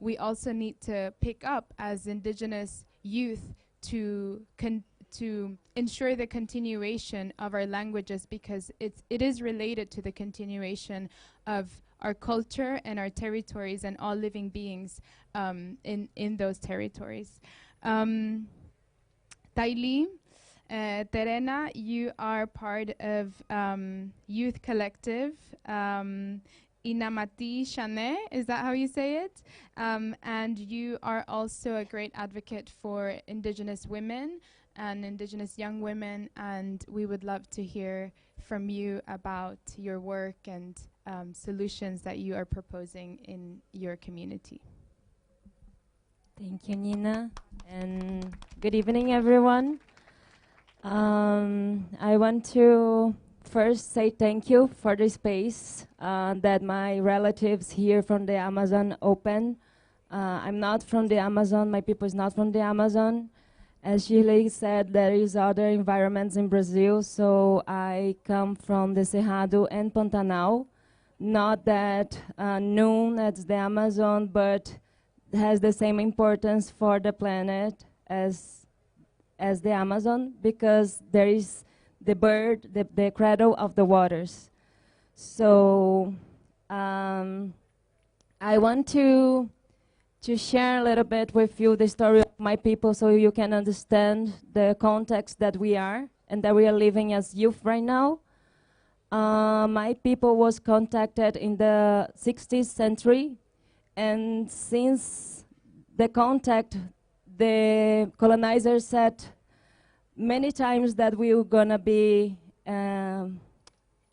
S10: we also need to pick up as indigenous youth to ensure the continuation of our languages, because it is related to the continuation of our culture and our territories and all living beings in those territories. Taili, Terena, you are part of Youth Collective, Inamati Shane, is that how you say it? And you are also a great advocate for Indigenous women and Indigenous young women, and we would love to hear from you about your work and solutions that you are proposing in your community.
S15: Thank you, Nina, and good evening, everyone. I want to first say thank you for the space that my relatives here from the Amazon opened. I'm not from the Amazon, my people is not from the Amazon. As Shirley said, there is other environments in Brazil, so I come from the Cerrado and Pantanal, not that known as the Amazon, but has the same importance for the planet as the Amazon, because there is the bird, the cradle of the waters. So I want to share a little bit with you the story of my people, so you can understand the context that we are and that we are living as youth right now. My people was contacted in the 16th century, and since the contact, the colonizers said many times that we were gonna be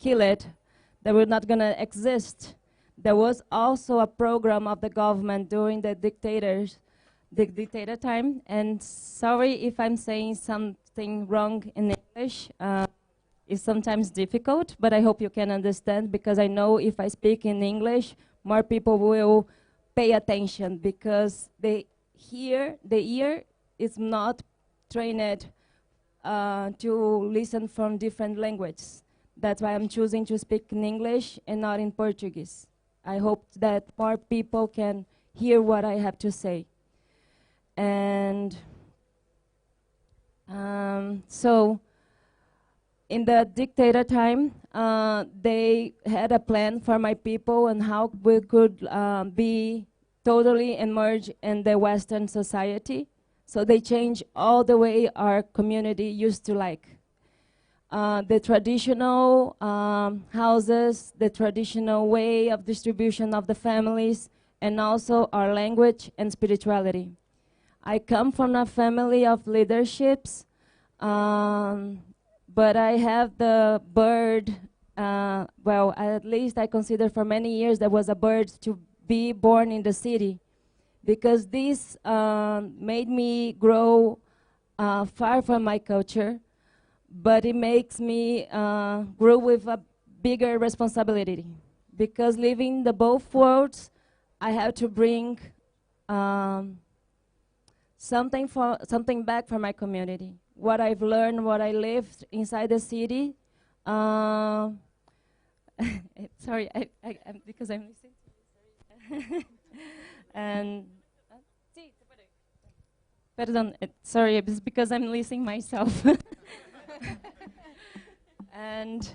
S15: killed, that we're not gonna exist. There was also a program of the government during the dictator time, and sorry if I'm saying something wrong in English. It's sometimes difficult, but I hope you can understand, because I know if I speak in English, more people will pay attention, because the ear is not trained to listen from different languages. That's why I'm choosing to speak in English and not in Portuguese. I hope that more people can hear what I have to say. And so in the dictator time, they had a plan for my people and how we could be totally immersed in the Western society. So they changed all the way our community used to like. The traditional houses, the traditional way of distribution of the families, and also our language and spirituality. I come from a family of leaderships, but I have the bird, well, at least I consider for many years there was a bird to be born in the city, because this made me grow far from my culture, but it makes me grow with a bigger responsibility, because living the both worlds, I have to bring something back for my community. What I've learned, what I lived inside the city. Sorry, because I'm listening to you. And pardon, sorry, it's because I'm listening myself. And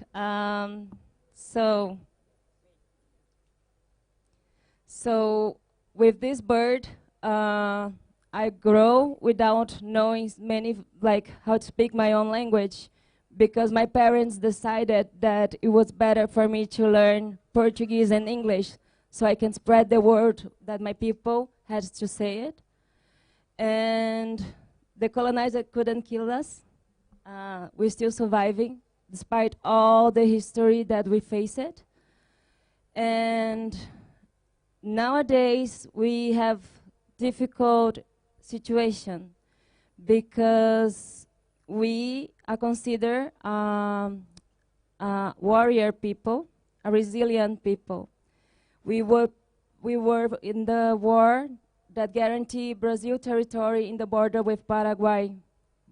S15: So with this bird, I grow without knowing like how to speak my own language, because my parents decided that it was better for me to learn Portuguese and English so I can spread the word that my people had to say it. And the colonizer couldn't kill us. We're still surviving despite all the history that we face it. And nowadays we have difficult situation because we are considered warrior people, a resilient people. We were in the war that guaranteed Brazil territory in the border with Paraguay,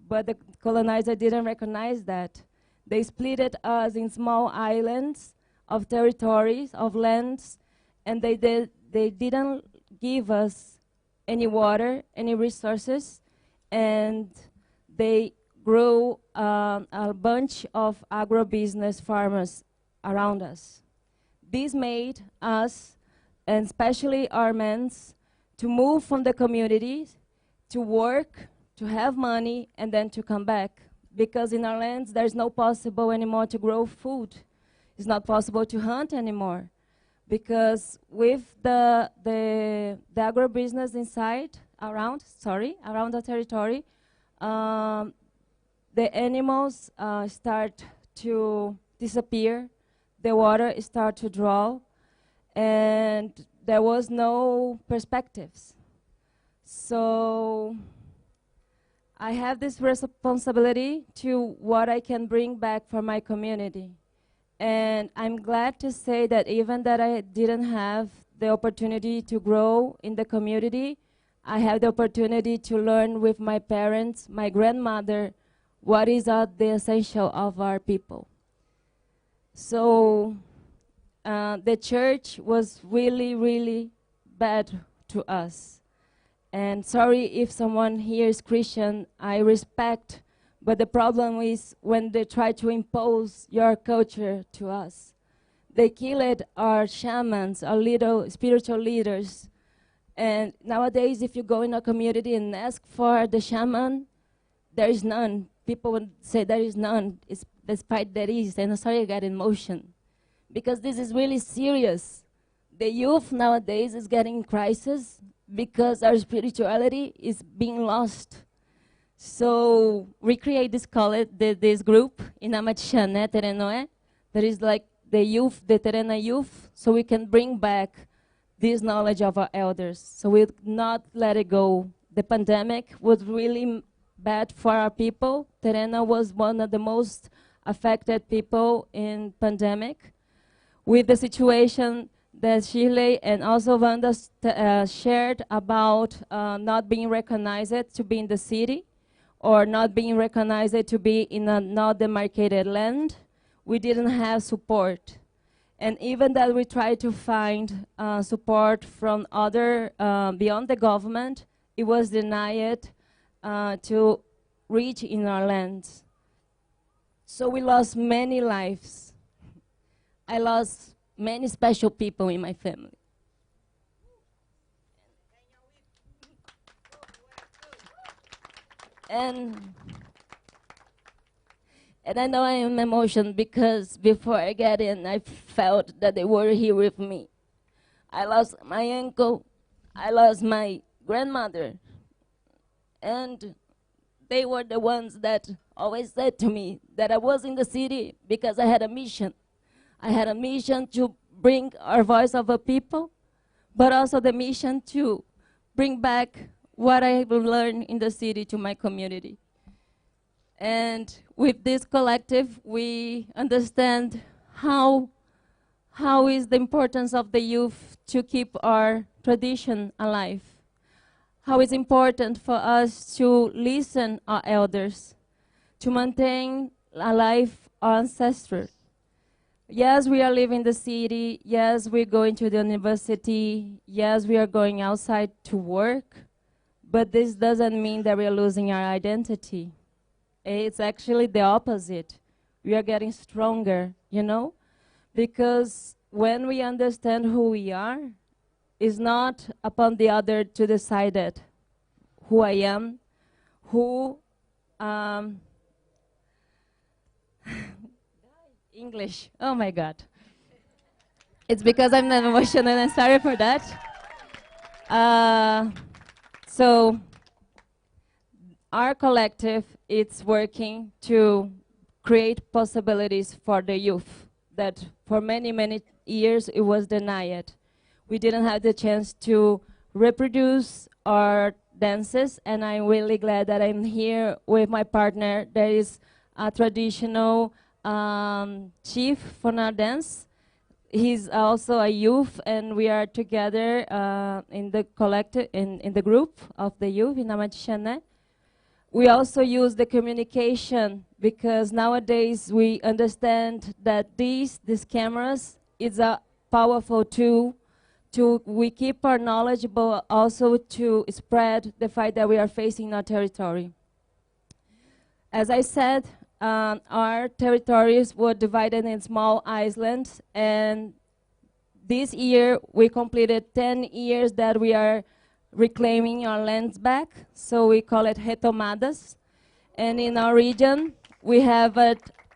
S15: but the colonizer didn't recognize that. They split us in small islands of territories, of lands, and they didn't give us any water, any resources, and they grew a bunch of agribusiness farmers around us. This made us, and especially our men, to move from the communities, to work, to have money, and then to come back. Because in our lands, there's no possible anymore to grow food. It's not possible to hunt anymore. Because with the agribusiness around the territory, the animals start to disappear, the water start to draw, and there was no perspectives. So I have this responsibility to what I can bring back for my community. And I'm glad to say that even that I didn't have the opportunity to grow in the community, I had the opportunity to learn with my parents, my grandmother, what is the essential of our people. So the church was really, really bad to us. And sorry if someone here is Christian, I respect, but the problem is when they try to impose your culture to us. They killed our shamans, our little spiritual leaders. And nowadays, if you go in a community and ask for the shaman, there is none. People would say there is none, despite there is. And I'm sorry I got emotion, because this is really serious. The youth nowadays is getting in crisis because our spirituality is being lost. So we create this group in Amatiané, Terenoé, that is like the youth, the Terena youth, so we can bring back this knowledge of our elders. So we'll not let it go. The pandemic was really bad for our people. Terena was one of the most affected people in pandemic. With the situation that Shirley and also Wanda shared about not being recognized to be in the city, or not being recognized to be in a not demarcated land, we didn't have support. And even that we tried to find support from other, beyond the government, it was denied to reach in our lands. So we lost many lives. I lost many special people in my family. And I know I am emotional because before I got in, I felt that they were here with me. I lost my uncle, I lost my grandmother, and they were the ones that always said to me that I was in the city because I had a mission. I had a mission to bring our voice of a people, but also the mission to bring back what I will learn in the city to my community. And with this collective, we understand how is the importance of the youth to keep our tradition alive. How it's important for us to listen our elders, to maintain alive our ancestors. Yes, we are living in the city. Yes, we're going to the university. Yes, we are going outside to work. But this doesn't mean that we are losing our identity. It's actually the opposite. We are getting stronger, you know? Because when we understand who we are, it's not upon the other to decide it, who I am, who, English, oh my God. It's because I'm not emotional and sorry for that. So our collective is working to create possibilities for the youth that for many, many years it was denied. We didn't have the chance to reproduce our dances, and I'm really glad that I'm here with my partner. There is a traditional chief for our dance. He's also a youth, and we are together in the collective, in the group of the youth in Amatichana. We also use the communication because nowadays we understand that these cameras is a powerful tool we keep our knowledge, but also to spread the fight that we are facing in our territory. As I said, our territories were divided in small islands, and this year we completed 10 years that we are reclaiming our lands back, so we call it retomadas. And in our region, we have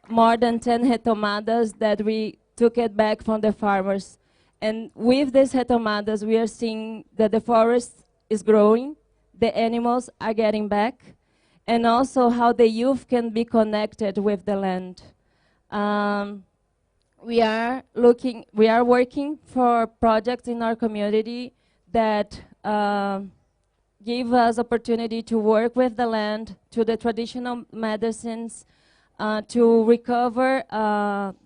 S15: more than 10 retomadas that we took it back from the farmers. And with these retomadas, we are seeing that the forest is growing, the animals are getting back, and also how the youth can be connected with the land. We are working for projects in our community that give us opportunity to work with the land, to the traditional medicines, to recover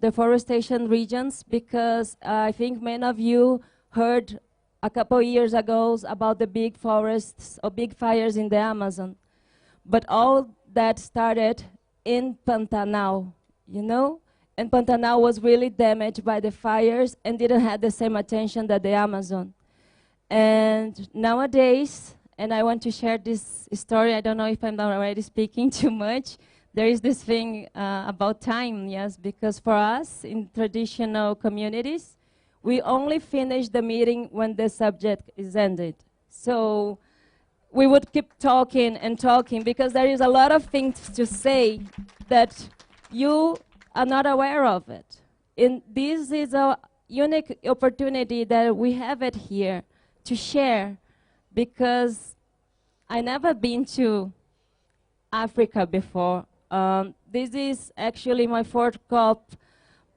S15: deforestation regions, because I think many of you heard a couple years ago about the big forests or big fires in the Amazon. But all that started in Pantanal, you know? And Pantanal was really damaged by the fires and didn't have the same attention that the Amazon. And nowadays, and I want to share this story, I don't know if I'm already speaking too much, there is this thing about time, yes, because for us in traditional communities, we only finish the meeting when the subject is ended. So we would keep talking and talking because there is a lot of things to say that you are not aware of it. And this is a unique opportunity that we have it here to share, because I never been to Africa before. This is actually my 4th COP,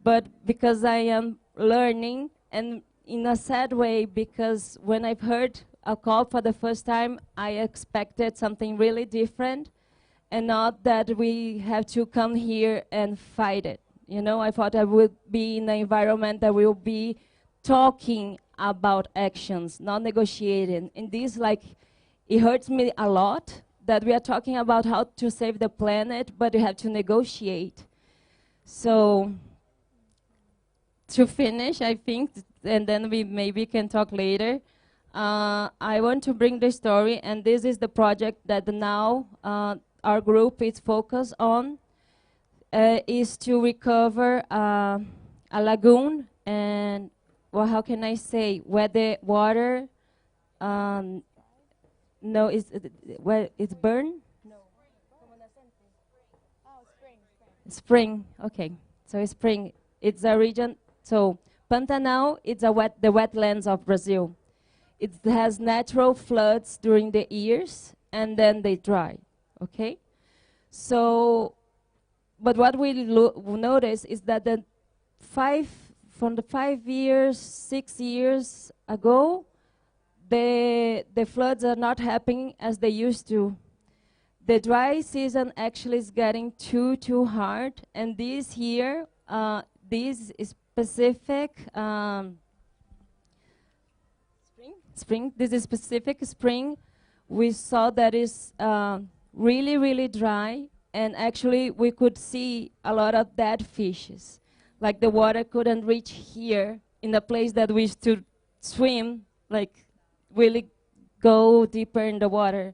S15: but because I am learning, and in a sad way, because when I've heard a COP for the first time, I expected something really different, and not that we have to come here and fight it. You know, I thought I would be in an environment that will be talking about actions, not negotiating. And this, like, it hurts me a lot that we are talking about how to save the planet, but we have to negotiate. So, to finish, I think, and then we maybe can talk later, I want to bring the story, and this is the project that now our group is focused on, is to recover a lagoon, and, well, how can I say, where the water, no, where it's burned? No. Spring, okay. So spring, it's a region, so Pantanal, it's the wetlands of Brazil. It has natural floods during the years, and then they dry, okay? So, but what we notice is that from the 5 years, 6 years ago, the floods are not happening as they used to. The dry season actually is getting too hard, and this year, this specific spring, this is specific spring, we saw that is really, really dry, and actually we could see a lot of dead fishes. Like the water couldn't reach here in a place that we used to swim, like really go deeper in the water.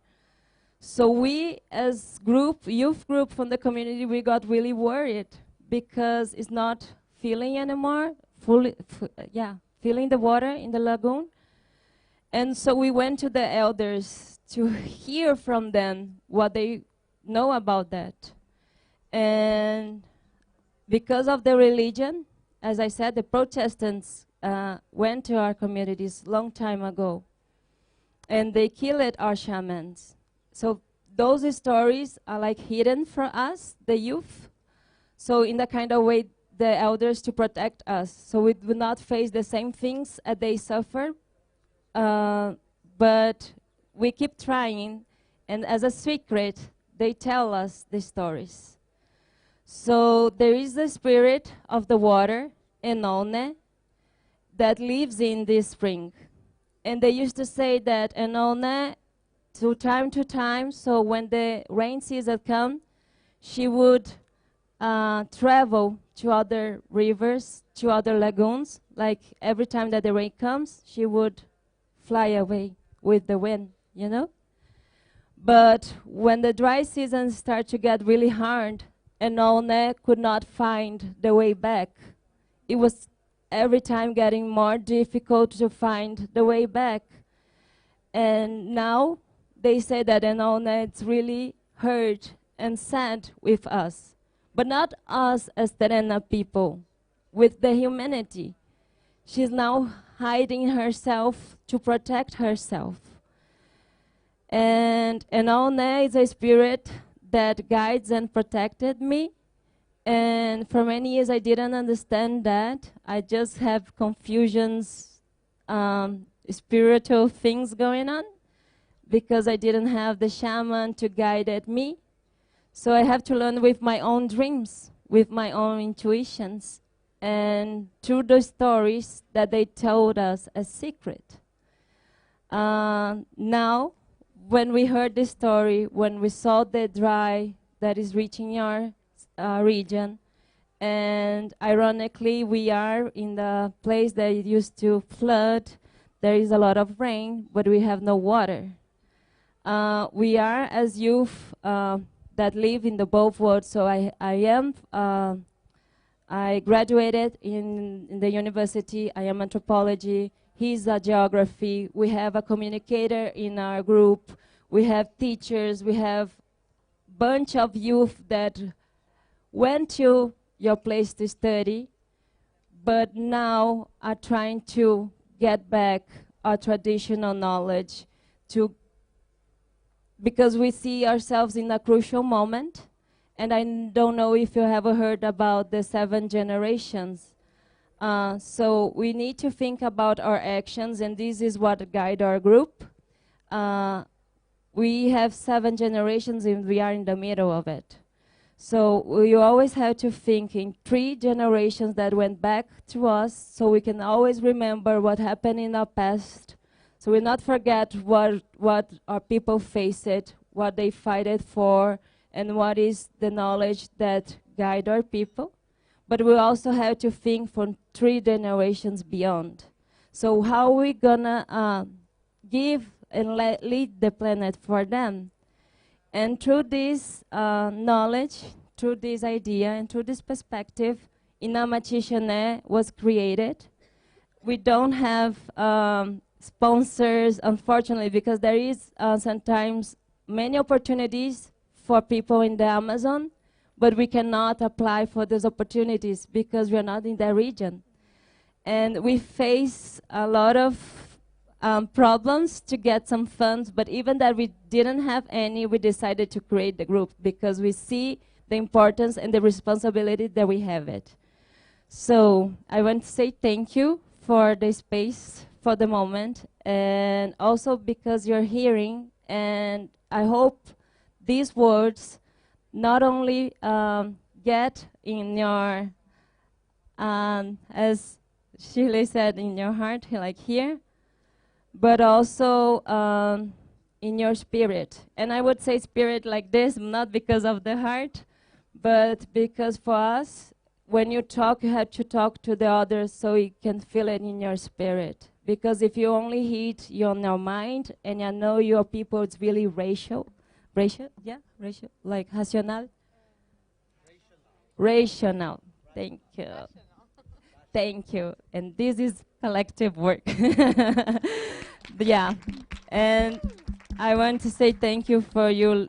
S15: So we, as youth group from the community, we got really worried because it's not filling anymore. filling the water in the lagoon. And so we went to the elders to hear from them what they know about that. And because of the religion, as I said, the Protestants went to our communities long time ago, and they killed our shamans. So those stories are like hidden for us, the youth. So in that kind of way, the elders to protect us, so we would not face the same things that they suffer. But we keep trying, and as a secret, they tell us the stories. So there is the spirit of the water, Enone, that lives in this spring. And they used to say that Enone, to time, so when the rain season comes, she would travel to other rivers, to other lagoons. Like every time that the rain comes, she would fly away with the wind, you know? But when the dry season started to get really hard, Enone could not find the way back. It was every time getting more difficult to find the way back. And now they say that Enone is really hurt and sad with us. But not us as Terena people, with the humanity. She's now hiding herself to protect herself. And Enone is a spirit that guides and protected me. And for many years I didn't understand that. I just have confusions, spiritual things going on, because I didn't have the shaman to guide me. So I have to learn with my own dreams, with my own intuitions, and through the stories that they told us as secret. Now, when we heard this story, when we saw the dry that is reaching our region, and ironically, we are in the place that it used to flood. There is a lot of rain, but we have no water. We are, as youth, that live in the both worlds. So I graduated in the university. I am anthropology. He's a geography. We have a communicator in our group. We have teachers. We have a bunch of youth that went to your place to study, but now are trying to get back our traditional knowledge because we see ourselves in a crucial moment. And I don't know if you have heard about the 7 generations. So we need to think about our actions, and this is what guide our group. We have 7 generations, and we are in the middle of it. So you always have to think in 3 generations that went back to us, so we can always remember what happened in our past. So we not forget what our people faced, what they fought for, and what is the knowledge that guide our people. But we also have to think for 3 generations beyond. So how are we gonna give and lead the planet for them? And through this knowledge, through this idea, and through this perspective, Inamachishane was created. We don't have sponsors, unfortunately, because there is sometimes many opportunities for people in the Amazon, but we cannot apply for those opportunities because we are not in that region. And we face a lot of problems to get some funds, but even that we didn't have any, we decided to create the group because we see the importance and the responsibility that we have it. So I want to say thank you for the space for the moment, and also because you're hearing, and I hope these words not only get in your, as Shirley said, in your heart, like here, but also in your spirit. And I would say spirit like this, not because of the heart, but because for us, when you talk, you have to talk to the others so you can feel it in your spirit. Because if you only hit your mind, and you know your people, it's really racial, like rational? Rational, thank you. thank you. And this is collective work. Yeah, and I want to say thank you for your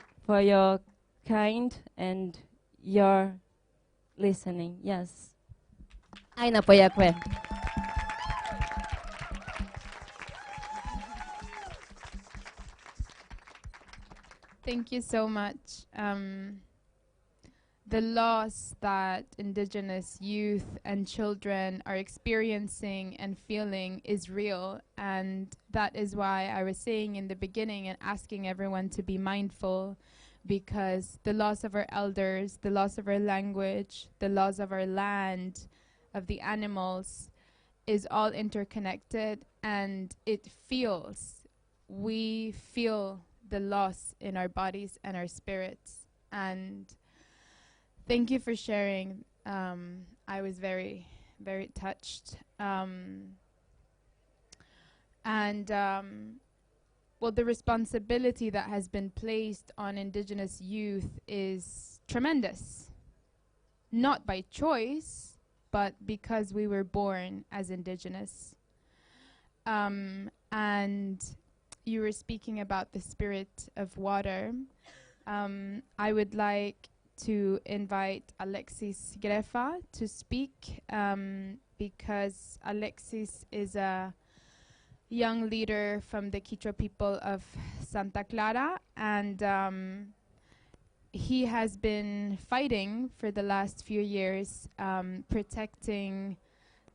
S15: kind and your listening. Yes. Ay na po yakwe.
S10: Thank you so much. The loss that Indigenous youth and children are experiencing and feeling is real, and that is why I was saying in the beginning and asking everyone to be mindful, because the loss of our elders, the loss of our language, the loss of our land, of the animals, is all interconnected, and we feel the loss in our bodies and our spirits. And thank you for sharing. I was very, very touched. Well, the responsibility that has been placed on Indigenous youth is tremendous. Not by choice, but because we were born as Indigenous. And you were speaking about the spirit of water. I would like to invite Alexis Grefa to speak, because Alexis is a young leader from the Quichua people of Santa Clara, and he has been fighting for the last few years, protecting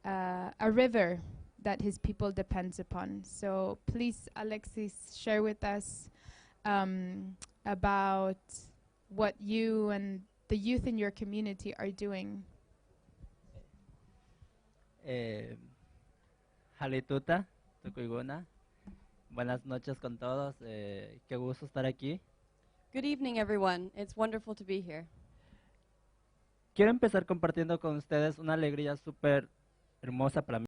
S10: a river that his people depends upon. So please, Alexis, share with us about what you and the youth in your community are doing.
S16: Halituta, Tukuiguna. Buenas noches con todos. Qué gusto estar aquí.
S17: Good evening, everyone. It's wonderful to be here.
S16: Quiero empezar compartiendo con ustedes una alegría súper hermosa para mí.